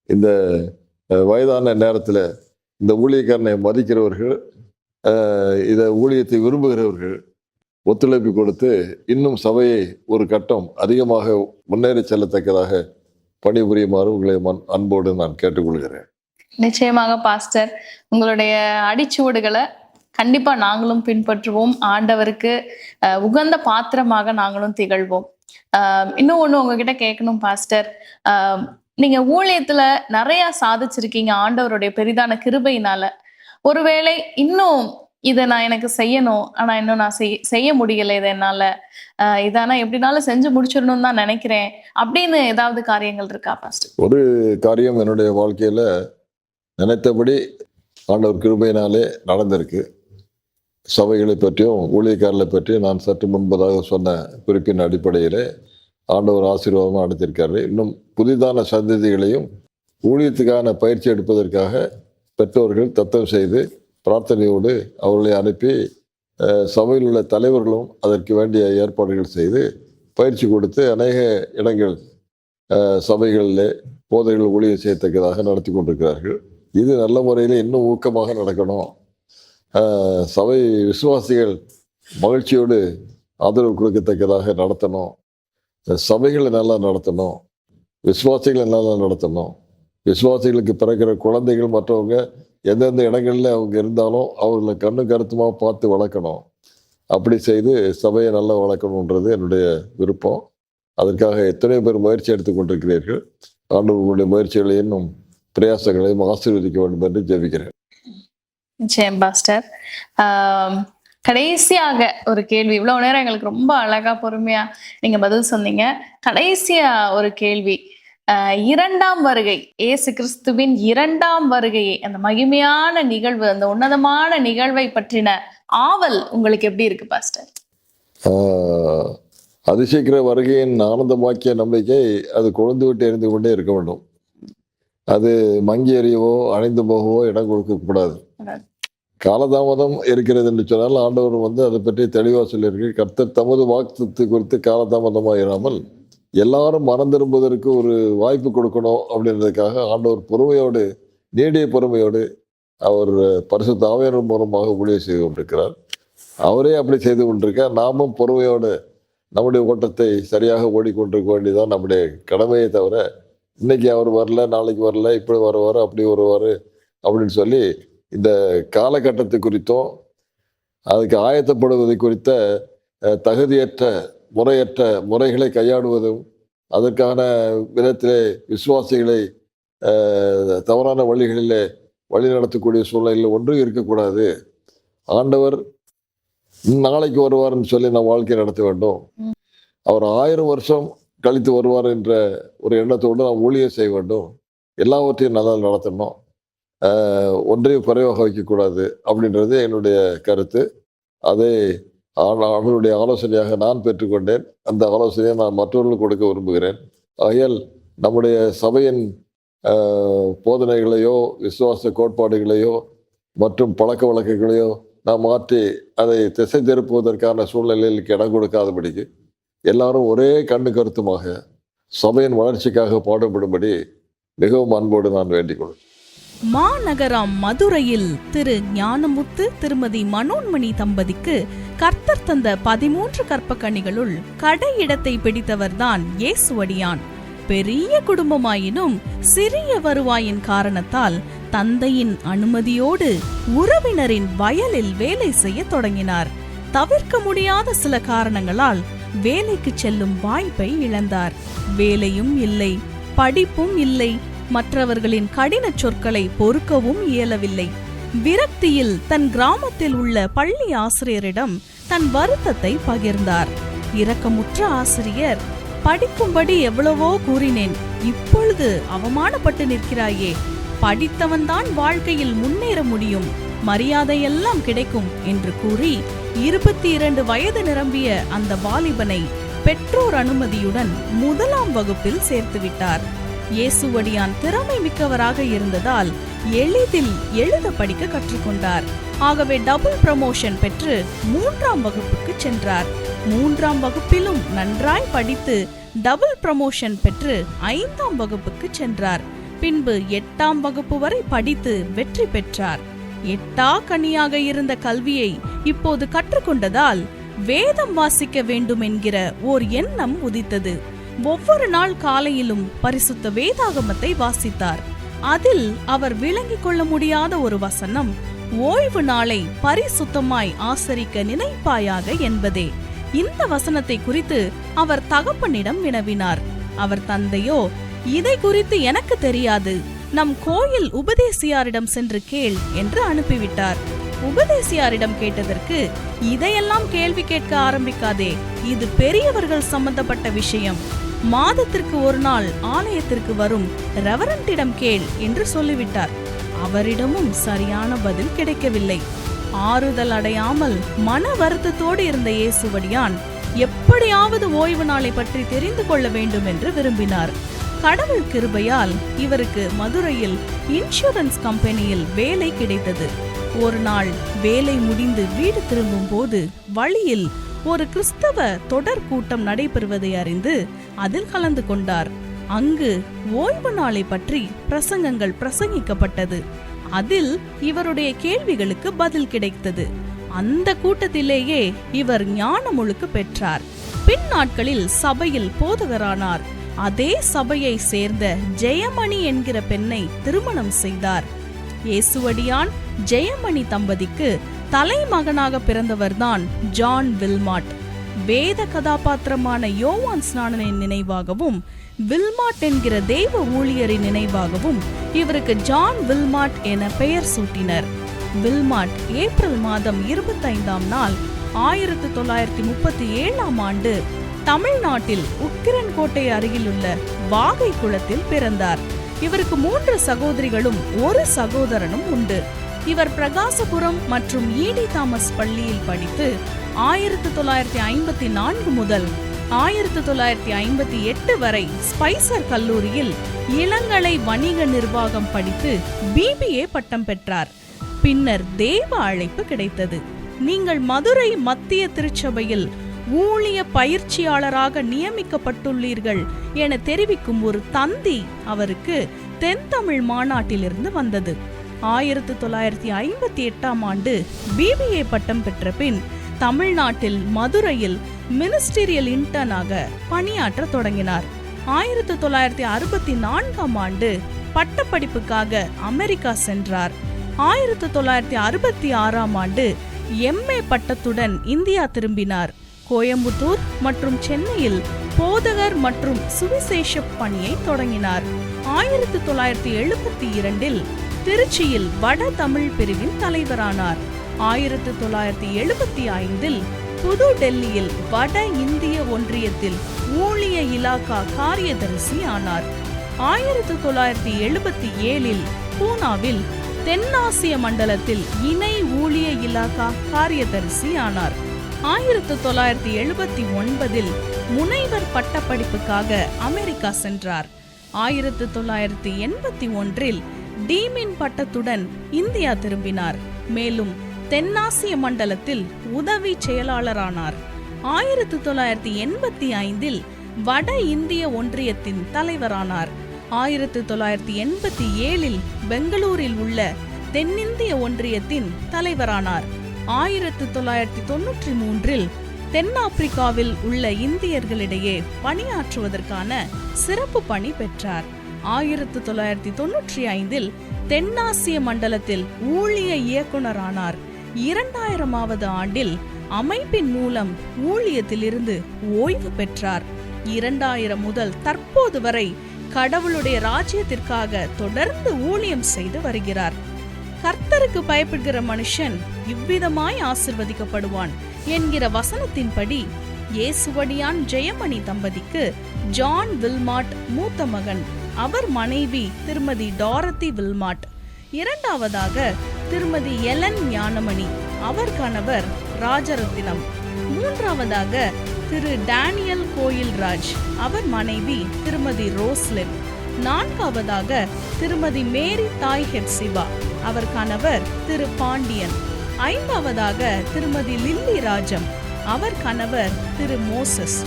இந்த வயதான நேரத்தில் இந்த ஊழியக்காரனை மதிக்கிறவர்கள், இதை ஊழியத்தை விரும்புகிறவர்கள் ஒத்துழைப்பு கொடுத்து இன்னும் சபையை ஒரு கட்டம் அதிகமாக முன்னேறி செல்லத்தக்கதாக பணிபுரியுமாறு உங்களை அன்போடு நான் கேட்டுக்கொள்கிறேன். நிச்சயமாக பாஸ்டர், உங்களுடைய அடிச்சுவடுகளை கண்டிப்பா நாங்களும் பின்பற்றுவோம். ஆண்டவருக்கு உகந்த பாத்திரமாக நாங்களும் திகழ்வோம். இன்னும் ஒண்ணு உங்ககிட்ட கேட்கணும் பாஸ்டர். நீங்க ஊழியத்துல நிறைய சாதிச்சிருக்கீங்க ஆண்டவருடைய பெரிதான கிருபையினால. ஒருவேளை இன்னும் இதை நான் எனக்கு செய்யணும், ஆனா இன்னும் நான் செய்ய முடியல, இதை என்னால இதானா எப்படினாலும் செஞ்சு முடிச்சிடணும்னு தான் நினைக்கிறேன் அப்படின்னு ஏதாவது காரியங்கள் இருக்கா பாஸ்டர்? ஒரு காரியம் என்னுடைய வாழ்க்கையில நினைத்தபடி ஆண்டவர் கிருபையினாலே நடந்திருக்கு. சபைகளை பற்றியும் ஊழியக்காரர்களை பற்றியும் நான் சற்று முன்பதாக சொன்ன குறிப்பின் அடிப்படையிலே ஆண்டவர் ஆசீர்வாதமாக நடத்தியிருக்காரு. இன்னும் புதிதான சந்ததிகளையும் ஊழியத்துக்கான பயிற்சி எடுப்பதற்காக பெற்றோர்கள் தத்தம் செய்து பிரார்த்தனையோடு அவர்களை அனுப்பி சபையில் உள்ள தலைவர்களும் அதற்கு வேண்டிய ஏற்பாடுகள் செய்து பயிற்சி கொடுத்து அநேக இடங்கள் சபைகளில் போதைகள் ஊழியம் செய்யத்தக்கதாக நடத்தி கொண்டிருக்கிறார்கள். இது நல்ல முறையில் இன்னும் ஊக்கமாக நடக்கணும். சபை விசுவாசிகள் மகிழ்ச்சியோடு ஆதரவு கொடுக்கத்தக்கதாக நடத்தணும். சபைகளை நல்லா நடத்தணும். விசுவாசிகளை நல்லா நடத்தணும். விசுவாசிகளுக்கு பிறக்கிற குழந்தைகள் மற்றவங்க எந்தெந்த இடங்களில் அவங்க இருந்தாலும் அவர்களை கண்ணு கருத்துமாக பார்த்து வளர்க்கணும். அப்படி செய்து சபையை நல்லா வளர்க்கணுன்றது என்னுடைய விருப்பம். அதற்காக எத்தனையோ பேர் முயற்சி எடுத்துக் கொண்டிருக்கிறீர்கள். ஆண்டவர்களுடைய முயற்சிகளை இன்னும் பிரயாசங்களையும் ஆசீர்வதிக்க வேண்டும் என்று ஜெபிக்கிறேன். நிச்சயம் பாஸ்டர். கடைசியாக ஒரு கேள்வி. இவ்வளவு நேரம் எங்களுக்கு ரொம்ப அழகா பொறுமையா நீங்க பதில் சொன்னீங்க. கடைசியா ஒரு கேள்வி. இரண்டாம் வருகை, இயேசு கிறிஸ்துவின் இரண்டாம் வருகையை, அந்த மகிமையான நிகழ்வு, அந்த உன்னதமான நிகழ்வை பற்றின ஆவல் உங்களுக்கு எப்படி இருக்கு பாஸ்டர்? அதிசீக்கிர வருகையின் ஆனந்தமாக்கிய நம்பிக்கை அது கொழுந்து விட்டு எரிந்து கொண்டே இருக்க வேண்டும். அது மங்கி எறியவோ அணைந்து போகவோ இடம் கொடுக்கக்கூடாது. காலதாமதம் இருக்கிறது என்று சொன்னால் ஆண்டவர் அதை பற்றி தெளிவாக சொல்லியிருக்கு. கர்த்தர் தமது வாக்குத்தத்தை குறித்து காலதாமதமாக இராமல் எல்லாரும் மனம் திரும்புவதற்கு ஒரு வாய்ப்பு கொடுக்கணும் அப்படின்றதுக்காக ஆண்டவர் பொறுமையோடு, நீடிய பொறுமையோடு அவர் பரிசுத்த ஆவியானவர் மூலமாக ஊழியம் செய்து கொண்டிருக்கிறார். அவரே அப்படி செய்து கொண்டிருக்கார். நாமும் பொறுமையோடு நம்முடைய ஓட்டத்தை சரியாக ஓடிக்கொண்டிருக்க வேண்டியதான் நம்முடைய கடமையை தவிர, இன்னைக்கு அவர் வரல, நாளைக்கு வரல, இப்படி வருவார், அப்படி வருவார் அப்படின்னு சொல்லி இந்த காலகட்டத்தை குறித்தும் அதுக்கு ஆயத்தப்படுவதை குறித்த தகுதியற்ற முறையற்ற முறைகளை கையாடுவதும் அதற்கான விதத்திலே விசுவாசிகளை தவறான வழிகளிலே வழி நடத்தக்கூடிய சூழ்நிலையில் ஒன்றும் இருக்கக்கூடாது. ஆண்டவர் நாளைக்கு வருவார்னு சொல்லி நாம் வாழ்க்கை நடத்த வேண்டும். அவர் 1000 வருஷம் கழித்து வருவார் என்ற ஒரு எண்ணத்தோடு நாம் ஊழியம் செய்ய வேண்டும். எல்லாவற்றையும் நல்லா நடத்தணும். ஒன்றையும் குறைவாக வைக்கக்கூடாது அப்படின்றது என்னுடைய கருத்து. அதை அவருடைய ஆலோசனையாக நான் பெற்றுக்கொண்டேன். அந்த ஆலோசனையை நான் மற்றவர்களுக்கு கொடுக்க விரும்புகிறேன். ஆகையால் நம்முடைய சபையின் போதனைகளையோ விசுவாச கோட்பாடுகளையோ மற்றும் பழக்க வழக்கங்களையோ நாம் மாற்றி அதை திசை திருப்புவதற்கான சூழ்நிலைகளுக்கு இடம் கொடுக்காதபடிக்கு எல்லாரும் ஒரே கண்ணு கருத்துமாக சபையின் வளர்ச்சிக்காக பாடுபடும்படி மிகவும் அன்போடு நான் வேண்டிக் கொள்கிறேன். மாநகரம் மதுரையில் திரு ஞானமுத்து திருமதி மனோன்மணி தம்பதிக்கு கர்த்தர் தந்த 13 கற்பக்கணிகளுள் கடையிடத்தை பிடித்தவர்தான் இயேசுவடியான். பெரிய குடும்பமாயினும் சிறிய வருவாயின் காரணத்தால் தந்தையின் அனுமதியோடு உறவினரின் வயலில் வேலை செய்ய தொடங்கினார். தவிர்க்க முடியாத சில காரணங்களால் வேலைக்கு செல்லும் வாய்ப்பை இழந்தார். வேலையும் இல்லை, படிப்பும் இல்லை, மற்றவர்களின் கடின சொற்களை பொறுக்கவும் இயலவில்லை. விரக்தியில் தன் கிராமத்தில் உள்ள பள்ளி ஆசிரியரிடம் தன் வருத்தத்தை பகிர்ந்தார். இரக்கமுற்ற ஆசிரியர், படிக்கும்படி எவ்வளவோ கூறினேன், இப்பொழுது அவமானப்பட்டு நிற்கிறாயே. படித்தவன்தான் வாழ்க்கையில் முன்னேற முடியும், மரியாதையெல்லாம் கிடைக்கும் என்று கூறி 22 வயது நிரம்பிய அந்த வாலிபனை பெற்றோர் அனுமதியுடன் 1ஆம் வகுப்பில் சேர்த்துவிட்டார். இயேசுவடியான் திறமை மிக்கவராக இருந்ததால் எளிதில் எழுத படிக்க கற்றுக்கொண்டார். ஆகவே டபுள் ப்ரமோஷன் பெற்று 3ஆம் வகுப்புக்கு சென்றார். 3ஆம் வகுப்பிலும் நன்றாய் படித்து டபுள் ப்ரமோஷன் பெற்று 5ஆம் வகுப்புக்கு சென்றார். பின்பு 8ஆம் வகுப்பு வரை படித்து வெற்றி பெற்றார். எட்டா கனியாக இருந்த கல்வியை இப்போது கற்றுக்கொண்டதால் வேதம் வாசிக்க வேண்டும் என்கிற ஓர் எண்ணம் உதித்தது. ஒவ்வொரு நாள் காலையிலும் பரிசுத்த வேதாகமத்தை வாசித்தார். அதில் அவர் விளங்கிக் கொள்ள முடியாத ஒரு வசனம், ஓய்வு நாளை பரிசுத்தமாய் ஆசரிக்க நினைப்பாயாக என்பதே. இந்த வசனத்தை குறித்து அவர் தகப்பனிடம் வினவினார். அவர் தந்தையோ, இதை குறித்து எனக்கு தெரியாது, நம் கோயில் உபதேசியாரிடம் சென்று கேள் என்று அனுப்பிவிட்டார். உபதேசியாரிடம் கேட்டதற்கு, இதையெல்லாம் கேள்வி கேட்க ஆரம்பிக்காதே, இது பெரியவர்கள் சம்பந்தப்பட்ட விஷயம், மாதத்திற்கு ஒரு நாள் ஆலயத்திற்கு வரும் ரெவரண்டிடம் கேள் என்று சொல்லிவிட்டார். அவரிடமும் சரியான பதில் கிடைக்கவில்லை. ஆறுதல் அடையாமல் மன வருத்தத்தோடு இருந்த இயேசுவடியான் எப்படியாவது ஓய்வு நாளை பற்றி தெரிந்து கொள்ள வேண்டும் என்று விரும்பினார். கடவுள் கிருபையால் இவருக்கு மதுரையில் இன்சூரன்ஸ் கம்பெனியில் வேலை கிடைத்தது. ஒரு நாள் வேலை முடிந்து வீடு திரும்பும் போது வழியில் ஒரு கிறிஸ்தவ தொடர் கூட்டம் நடைபெறுவதை அறிந்து அதில் கலந்து கொண்டார். அங்கு ஓய்வு நாளை பற்றி பிரசங்கங்கள் பிரசங்கிக்கப்பட்டது. அதில் இவருடைய கேள்விகளுக்கு பதில் கிடைத்தது. அந்த கூட்டத்திலேயே இவர் ஞானமுழுக்கு பெற்றார். பின் நாட்களில் சபையில் போதகரானார். அதே சபையை சேர்ந்த ஜெயமணி என்கிற பெண்ணை திருமணம் செய்தார். இயேசுவடியான் ஜெயமணி தம்பதிக்கு தலைமகனாக பிறந்தவர்தான் ஜான் வில்மாட். வேத கதாபாத்திரமான யோவான் ஸ்நானனின் நினைவாகவும் வில்மாட் என்கிற தெய்வ ஊழியரின் நினைவாகவும் இவருக்கு ஜான் வில்மாட் என பெயர் சூட்டினர். வில்மாட் ஏப்ரல் மாதம் 25ஆம் நாள் 1937ஆம் ஆண்டு தமிழ்நாட்டில் உக்கிரன்கோட்டை அருகிலுள்ள வாகை குளத்தில் பிறந்தார். இவருக்கு 3 சகோதரிகளும் 1 சகோதரனும் உண்டு. இவர் பிரகாசபுரம் மற்றும் ஈடி தாமஸ் பள்ளியில் படித்து 1954 முதல் 1958 வரை ஸ்பைசர் கல்லூரியில் இளங்கலை வணிக நிர்வாகம் படித்து BBA பட்டம் பெற்றார். பின்னர் தேவ அழைப்பு கிடைத்தது. நீங்கள் மதுரை மத்திய திருச்சபையில் ஊழிய பயிற்சியாளராக நியமிக்கப்பட்டுள்ளீர்கள் என தெரிவிக்கும் ஒரு தந்தி அவருக்கு தென் தமிழ் மாநாட்டிலிருந்து வந்தது. 1958ஆம் ஆண்டு BBA பட்டம் பெற்ற பின் தமிழ்நாட்டில் மதுரையில் மினிஸ்டீரியல் இன்டர்னாக பணியாற்ற தொடங்கினார். 1964ஆம் ஆண்டு பட்டப்படிப்புக்காக அமெரிக்கா சென்றார். 1966ஆம் ஆண்டு MA பட்டத்துடன் இந்தியா திரும்பினார். கோயம்புத்தூர் மற்றும் சென்னையில் போதகர் மற்றும் சுவிசேஷ பணியை தொடங்கினார். 1972இல் திருச்சியில் வட தமிழ் பிரிவின் தலைவரானார். 1975இல் புது டெல்லியில் வட இந்திய ஒன்றியத்தில் ஊழிய இலாகா காரியதரிசி ஆனார். 1977இல் பூனாவில் தென்னாசிய மண்டலத்தில் இணை ஊழிய இலாகா காரியதரிசி ஆனார். 1979இல் முனைவர் பட்டப்படிப்புக்காக அமெரிக்கா சென்றார். 1981இல் டீமின் பட்டத்துடன் இந்தியா திரும்பினார். மேலும் தென்னாசிய மண்டலத்தில் உதவி செயலாளரானார். 1985இல் வட இந்திய ஒன்றியத்தின் தலைவரானார். 1987இல் பெங்களூரில் உள்ள தென்னிந்திய ஒன்றியத்தின் தலைவரானார். 1993இல் தென்னாப்பிரிக்காவில் உள்ள இந்தியர்களிடையே பணியாற்றுவதற்கான சிறப்பு பணி பெற்றார். 1995இல் தென்னாசிய மண்டலத்தில் ஊழிய இயக்குனரானார். 2000ஆவது ஆண்டில் அமைப்பின் மூலம் ஊழியத்திலிருந்து ஓய்வு பெற்றார். 2000 முதல் தற்போது வரை கடவுளுடைய ராஜ்யத்திற்காக தொடர்ந்து ஊழியம் செய்து வருகிறார். கர்த்தருக்கு பயப்படுகிற மனுஷன் இவ்விதமாய் ஆசிர்வதிக்கப்படுவான் என்கிற வசனத்தின்படி இயேசுவடியான் ஜெயமணி தம்பதிக்கு ஜான் வில்மாட் மூத்த மகன். அவர் மனைவி திருமதி டாரத்தி வில்மாட். இரண்டாவதாக திருமதி எலன் ஞானமணி, அவர் கணவர் ராஜரத்தினம். மூன்றாவதாக திரு டேனியல் கோயில்ராஜ், அவர் மனைவி திருமதி ரோஸ்லின். நான்காவதாக திருமதி மேரி தாய் ஹெப்சிபா, அவர் கணவர் திரு பாண்டியன். ஐந்தாவதாக திருமதி லில்லி ராஜம், அவர் கணவர் திரு மோசஸ்.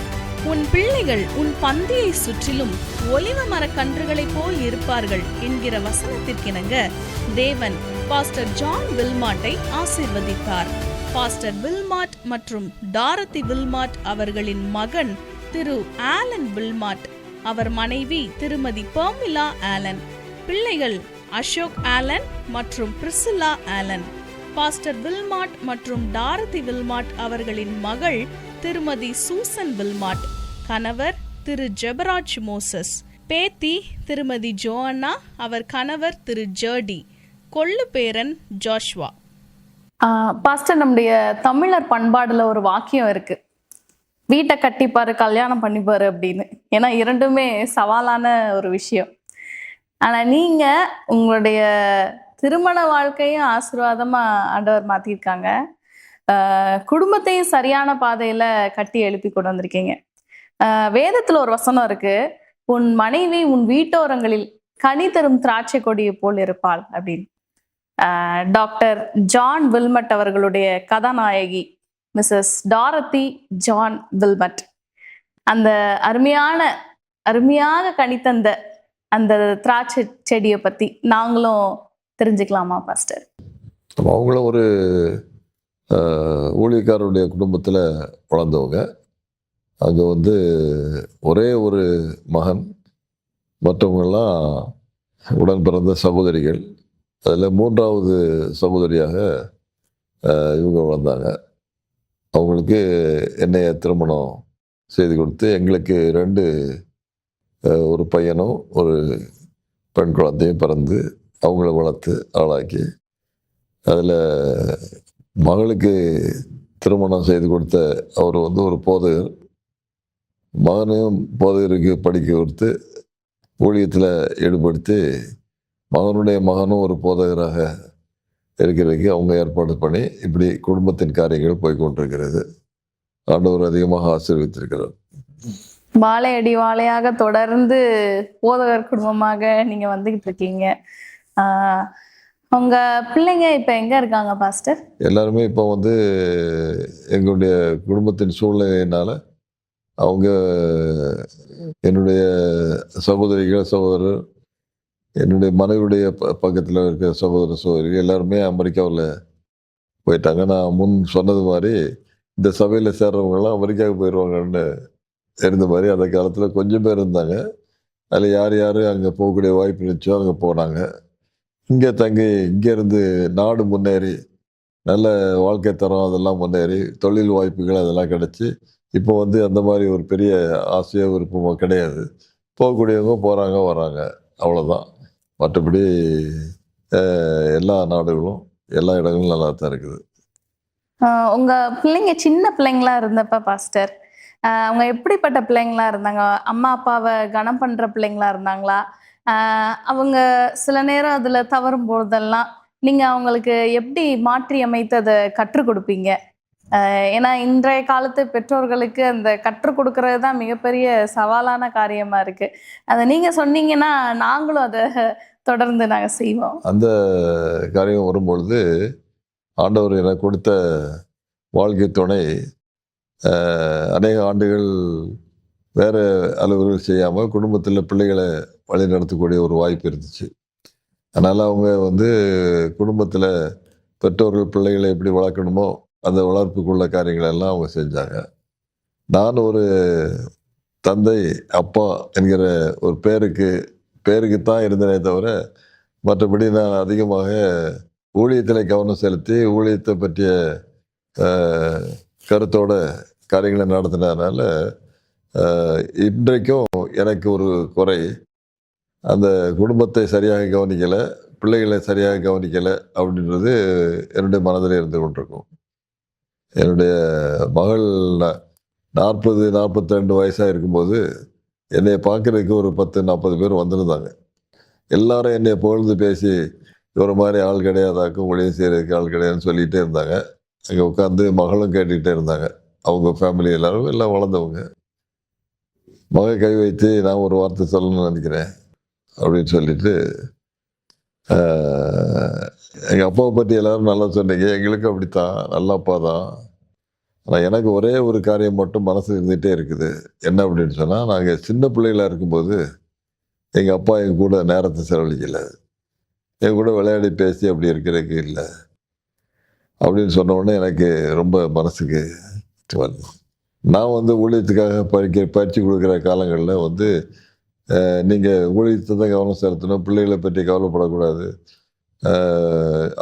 உன் பிள்ளைகள் உன் பந்தியை சுற்றிலும் ஒலிவ மரக்கன்றுகளைப் போல் இருப்பார்கள் என்கிற வசனத்திற்கிணங்க தேவன் பாஸ்டர் ஜான் வில்மாட்டை ஆசீர்வதித்தார். பாஸ்டர் வில்மாட் மற்றும் டாரத்தி வில்மாட் அவர்களின் மகன் திரு ஆலன் வில்மாட், அவர் மனைவி திருமதி பர்மிலா ஆலன். பிள்ளைகள் அசோக் ஆலன் மற்றும் பிரிசில்லா ஆலன். பாஸ்டர் வில்மாட் மற்றும் டாரத்தி வில்மாட் அவர்களின் மகள் திருமதி சூசன் வில்மாட், கணவர் திரு ஜெபராஜ் மோசஸ். பேத்தி திருமதி ஜோஅன்னா, அவர் கணவர் திரு ஜர்டி. கொள்ளு பேரன் ஜோஷ்வா. பாஸ்டர், நம்முடைய தமிழர் பண்பாடுல ஒரு வாக்கியம் இருக்கு, வீட்டை கட்டிப்பாரு கல்யாணம் பண்ணிப்பாரு அப்படின்னு. ஏன்னா இரண்டுமே சவாலான ஒரு விஷயம். ஆனா நீங்க உங்களுடைய திருமண வாழ்க்கையும் ஆசீர்வாதமா ஆண்டவர் மாத்திருக்காங்க. குடும்பத்தையும் சரியான பாதையில கட்டி எழுப்பி கொண்டு வந்திருக்கீங்க. வேதத்துல ஒரு வசனம் இருக்கு, உன் மனைவி உன் வீட்டோரங்களில் கனி தரும் திராட்சை கொடியை போல் இருப்பாள் அப்படின்னு. டாக்டர் ஜான் வில்மட் அவர்களுடைய கதாநாயகி மிஸ்ஸஸ் டாரத்தி ஜான் வில்மட் அந்த அருமையாக கனித்தந்த அந்த திராட்சை செடியை பத்தி நாங்களும் தெரிஞ்சுக்கலாமா பாஸ்டர்? அவங்களும் ஒரு ஊழியக்காரருடைய குடும்பத்தில் வளர்ந்தவங்க. அங்கே வந்து ஒரே ஒரு மகன், மற்றவங்கெல்லாம் உடன் பிறந்த சகோதரிகள். அதில் 3வது சகோதரியாக இவங்க வளர்ந்தாங்க. அவங்களுக்கு என்னைய திருமணம் செய்து கொடுத்து எங்களுக்கு 2 ஒரு பையனும் ஒரு பெண் குழந்தையும் பிறந்து அவங்கள வளர்த்து ஆளாக்கி, அதில் மகளுக்கு திருமணம் செய்து கொடுத்த அவர் வந்து ஒரு போதகர். மகனையும் போதகருக்கு படிக்க கொடுத்து ஊழியத்தில் ஈடுபடுத்தி மகனுடைய மகனும் ஒரு போதகராக இருக்கிறதுக்கு அவங்க ஏற்பாடு பண்ணி இப்படி குடும்பத்தின் காரியங்கள் போய்கொண்டிருக்கிறது. ஆண்டவர் அதிகமாக ஆசீர்வதித்திருக்கிறார். வாழையடி வாழையாக தொடர்ந்து போதகர் குடும்பமாக நீங்க வந்துகிட்டு இருக்கீங்க. உங்க பிள்ளைங்க இப்ப எங்க இருக்காங்க பாஸ்டர்? எல்லாருமே இப்போ வந்து எங்களுடைய குடும்பத்தின் சூழ்நிலையினால அவங்க என்னுடைய சகோதரிகள், சகோதரர், என்னுடைய மனைவியுடைய பக்கத்தில் இருக்கிற சகோதரிகள் எல்லாருமே அமெரிக்காவில் போயிட்டாங்க. நான் முன் சொன்னது மாதிரி இந்த சபையில் சேர்றவங்கெல்லாம் அமெரிக்காவுக்கு போயிடுவாங்கன்னு இருந்த மாதிரி அந்த காலத்தில் கொஞ்சம் பேர் இருந்தாங்க. அதில் யார் யார் அங்கே போகக்கூடிய வாய்ப்பு இருந்துச்சோ அங்கே போனாங்க. இங்கே தங்கி இங்கேருந்து நாடு முன்னேறி நல்ல வாழ்க்கை தரம் அதெல்லாம் முன்னேறி தொழில் வாய்ப்புகள் அதெல்லாம் கிடச்சி இப்போ வந்து அந்த மாதிரி ஒரு பெரிய ஆசையோ விருப்பமோ கிடையாது. போகக்கூடியவங்க போகிறாங்க வராங்க, அவ்வளோதான். மற்றபடி எல்லா நாடுகளும் எல்லா இடங்களும் நல்லா தான் இருக்குது. உங்க பிள்ளைங்க சின்ன பிள்ளைங்களா இருந்தப்ப பாஸ்டர் அவங்க எப்படிப்பட்ட பிள்ளைங்களா இருந்தாங்க? அம்மா அப்பாவை கனம் பண்ற பிள்ளைங்களா இருந்தாங்களா? அவங்க சில நேரம் அதுல தவறும் போதெல்லாம் நீங்க அவங்களுக்கு எப்படி மாற்றி அமைத்து அதை கற்றுக் கொடுப்பீங்க? ஏன்னா இன்றைய காலத்து பெற்றோர்களுக்கு அந்த கற்றுக் கொடுக்கறது தான் மிகப்பெரிய சவாலான காரியமா இருக்கு. அதை நீங்க சொன்னீங்கன்னா நாங்களும் அதை தொடர்ந்து நாங்கள் செய்வோம். அந்த காரியம் வரும்பொழுது ஆண்டவர் எனக்கு கொடுத்த வாழ்க்கை துணை அநேக ஆண்டுகள் வேறு அலுவல்கள் செய்யாமல் குடும்பத்தில் பிள்ளைகளை வழி நடத்தக்கூடிய ஒரு வாய்ப்பு இருந்துச்சு. அதனால் அவங்க வந்து குடும்பத்தில் பெற்றோர்கள் பிள்ளைகளை எப்படி வளர்க்கணுமோ அந்த வளர்ப்புக்குள்ள காரியங்களெல்லாம் அவங்க செஞ்சாங்க. நான் ஒரு தந்தை அப்பா என்கிற ஒரு பேருக்கு தான் இருந்தனே தவிர மற்றபடி நான் அதிகமாக ஊழியத்தில் கவனம் செலுத்தி ஊழியத்தை பற்றிய கருத்தோட காரியங்களை நடத்தினதுனால இன்றைக்கும் எனக்கு ஒரு குறை, அந்த குடும்பத்தை சரியாக கவனிக்கலை, பிள்ளைகளை சரியாக கவனிக்கலை அப்படின்றது என்னுடைய மனதில் இருந்து கொண்டிருக்கும். என்னுடைய மகள் 40-42 வயசாக இருக்கும்போது என்னை பார்க்குறதுக்கு ஒரு 10-40 பேர் வந்திருந்தாங்க. எல்லாரும் என்னை புகழ்ந்து பேசி ஒரு மாதிரி ஆள் கிடையாதாக்கும், ஊழியம் செய்கிறதுக்கு ஆள் கிடையாதுன்னு சொல்லிகிட்டே இருந்தாங்க. அங்கே உட்காந்து மகளும் கேட்டுக்கிட்டே இருந்தாங்க. அவங்க ஃபேமிலி எல்லோரும் எல்லாம் வளர்ந்தவங்க. மகை கை வைத்து நான் ஒரு வார்த்தை சொல்லணும்னு நினைக்கிறேன் அப்படின்னு சொல்லிட்டு, எங்கள் அப்பாவை பற்றி எல்லோரும் நல்லா சொன்னீங்க, எங்களுக்கு அப்படித்தான், நல்ல அப்பா தான். ஆனால் எனக்கு ஒரே ஒரு காரியம் மட்டும் மனசு இருந்துகிட்டே இருக்குது. என்ன அப்படின்னு சொன்னால், நாங்கள் சின்ன பிள்ளைகளாக இருக்கும்போது எங்கள் அப்பா எங்கள் கூட நேரத்தை செலவழிக்கலை, என் கூட விளையாடி பேசி அப்படி இருக்கிறதுக்கு இல்லை அப்படின்னு சொன்ன உடனே எனக்கு ரொம்ப மனசுக்கு வருது. நான் வந்து ஊழியத்துக்காக பயிற்சி கொடுக்குற காலங்களில் வந்து நீங்கள் ஊழியத்தை தான் கவனம் செலுத்தணும், பிள்ளைகளை பற்றி கவலைப்படக்கூடாது,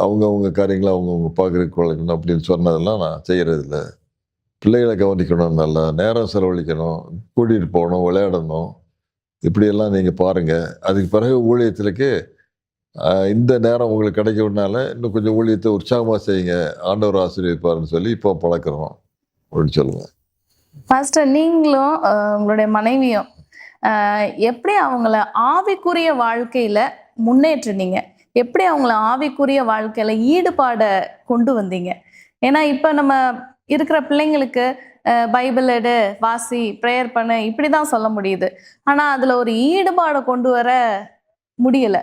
அவங்கவுங்க காரியங்களை அவங்கவுங்க பார்க்குறதுக்கு வளர்க்கணும் அப்படின்னு சொன்னதெல்லாம் நான் செய்கிறதில்ல. பிள்ளைகளை கவனிக்கணும், நல்லா நேரம் செலவழிக்கணும், கூட்டிகிட்டு போகணும், விளையாடணும், இப்படியெல்லாம் நீங்கள் பாருங்கள். அதுக்கு பிறகு ஊழியத்துக்கு இந்த நேரம் உங்களுக்கு கிடைக்கிறதுனால இன்னும் கொஞ்சம் ஊழியத்தை உற்சாகமாக செய்யுங்க, ஆண்டவர் ஆசீர்வதிப்பாருன்னு சொல்லி இப்போ பழக்கிறோம் அப்படின்னு சொல்லுவேன். பாஸ்டர், நீங்களும் உங்களுடைய மனைவியும் எப்படி அவங்கள ஆவிக்குரிய வாழ்க்கையில முன்னேற்றினீங்க? எப்படி அவங்கள ஆவிக்குரிய வாழ்க்கையில ஈடுபாட கொண்டு வந்தீங்க? ஏன்னா இப்ப நம்ம இருக்கிற பிள்ளைங்களுக்கு பைபிள் எடு, வாசி, ப்ரேயர் பண்ணு, இப்படி தான் சொல்ல முடியுது. ஆனால் அதில் ஒரு ஈடுபாடை கொண்டு வர முடியலை.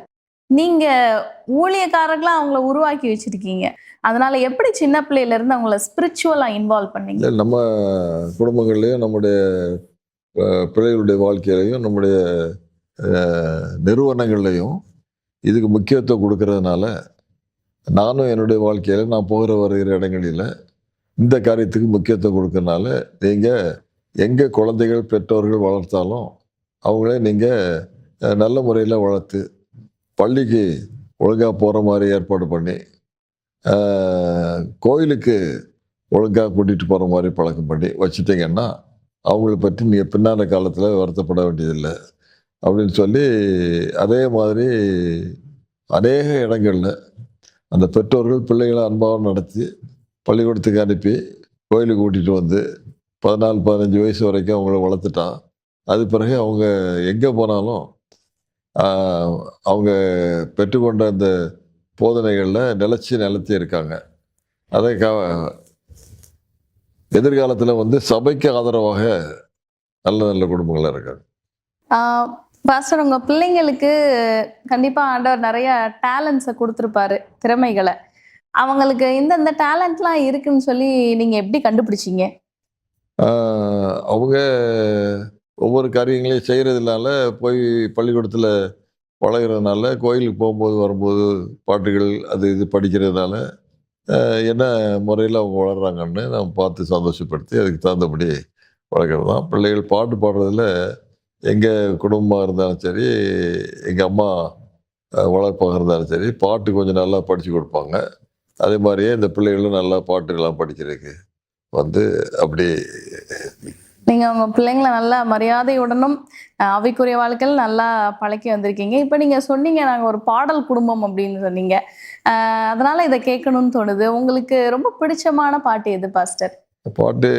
நீங்கள் ஊழியக்காரர்களாக அவங்கள உருவாக்கி வச்சுருக்கீங்க. அதனால எப்படி சின்ன பிள்ளையிலேருந்து அவங்கள ஸ்பிரிச்சுவலாக இன்வால்வ் பண்ணீங்க? இல்லை, நம்ம குடும்பங்கள்லையும் நம்முடைய பிள்ளைகளுடைய வாழ்க்கையிலையும் நம்முடைய நிறுவனங்கள்லையும் இதுக்கு முக்கியத்துவம் கொடுக்கறதுனால நானும் என்னுடைய வாழ்க்கையில் நான் போகிற வருகிற இடங்களில் இந்த காரியத்துக்கு முக்கியத்துவம் கொடுக்கறனால நீங்கள் எங்கே குழந்தைகள் பெற்றோர்கள் வளர்த்தாலும் அவங்களே நீங்கள் நல்ல முறையில் வளர்த்து பள்ளிக்கு ஒழுங்காக போகிற மாதிரி ஏற்பாடு பண்ணி கோயிலுக்கு ஒழுங்காக கூட்டிகிட்டு போகிற மாதிரி பழக்கம் பண்ணி வச்சுட்டிங்கன்னா அவங்கள பற்றி நீங்கள் பின்னான காலத்தில் வருத்தப்பட வேண்டியதில்லை அப்படின்னு சொல்லி, அதே மாதிரி அநேக இடங்களில் அந்த பெற்றோர்கள் பிள்ளைகளை அன்பாக நடத்தி பள்ளிக்கூடத்துக்கு அனுப்பி கோயிலுக்கு கூட்டிகிட்டு வந்து 14-15 வயசு வரைக்கும் அவங்கள வளர்த்துட்டான். அது பிறகு அவங்க எங்கே போனாலும் அவங்க பெற்றுக்கொண்ட அந்த போதனைகளில் நிலத்தி இருக்காங்க. அதை எதிர்காலத்தில் வந்து சபைக்கு ஆதரவாக நல்ல நல்ல குடும்பங்களாக இருக்காங்க. பாஸ்டர், உங்கள் பிள்ளைங்களுக்கு கண்டிப்பாக ஆண்டவர் நிறைய டேலண்ட்ஸை கொடுத்துருப்பாரு, திறமைகளை. அவங்களுக்கு இந்த டேலண்ட்லாம் இருக்குன்னு சொல்லி நீங்கள் எப்படி கண்டுபிடிச்சிங்க? அவங்க ஒவ்வொரு காரியங்களையும் செய்கிறதுனால, போய் பள்ளிக்கூடத்தில் பழகிறதுனால, கோயிலுக்கு போகும்போது வரும்போது பாட்டுகள் அது இது படிக்கிறதுனால என்ன முறையில் அவங்க வளர்கிறாங்கன்னு நம்ம பார்த்து சந்தோஷப்படுத்தி அதுக்கு தகுந்தபடி வளர்க்குறது தான். பிள்ளைகள் பாட்டு பாடுறதுல எங்கள் குடும்பமாக இருந்தாலும் சரி, எங்கள் அம்மா வளர்ப்பாக இருந்தாலும் சரி, பாட்டு கொஞ்சம் நல்லா படித்து கொடுப்பாங்க. அதே மாதிரியே இந்த பிள்ளைகளும் நல்லா பாட்டுகள்லாம் படிக்கிறதுக்கு வந்து அப்படி. நீங்கள் உங்கள் பிள்ளைங்களை நல்லா மரியாதையுடனும் அவைக்குரிய வாழ்க்கையில் நல்லா பழக்கி வந்திருக்கீங்க. இப்போ நீங்கள் சொன்னீங்க நாங்கள் ஒரு பாடல் குடும்பம் அப்படின்னு சொன்னீங்க. அதனால் இதை கேட்கணும்னு தோணுது. உங்களுக்கு ரொம்ப பிடிச்சமான பாட்டு எது பாஸ்டர்? பாட்டு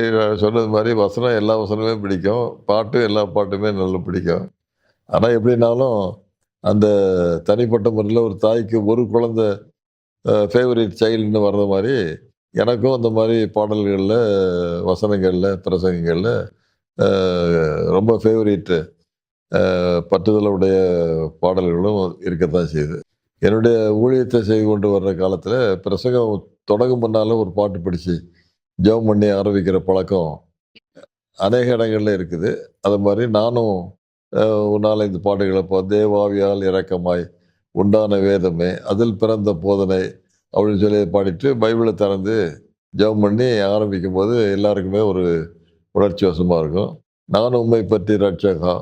சொன்னது மாதிரி வசனம், எல்லா வசனமே பிடிக்கும். பாட்டு எல்லா பாட்டுமே நல்லா பிடிக்கும். ஆனால் எப்படின்னாலும் அந்த தனிப்பட்ட முறையில் ஒரு தாய்க்கு ஒரு குழந்தை ஃபேவரட் சைல்டுன்னு வர்ற மாதிரி எனக்கும் அந்த மாதிரி பாடல்களில், வசனங்களில், பிரசங்கங்களில் ரொம்ப ஃபேவரேட்டு பற்றுதலுடைய பாடல்களும் இருக்கத்தான் செய்யுது. என்னுடைய ஊழியத்தை செய்து கொண்டு வர்ற காலத்தில் பிரசங்கம் தொடங்கும் முன்னால் ஒரு பாட்டு படித்து ஜெபம் பண்ணி ஆரம்பிக்கிற பழக்கம் அநேக இடங்களில் இருக்குது. அது மாதிரி நானும் ஒரு 4-5 பாட்டுகளை தேவாவியால் இரக்கமாய் உண்டான வேதமே அதில் பிறந்த போதனை அப்படின்னு சொல்லி பாடிட்டு பைபிளை திறந்து ஜெபம் பண்ணி ஆரம்பிக்கும் போது எல்லாருக்குமே ஒரு உணர்ச்சி வசமாக இருக்கும். நானும் உண்மை பற்றி ரட்சகா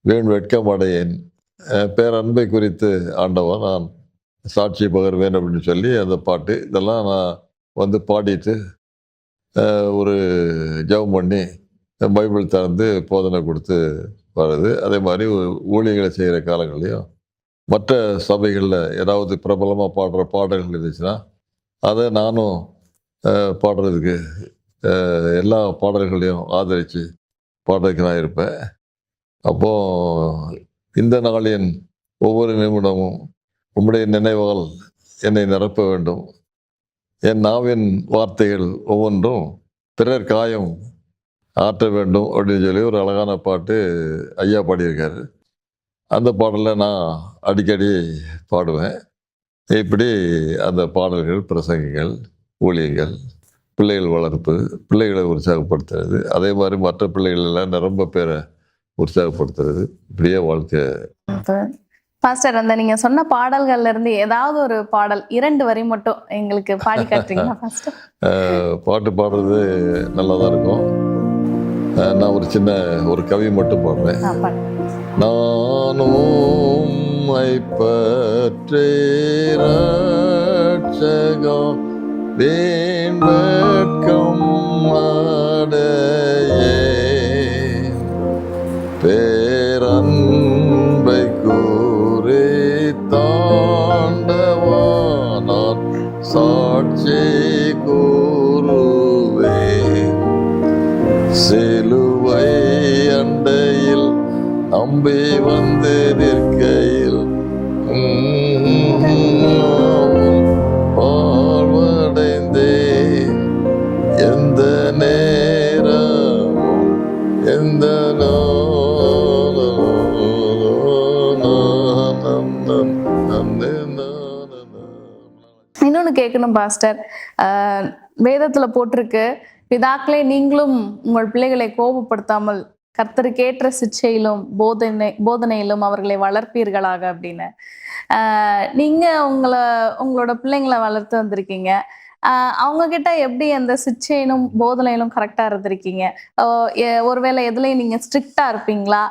வீண் வெட்கமடையேன், பேரன்பை குறித்து ஆண்டவா நான் சாட்சி பகர்வேன் அப்படின்னு சொல்லி அந்த பாட்டு இதெல்லாம் நான் வந்து பாடிட்டு ஒரு ஜெபம் பண்ணி பைபிள் திறந்து போதனை கொடுத்து வருது. அதே மாதிரி ஊழியர்களை செய்கிற காலங்களையும் மற்ற சபைகளில் ஏதாவது பிரபலமாக பாடுற பாடல்கள் இருந்துச்சுன்னா அதை நானும் பாடுறதுக்கு எல்லா பாடல்களையும் ஆதரித்து பாடுறதுக்கு நான் இருப்பேன். அப்போது இந்த நாளின் ஒவ்வொரு நிமிடமும் உம்முடைய நினைவால் என்னை நிரப்ப வேண்டும், என் நாவின் வார்த்தைகள் ஒவ்வொன்றும் பிறர் காயம் ஆற்ற வேண்டும் அப்படின்னு சொல்லி ஒரு அழகான பாட்டு ஐயா பாடியிருக்காரு. அந்த பாடலை நான் அடிக்கடி பாடுவேன். இப்படி அந்த பாடல்கள், பிரசங்கங்கள், ஊழியங்கள், பிள்ளைகள் வளர்ப்பு, பிள்ளைகளை உற்சாகப்படுத்துறது, அதே மாதிரி மற்ற பிள்ளைகள் எல்லாம் நிரம்ப பேரை உற்சாகப்படுத்துறது, இப்படியே வாழ்க்கை. பாஸ்டர், அந்த நீங்க சொன்ன பாடல்கள்ல இருந்து ஏதாவது ஒரு பாடல் 2 வரி மட்டும் எங்களுக்கு பாடி காட்டுறீங்களா பாஸ்டர்? பாட்டு பாடுறது நல்லா தான் இருக்கும். நான் ஒரு சின்ன ஒரு கவி மட்டும் பாடுறேன். நானும் உம்மை பற்றி ரட்சகா வீண் வெட்கம் அடையேன், பேரன்பை கூறி தாண்டவா நான் சாட்சி கூறுவேன், சிலுவை அண்டையில் நம்பி வந்து நிற்கையில் வாழ்வடைந்தேன், எந்த நேரம் நிச்சயம் பாஸ்டர். வேதத்துல போட்டிருக்கு, பிதாக்களே நீங்களும் உங்கள் பிள்ளைகளை கோபப்படுத்தாமல் கர்த்தருக்கேற்ற சிச்சையிலும் போதனையிலும் அவர்களை வளர்ப்பீர்களாக அப்படின்னு. நீங்க உங்களோட பிள்ளைங்களை வளர்த்து வந்திருக்கீங்க. அவங்க கிட்ட எப்படி அந்த சிச்சையிலும் போதனையிலும் கரெக்டா இருந்திருக்கீங்க? ஒருவேளை எதுலையும் நீங்க ஸ்ட்ரிக்டா இருப்பீங்களா,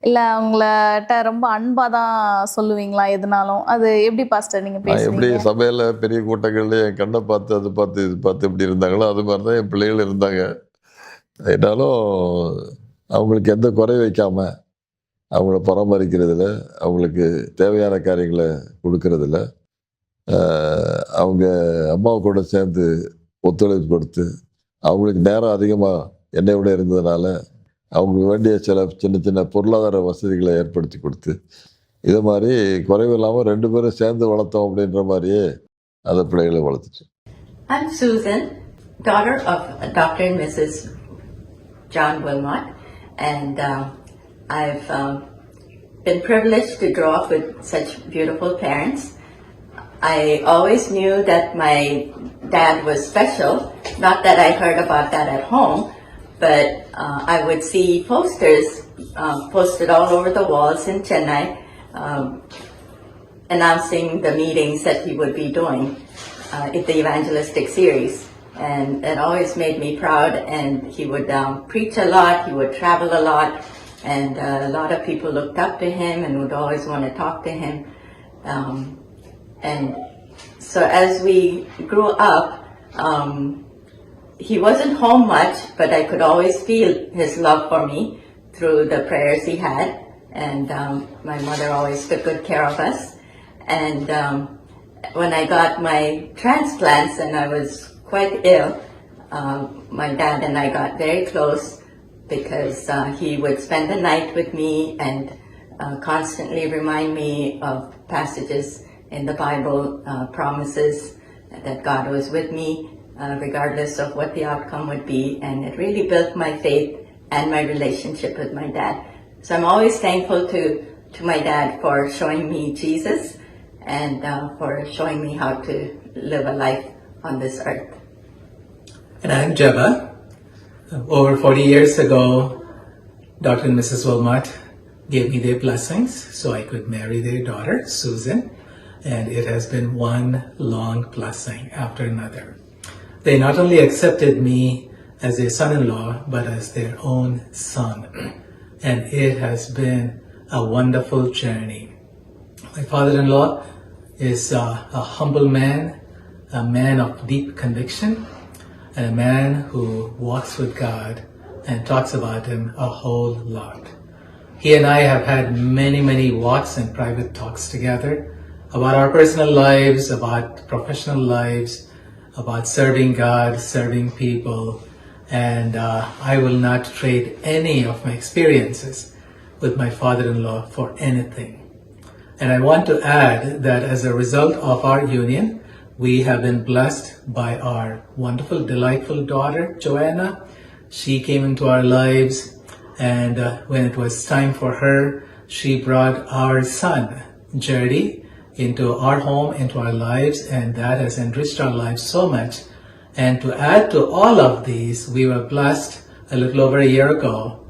இல்ல அவங்கள்ட்ட ரொம்ப அன்பா தான் சொல்லுவீங்களா? எதுனாலும் அது எப்படி பாஸ்டர் நீங்க நான் எப்படி பேசுவீங்க? சபையில் பெரிய கூட்டங்கள்ல என் கண்ணை பார்த்து அது பார்த்து இது பார்த்து எப்படி இருந்தாங்களோ அது மாதிரி தான் என் பிள்ளைகள் இருந்தாங்க. என்னாலும் அவங்களுக்கு எந்த குறை வைக்காம அவங்கள பராமரிக்கிறதுல, அவங்களுக்கு தேவையான காரியங்களை கொடுக்கறதுல, அவங்க அம்மாவை கூட சேர்ந்து ஒத்துழைப்பு கொடுத்து அவங்களுக்கு நேரம் அதிகமாக என்னை விட இருந்ததுனால அவங்களுக்கு வேண்டிய சில சின்ன சின்ன பொருளாதார வசதிகளை ஏற்படுத்தி கொடுத்து, இதை மாதிரி குறைவு இல்லாமல் 2 பேரும் சேர்ந்து வளர்த்தோம் அப்படின்ற மாதிரியே அந்த பிள்ளைகளை வளர்த்துச்சு. I'm Susan, daughter of Dr. and Mrs. John Wilmot, and I've been privileged to grow up with such beautiful parents. I always knew that my dad was special, not that I heard about that at home, but I would see posters posted all over the walls in Chennai announcing the meetings that he would be doing in the evangelistic series. And it always made me proud, and he would preach a lot, he would travel a lot, and a lot of people looked up to him and would always want to talk to him. And so as we grew up, he wasn't home much, but I could always feel his love for me through the prayers he had. And my mother always took good care of us. And when I got my transplants and I was quite ill, my dad and I got very close because he would spend the night with me and constantly remind me of passages in the Bible, promises that God was with me regardless of what the outcome would be. And it really built my faith and my relationship with my dad. So I'm always thankful to my dad for showing me Jesus and for showing me how to live a life on this earth. And I'm Jeba. Over 40 years ago, Dr. and Mrs. Wilmot gave me their blessings so I could marry their daughter, Susan, and it has been one long blessing after another. They not only accepted me as their son-in-law, but as their own son, and it has been a wonderful journey. My father-in-law is a humble man, a man of deep conviction, and a man who walks with God and talks about Him a whole lot. He and I have had many walks and private talks together about our personal lives, about professional lives, about serving God, serving people, and I will not trade any of my experiences with my father-in-law for anything. And I want to add that as a result of our union, we have been blessed by our wonderful, delightful daughter, Joanna. She came into our lives, and when it was time for her, she brought our son, Jerry, into our home, into our lives, and that has enriched our lives so much. And to add to all of these, we were blessed a little over a year ago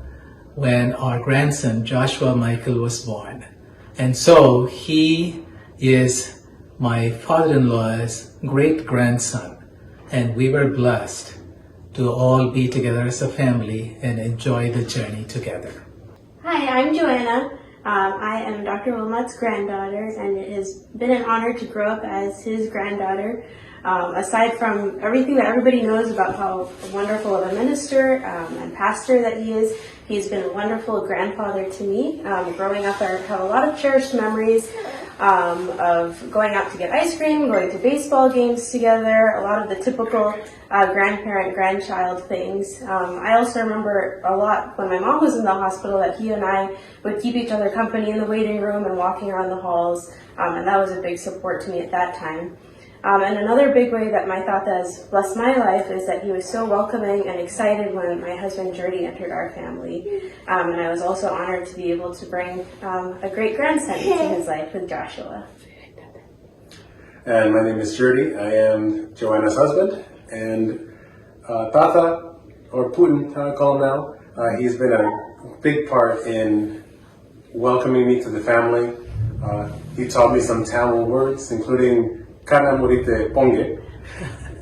when our grandson, Joshua Michael, was born. And so he is my father-in-law's great-grandson, and we were blessed to all be together as a family and enjoy the journey together. Hi, I'm Joanna. I am Dr. Wilmot's granddaughter, and it has been an honor to grow up as his granddaughter. Aside from everything that everybody knows about how wonderful of a minister and pastor that he is, he's been a wonderful grandfather to me. Growing up, I have a lot of cherished memories of going out to get ice cream, going to baseball games together, a lot of the typical grandparent-grandchild things. I also remember a lot when my mom was in the hospital that he and I would keep each other company in the waiting room and walking around the halls, and that was a big support to me at that time. And another big way that my Tata has blessed my life is that he was so welcoming and excited when my husband Jordy entered our family. And I was also honored to be able to bring a great grandson into his life with Joshua. and my name is Jurdy. I am Joanna's husband, and Tata, or Putin, how I call him now, he's been a big part in welcoming me to the family. He taught me some Tamil words, including Kana Murite Ponge,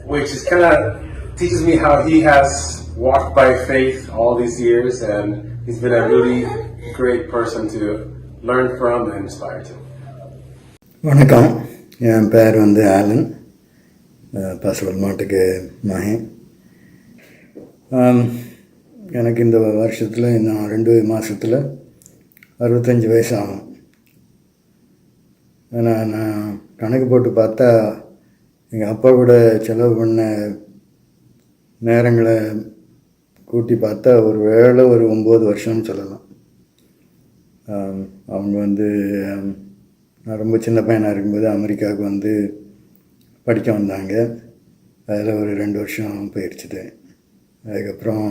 which is kind of teaches me how he has walked by faith all these years, and he's been a really great person to learn from and inspire to. வணக்கம், என் பேர் வந்து Alan, pastor மாட்டுக்கு மகன். எனக்கு இந்த வருஷத்தில் இன்னும் 2 மாதத்தில் 65 வயசு ஆகும். ஆனால் நான் கணக்கு போட்டு பார்த்தா எங்கள் அப்பா கூட செலவு பண்ண நேரங்களை கூட்டி பார்த்தா ஒரு 9 வருஷம்னு சொல்லலாம். அவங்க வந்து நான் ரொம்ப சின்ன பையனாக இருக்கும்போது அமெரிக்காவுக்கு வந்து படிக்க வந்தாங்க. அதில் ஒரு 2 வருஷம் போயிடுச்சுது. அதுக்கப்புறம்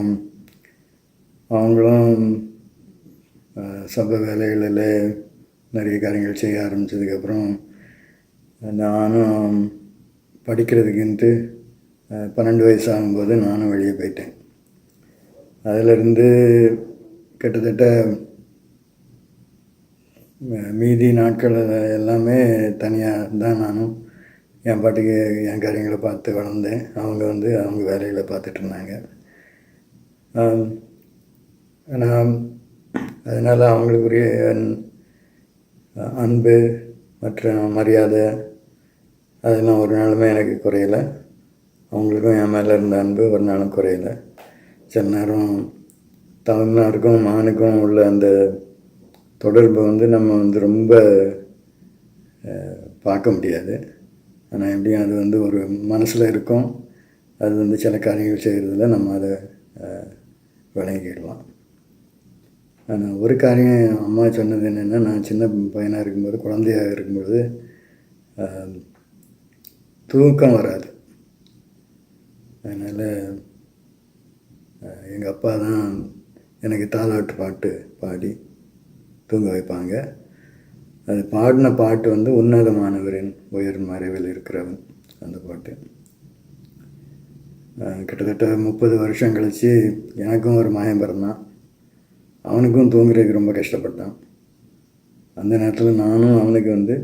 அவங்களும் சபை வேலைகளில் நிறைய காரியங்கள் செய்ய ஆரம்பித்ததுக்கப்புறம் நானும் படிக்கிறதுக்குன்ட்டு 12 வயசு ஆகும்போது நானும் வெளியே போயிட்டேன். அதிலிருந்து கிட்டத்தட்ட மீதி நாட்கள் எல்லாமே தனியாக தான் நானும் என் பாட்டுக்கு என் காரியங்களை பார்த்து வளர்ந்தேன். அவங்க வந்து அவங்க வேலைகளை பார்த்துட்டு இருந்தாங்க. நான் அதனால் அவங்களுக்குரிய அன்பு மற்றும் மரியாதை அதெல்லாம் ஒரு நாளுமே எனக்கு குறையலை. அவங்களுக்கும் என் மேலே இருந்த அன்பு ஒரு நாளும் குறையலை. சில நேரம் தமிழ்நாடுக்கும் மகனுக்கும் உள்ள அந்த தொடர்பு வந்து நம்ம வந்து ரொம்ப பார்க்க முடியாது. ஆனால் எப்படியும் அது வந்து ஒரு மனசில் இருக்கும். அது வந்து சில காரியங்கள் செய்கிறதுல நம்ம அதை விளங்கிடலாம். ஆனால் ஒரு காரியம் அம்மா சொன்னது என்னென்னா, நான் சின்ன பையனாக இருக்கும்போது, குழந்தையாக இருக்கும்போது தூக்கம் வராது. அதனால் எங்கள் அப்பா தான் எனக்கு தாலாட்டு பாட்டு பாடி தூங்க வைப்பாங்க. அது பாடின பாட்டு வந்து உன்னதமானவரின் உயர் மறைவில் இருக்கிறவன் அந்த பாட்டு. கிட்டத்தட்ட 30 வருஷம் கழித்து எனக்கும் ஒரு மகன் பிறந்தான். அவனுக்கும் தூங்குறதுக்கு ரொம்ப கஷ்டப்பட்டான். அந்த நேரத்தில் நானும் அவனுக்கு வந்து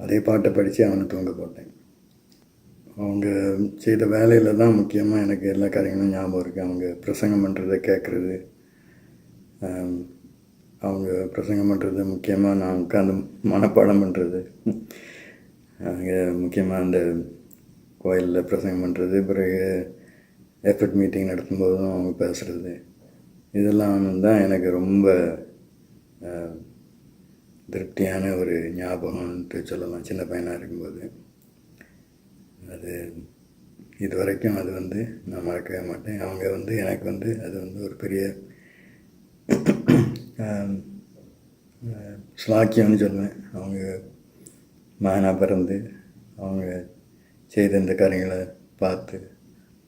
அதே பாட்டை படித்து அவனை தூங்க போட்டேன். அவங்க செய்த வேலையில் தான் முக்கியமாக எனக்கு எல்லா காரியங்களும் ஞாபகம் இருக்குது. அவங்க பிரசங்கம் பண்ணுறதை கேட்குறது, அவங்க பிரசங்கம் பண்ணுறது, முக்கியமாக நான் உட்காந்து மனப்பாடம் பண்ணுறது, அங்கே முக்கியமாக அந்த கோயிலில் பிரசங்கம் பண்ணுறது, பிறகு எஃபர்ட் மீட்டிங் நடத்தும்போதும் அவங்க பேசுகிறது, இதெல்லாம் தான் எனக்கு ரொம்ப திருப்தியான ஒரு ஞாபகம்ன்ட்டு சொல்லலாம் சின்ன பையனாக இருக்கும்போது. அது இது வரைக்கும் அது வந்து நான் மறக்கவே மாட்டேன். அவங்க வந்து எனக்கு வந்து அது வந்து ஒரு பெரிய ஸ்லாக்கியம்னு சொல்லுவேன். அவங்க மகனாக பிறந்து அவங்க செய்த இந்த காரியங்களை பார்த்து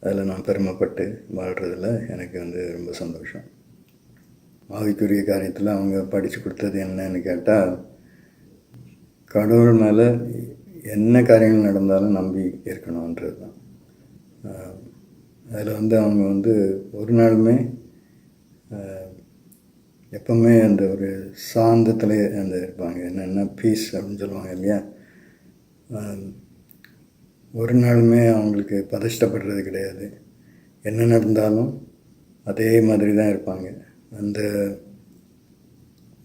அதில் நான் பெருமைப்பட்டு வாழ்கிறதுல எனக்கு வந்து ரொம்ப சந்தோஷம். ஆவிக்குரிய காரியத்தில் அவங்க படித்து கொடுத்தது என்னன்னு கேட்டால், கடவுள் மேலே என்ன காரியங்கள் நடந்தாலும் நம்பி இருக்கணுன்றது தான். அதில் வந்து அவங்க வந்து ஒரு நாளுமே எப்பவுமே அந்த ஒரு சாந்தத்தில் அந்த இருப்பாங்க. என்னென்னா பீஸ் அப்படின்னு சொல்லுவாங்க இல்லையா. ஒரு நாளுமே அவங்களுக்கு பதஷ்டப்படுறது கிடையாது. என்ன நடந்தாலும் அதே மாதிரி தான் இருப்பாங்க. அந்த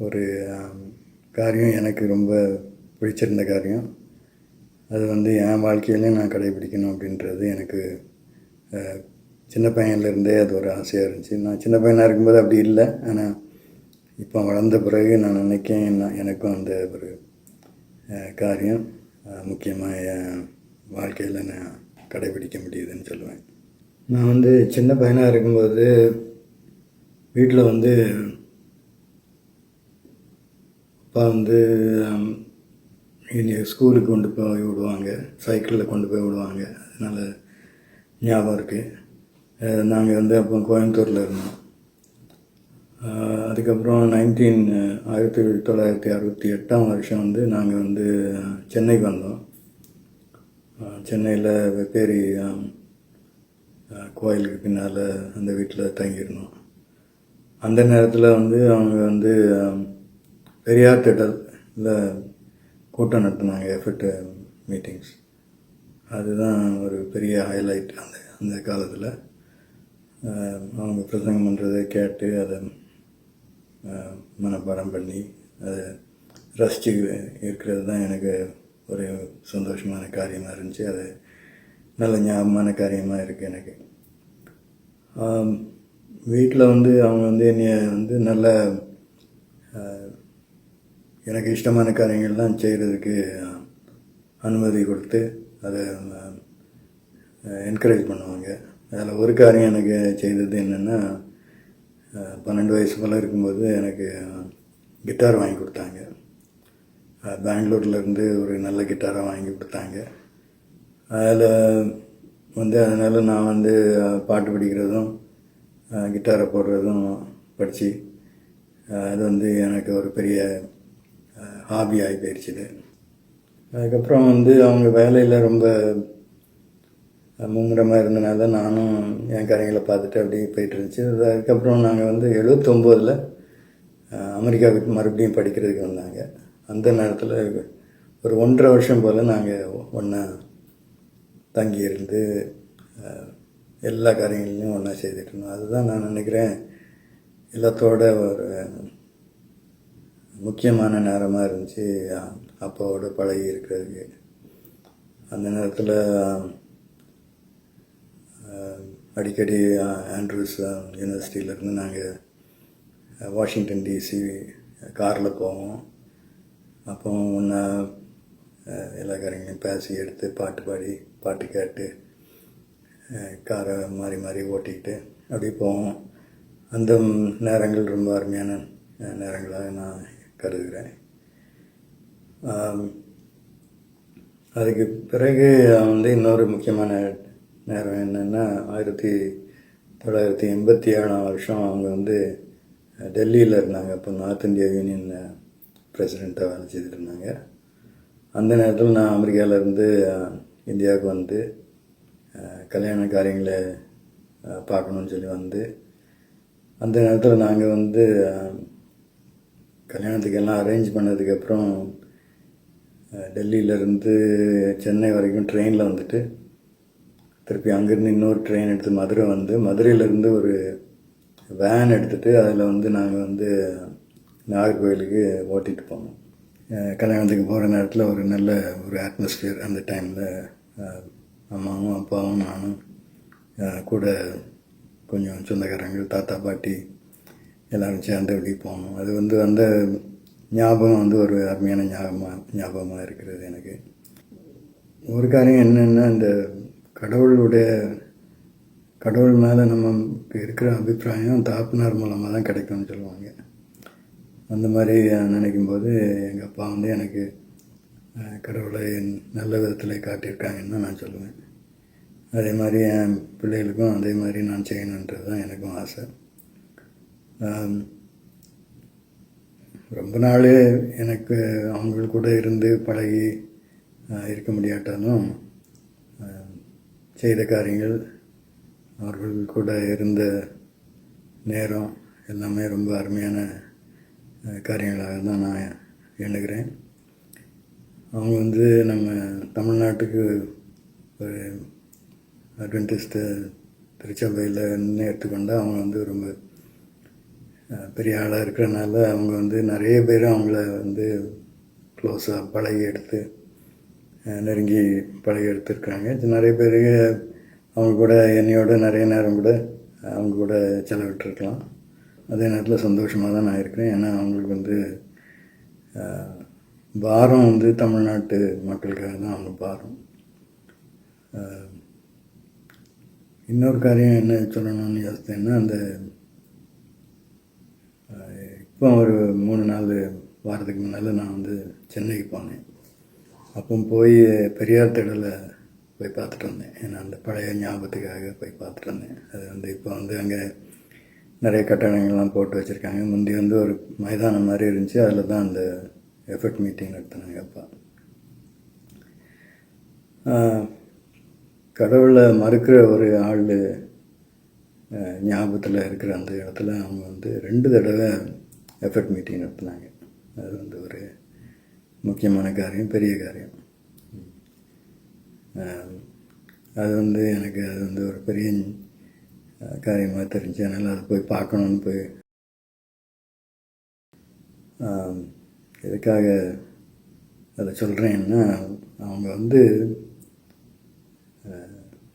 ஒரு காரியம் எனக்கு ரொம்ப பிடிச்சிருந்த காரியம். அது வந்து என் வாழ்க்கையிலையும் நான் கடைபிடிக்கணும் அப்படின்றது எனக்கு சின்ன பையன்லேருந்தே அது ஒரு ஆசையாக இருந்துச்சு. நான் சின்ன பையனாக இருக்கும்போது அப்படி இல்லை. ஆனால் இப்போ வளர்ந்த பிறகு நான் நினைக்கிறேன் எனக்கும் அந்த ஒரு காரியம் முக்கியமாக என் வாழ்க்கையில் நான் கடைபிடிக்க முடியுதுன்னு சொல்லுவேன். நான் வந்து சின்ன பையனாக இருக்கும்போது வீட்டில் வந்து அப்பா வந்து ஸ்கூலுக்கு கொண்டு போய் விடுவாங்க, சைக்கிளில் கொண்டு போய் விடுவாங்க. அதனால் ஞாபகம் இருக்குது. நாங்கள் வந்து அப்போ கோயம்புத்தூரில் இருந்தோம். அதுக்கப்புறம் 1968 வந்து நாங்கள் வந்து சென்னைக்கு வந்தோம். சென்னையில் வெப்பேரி கோயிலுக்கு பின்னால் அந்த வீட்டில் தங்கியிருந்தோம். அந்த நேரத்தில் வந்து அவங்க வந்து பெரியார் திட்டத்தில் கூட்டம் நடத்தினாங்க, எஃபர்ட் மீட்டிங்ஸ். அதுதான் ஒரு பெரிய ஹைலைட் அந்த காலத்தில். அவங்க பிரசங்கம் பண்ணுறதை கேட்டு அதை மனப்பாடம் பண்ணி அதை ரசித்து இருக்கிறது தான் எனக்கு ஒரு சந்தோஷமான காரியமாக இருந்துச்சு. அது நல்ல ஞாபகமான காரியமாக இருக்குது எனக்கு. வீட்டில் வந்து அவங்க வந்து என்னைய வந்து நல்ல எனக்கு இஷ்டமான காரியங்கள்லாம் செய்கிறதுக்கு அனுமதி கொடுத்து அதை என்கரேஜ் பண்ணுவாங்க. அதில் ஒரு காரியம் எனக்கு செய்தது என்னென்னா, 12 வயசு போல் இருக்கும்போது எனக்கு கிட்டார் வாங்கி கொடுத்தாங்க. பெங்களூர்லேருந்து ஒரு நல்ல கிட்டாராக வாங்கி கொடுத்தாங்க. அதில் வந்து அதனால் நான் வந்து பாட்டு படிக்கிறதும் கிட்டாரை போடுறதும் படித்து அது வந்து எனக்கு ஒரு பெரிய ஹாபி ஆகி போயிடுச்சுது. அதுக்கப்புறம் வந்து அவங்க வேலையில் ரொம்ப மும்முரமாக இருந்தனால நானும் என் காரியங்களை பார்த்துட்டு அப்படியே போயிட்டு இருந்துச்சு. அதுக்கப்புறம் நாங்கள் வந்து 79 அமெரிக்காவுக்கு மறுபடியும் படிக்கிறதுக்கு வந்தாங்க. அந்த நேரத்தில் ஒரு 1.5 வருஷம் போல் நாங்கள் ஒன்றா தங்கியிருந்து எல்லா காரியங்களையும் ஒன்றா செய்துட்டு இருந்தோம். அதுதான் நான் நினைக்கிறேன் எல்லாத்தோட ஒரு முக்கியமான நேரமாக இருந்துச்சு அப்பாவோட பழகி இருக்கிறதுக்கு. அந்த நேரத்தில் அடிக்கடி ஆண்ட்ரூஸ் யூனிவர்சிட்டியிலேருந்து நாங்கள் வாஷிங்டன் டிசி காரில் போவோம். அப்போ ஒன்றா எல்லா காரியங்களையும் பேசி எடுத்து பாட்டு பாடி பாட்டு கேட்டு காரை மாறி மாறி ஓட்டிக்கிட்டு அப்படி போவோம். அந்த நேரங்கள் ரொம்ப அருமையான நேரங்களாக நான் கருதுகிறேன். அதுக்கு பிறகு வந்து இன்னொரு முக்கியமான நேரம் என்னென்னா, 1987 அவங்க வந்து டெல்லியில் இருந்தாங்க. அப்போ நார்த் இந்தியா யூனியன் பிரசிடெண்ட்டாக வேலை செய்துட்டு இருந்தாங்க. அந்த நேரத்தில் நான் அமெரிக்காவிலேருந்து இந்தியாவுக்கு வந்து கல்யாண காரியங்களை பார்க்கணுன்னு சொல்லி வந்து, அந்த நேரத்தில் நாங்கள் வந்து கல்யாணத்துக்கெல்லாம் அரேஞ்ச் பண்ணதுக்கப்புறம் டெல்லியிலேருந்து சென்னை வரைக்கும் ட்ரெயினில் வந்துட்டு திருப்பி அங்கேருந்து இன்னொரு ட்ரெயின் எடுத்து மதுரை வந்து, மதுரையிலேருந்து ஒரு வேன் எடுத்துகிட்டு அதில் வந்து நாங்கள் வந்து நாகர்கோவிலுக்கு ஓட்டிகிட்டு போனோம். கல்யாணத்துக்கு போகிற நேரத்தில் ஒரு நல்ல ஒரு அட்மாஸ்பியர். அந்த டைமில் அம்மாவும் அப்பாவும் நானும் கூட கொஞ்சம் சொந்தக்காரங்கள் தாத்தா பாட்டி எல்லோரும் சேர்ந்து அப்படி போனோம். அது வந்து அந்த ஞாபகம் வந்து ஒரு அருமையான ஞாபகமாக இருக்கிறது எனக்கு. ஒரு காரியம் என்னென்னா, இந்த கடவுள் மேலே நமக்கு இருக்கிற அபிப்பிராயம் தாப்புனார் மூலமாக தான் கிடைக்கும்னு சொல்லுவாங்க. அந்த மாதிரி நினைக்கும்போது எங்கள் அப்பா வந்து எனக்கு கடவுளை நல்ல விதத்தில் காட்டியிருக்காங்கன்னு தான் நான் சொல்லுவேன். அதே மாதிரி என் பிள்ளைகளுக்கும் அதே மாதிரி நான் செய்யணுன்றது தான் எனக்கும் ஆசை. ரொம்ப நாள் எனக்கு அவங்க கூட இருந்து பழகி இருக்க முடியாட்டாலும் செய்த காரியங்கள், அவர்கள் கூட இருந்த நேரம் எல்லாமே ரொம்ப அருமையான காரியங்களாக தான் நான் எண்ணுகிறேன். அவங்க வந்து நம்ம தமிழ்நாட்டுக்கு ஒரு அட்வென்டிஸ்ட் திருச்சபையில் எடுத்துக்கொண்டால் அவங்க வந்து ரொம்ப பெரிய ஆளாக இருக்கிறனால அவங்க வந்து நிறைய பேர் அவங்கள வந்து க்ளோஸாக பழகி எடுத்து நெருங்கி பழகி எடுத்துருக்காங்க. நிறைய பேர் அவங்க கூட என்னையோட நிறைய நேரம் கூட அவங்க கூட செலவிட்டுருக்கலாம். அதே நேரத்தில் சந்தோஷமாக தான் நான் இருக்கிறேன். ஏன்னா அவங்களுக்கு வந்து பாரம் வந்து தமிழ்நாட்டு மக்களுக்காக தான் அவங்க பாரம். இன்னொரு காரியம் என்ன சொல்லணும்னு யோசித்தேன்னா, அந்த இப்போ ஒரு 3-4 வாரத்துக்கு முன்னால் நான் வந்து சென்னைக்கு போனேன். அப்போ போய் பெரியார் திடலை போய் பார்த்துட்டு வந்தேன். ஏன்னா அந்த பழைய ஞாபகத்துக்காக போய் பார்த்துட்டு வந்தேன். அது வந்து இப்போ வந்து அங்கே நிறைய கட்டடங்கள்லாம் போட்டு வச்சுருக்காங்க. முந்தி வந்து ஒரு மைதானம் மாதிரி இருந்துச்சு. அதில் தான் அந்த எஃபர்ட் மீட்டிங் நடத்தினாங்க அப்பா. கடவுளை மறுக்கிற ஒரு ஆள் ஞாபகத்தில் இருக்கிற அந்த இடத்துல அவங்க வந்து 2 தடவை எஃபர்ட் மீட்டிங் நடத்தினாங்க. அது வந்து ஒரு முக்கியமான காரியம், பெரிய காரியம். அது வந்து எனக்கு அது வந்து ஒரு பெரிய காரியமாக தெரிஞ்சு, அதனால் அதை போய் பார்க்கணுன்னு போய் எதுக்காக அதை சொல்கிறேன்னா, அவங்க வந்து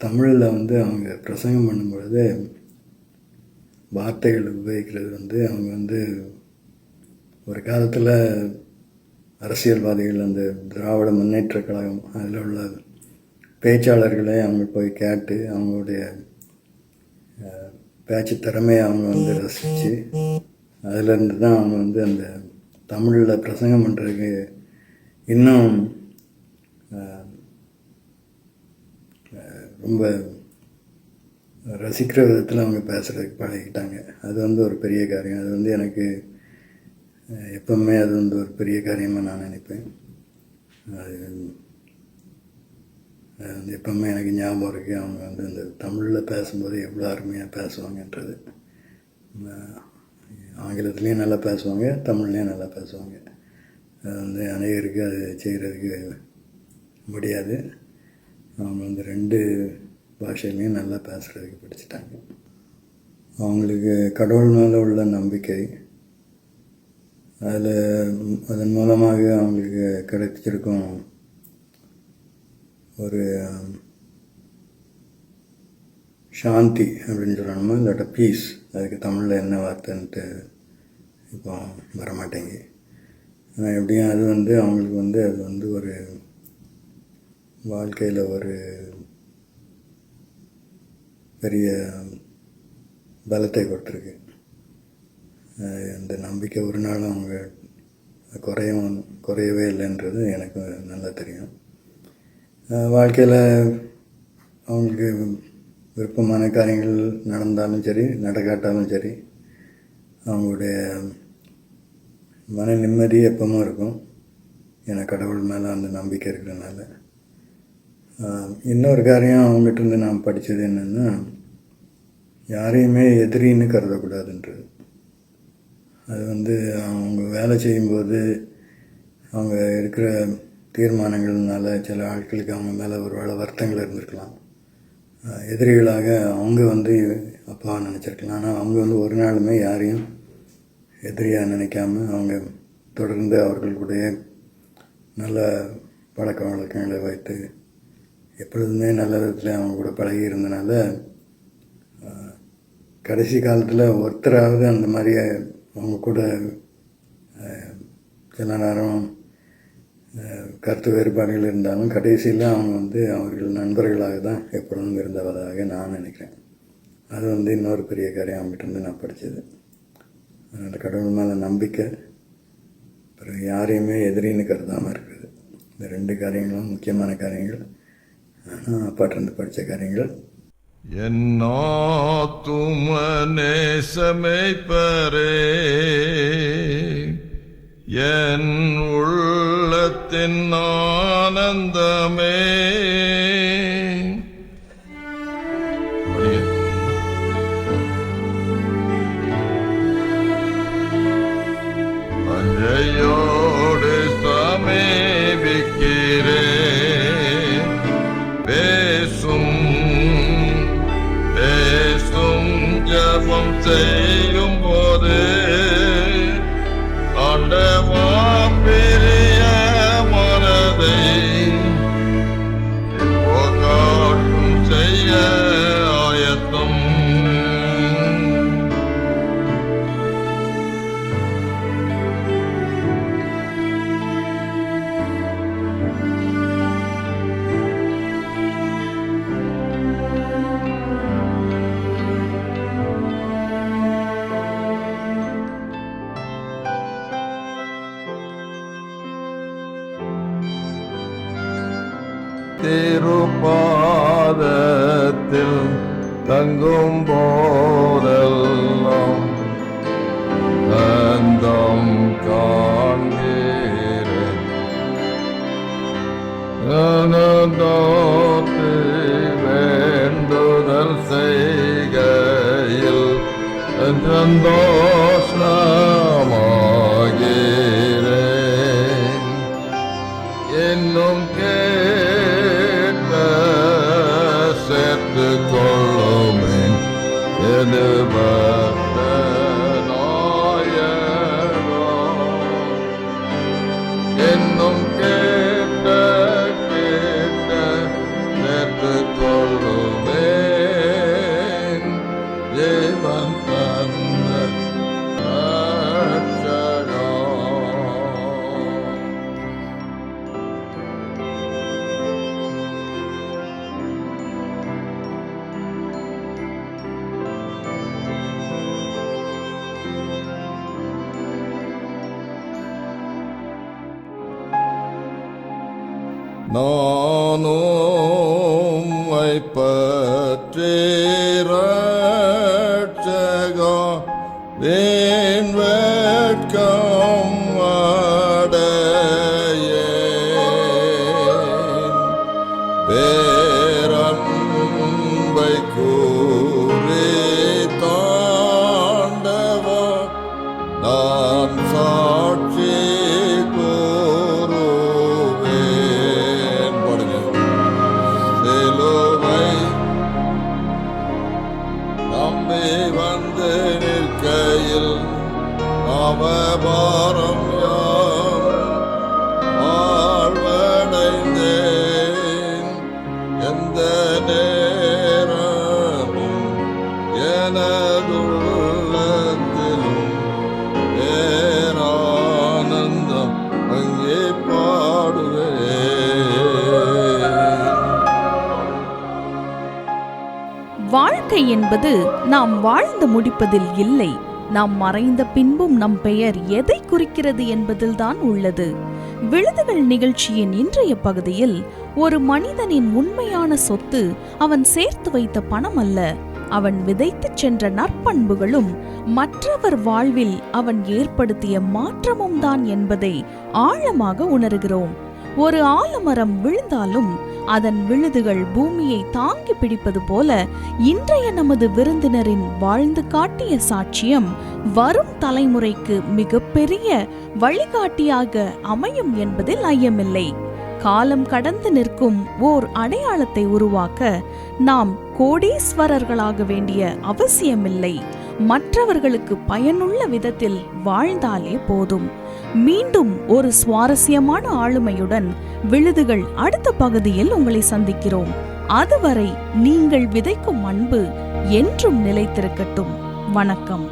தமிழில் வந்து அவங்க பிரசங்கம் பண்ணும்பொழுது வார்த்தைகள் உபயோகிக்கிறது வந்து அவங்க வந்து ஒரு காலத்தில் அரசியல்வாதிகள், அந்த திராவிட முன்னேற்ற கழகம் அதில் உள்ள பேச்சாளர்களை அவங்க போய் கேட்டு அவங்களுடைய பேச்சு திறமையை அவங்க வந்து ரசித்து அதிலேருந்து தான் அவங்க வந்து அந்த தமிழில் பிரசங்கம் பண்ணுறதுக்கு இன்னும் ரொம்ப ரசிக்கிற விதத்தில் அவங்க பேசுகிறதுக்கு பழகிட்டாங்க. அது வந்து ஒரு பெரிய காரியம். அது வந்து எனக்கு எப்பவுமே அது வந்து ஒரு பெரிய காரியமாக நான் நினைப்பேன். அது வந்து எப்பவுமே எனக்கு ஞாபகம் இருக்குது. அவங்க வந்து இந்த தமிழில் பேசும்போது எவ்வளோ அருமையாக பேசுவாங்கன்றது. ஆங்கிலத்துலேயும் நல்லா பேசுவாங்க, தமிழ்லேயும் நல்லா பேசுவாங்க. அது வந்து அநேகருக்கு அது செய்கிறதுக்கு முடியாது. அவங்க வந்து 2 பாஷையிலையும் நல்லா பேசுகிறதுக்கு படிச்சுட்டாங்க. அவங்களுக்கு கடவுள் மேலே உள்ள நம்பிக்கை, அதன் மூலமாக அவங்களுக்கு கிடைச்சிருக்கும் ஒரு சாந்தி அப்படின்னு சொல்லணுமா, இல்லாட்ட பீஸ். அதுக்கு தமிழில் என்ன வார்த்தைன்ட்டு இப்போ வரமாட்டேங்க. ஆனால் எப்படியும் அது வந்து அவங்களுக்கு வந்து அது வந்து ஒரு வாழ்க்கையில் ஒரு பெரிய பலத்தை கொடுத்துருக்கு. அந்த நம்பிக்கை ஒரு நாளும் அவங்க குறையவே இல்லைன்றது எனக்கு நல்லா தெரியும். வாழ்க்கையில் அவங்களுக்கு விருப்பமான காரியங்கள் நடந்தாலும் சரி, நடக்காட்டாலும் சரி, அவங்களுடைய மன நிம்மதி எப்பவும் இருக்கும். ஏன்னா கடவுள் மேலே அந்த நம்பிக்கை இருக்கிறதுனால. இன்னொரு காரியம் அவங்ககிட்ட நான் படித்தது என்னென்னா, யாரையுமே எதிரின்னு கருதக்கூடாதுன்றது. அது வந்து அவங்க வேலை செய்யும்போது அவங்க இருக்கிற தீர்மானங்கள்னால சில ஆட்களுக்கு அவங்க மேலே ஒரு வேளை வருத்தங்கள் இருந்திருக்கலாம். எதிரிகளாக அவங்க வந்து அப்பாவை நினச்சிருக்கலாம். ஆனால் அவங்க வந்து ஒரு நாளுமே யாரையும் எதிரியாக நினைக்காம அவங்க தொடர்ந்து அவர்களுடைய நல்ல பழக்க வழக்கங்களை வைத்து எப்பொழுதுமே நல்ல விதத்தில் அவங்க கூட பழகி இருந்தனால கடைசி காலத்தில் ஒருத்தராவது அந்த மாதிரி அவங்க கூட சில நேரம் கருத்து வேறுபாடுகள் இருந்தாலும் கடைசியில் அவங்க வந்து அவர்கள் நண்பர்களாக தான் எப்பொழுதும் இருந்தவதாக நான் நினைக்கிறேன். அது வந்து இன்னொரு பெரிய காரியம் அவங்ககிட்ட நான் படித்தது. அந்த கடவுள் மேலே நம்பிக்கை, பிறகு யாரையுமே எதிரின்னு கருதாமல் இருக்குது. இந்த 2 காரியங்களும் முக்கியமான காரியங்கள். ஆனால் அப்பாட்டிருந்து படித்த காரியங்கள். என்னாத்தும நேசமேய்ப்பரே, என் உள்ளத்தின் ஆனந்தமே, அஞ்சையோடு சமீபிக்கிறே, பேசும் ஜபம் செய்யும் போது ஆண்டவா பெரிய மனதை இப்போ காட்டும் செய்ய ஆயத்தம். திருப்பாதத்தில் தங்கும் போதெல்லாம் அந்தம் காண்கிறேன். நோத்து வேண்டுதல் செய்கையில் சந்தோஷமாகிறேன். இன்னும் கேட்க சேர்த்து கொள்ளுமே எதுபட்ட நாயகோ. இன்னும் கேட்ட சேர்த்து கொள்ளுமே ஜீவன் தந்த ரட்சகா. நானும் பற்றி ரட்சகா வேன் வேட்கம் அடையேன். பேரன்பை கூறி தாண்டவா நான் சாட்சி கூறுவேன். பாடுங்க. சிலுவை நம்பி வந்து நிற்கையில் அவபாரம் வாழ்வடைந்தேன். எந்த நேரமும் எனதுள்ளத்திலும் பேரானந்தம் அங்கே பாடுவேன். வாழ்க்கை என்பது நாம் வாழ்ந்து முடிப்பதில் இல்லை, நாம் மறைந்த பின்பும் நம் பெயர் எதை குறிக்கிறது என்பதில்தான் உள்ளது. விழுதுகள் நிகழ்ச்சியின் இன்றைய பகுதியில் ஒரு மனிதனின் உண்மையான சொத்து அவன் சேர்த்து வைத்த பணம் அல்ல, அவன் விதைத்துச் சென்ற நற்பண்புகளும் மற்றவர் வாழ்வில் அவன் ஏற்படுத்திய மாற்றமும் தான் என்பதை ஆழமாக உணர்கிறோம். ஒரு ஆலமரம் விழுந்தாலும் அதன் விழுதுகள் பூமியை தாங்கி பிடிப்பது போல இன்றைய நமது விருந்தினரின் வாழ்ந்து காட்டிய சாட்சியம் வரும் தலைமுறைக்கு மிகப்பெரிய வழிகாட்டியாக அமையும் என்பதில் ஐயமில்லை. காலம் கடந்து நிற்கும் ஓர் அடையாளத்தை உருவாக்க நாம் கோடீஸ்வரர்களாக வேண்டிய அவசியமில்லை. மற்றவர்களுக்கு பயனுள்ள விதத்தில் வாழ்ந்தாலே போதும். மீண்டும் ஒரு சுவாரஸ்யமான ஆளுமையுடன் விழுதுகள் அடுத்த பகுதியில் உங்களை சந்திக்கிறோம். அதுவரை நீங்கள் விதைக்கும் அன்பு என்றும் நிலைத்திருக்கட்டும். வணக்கம்.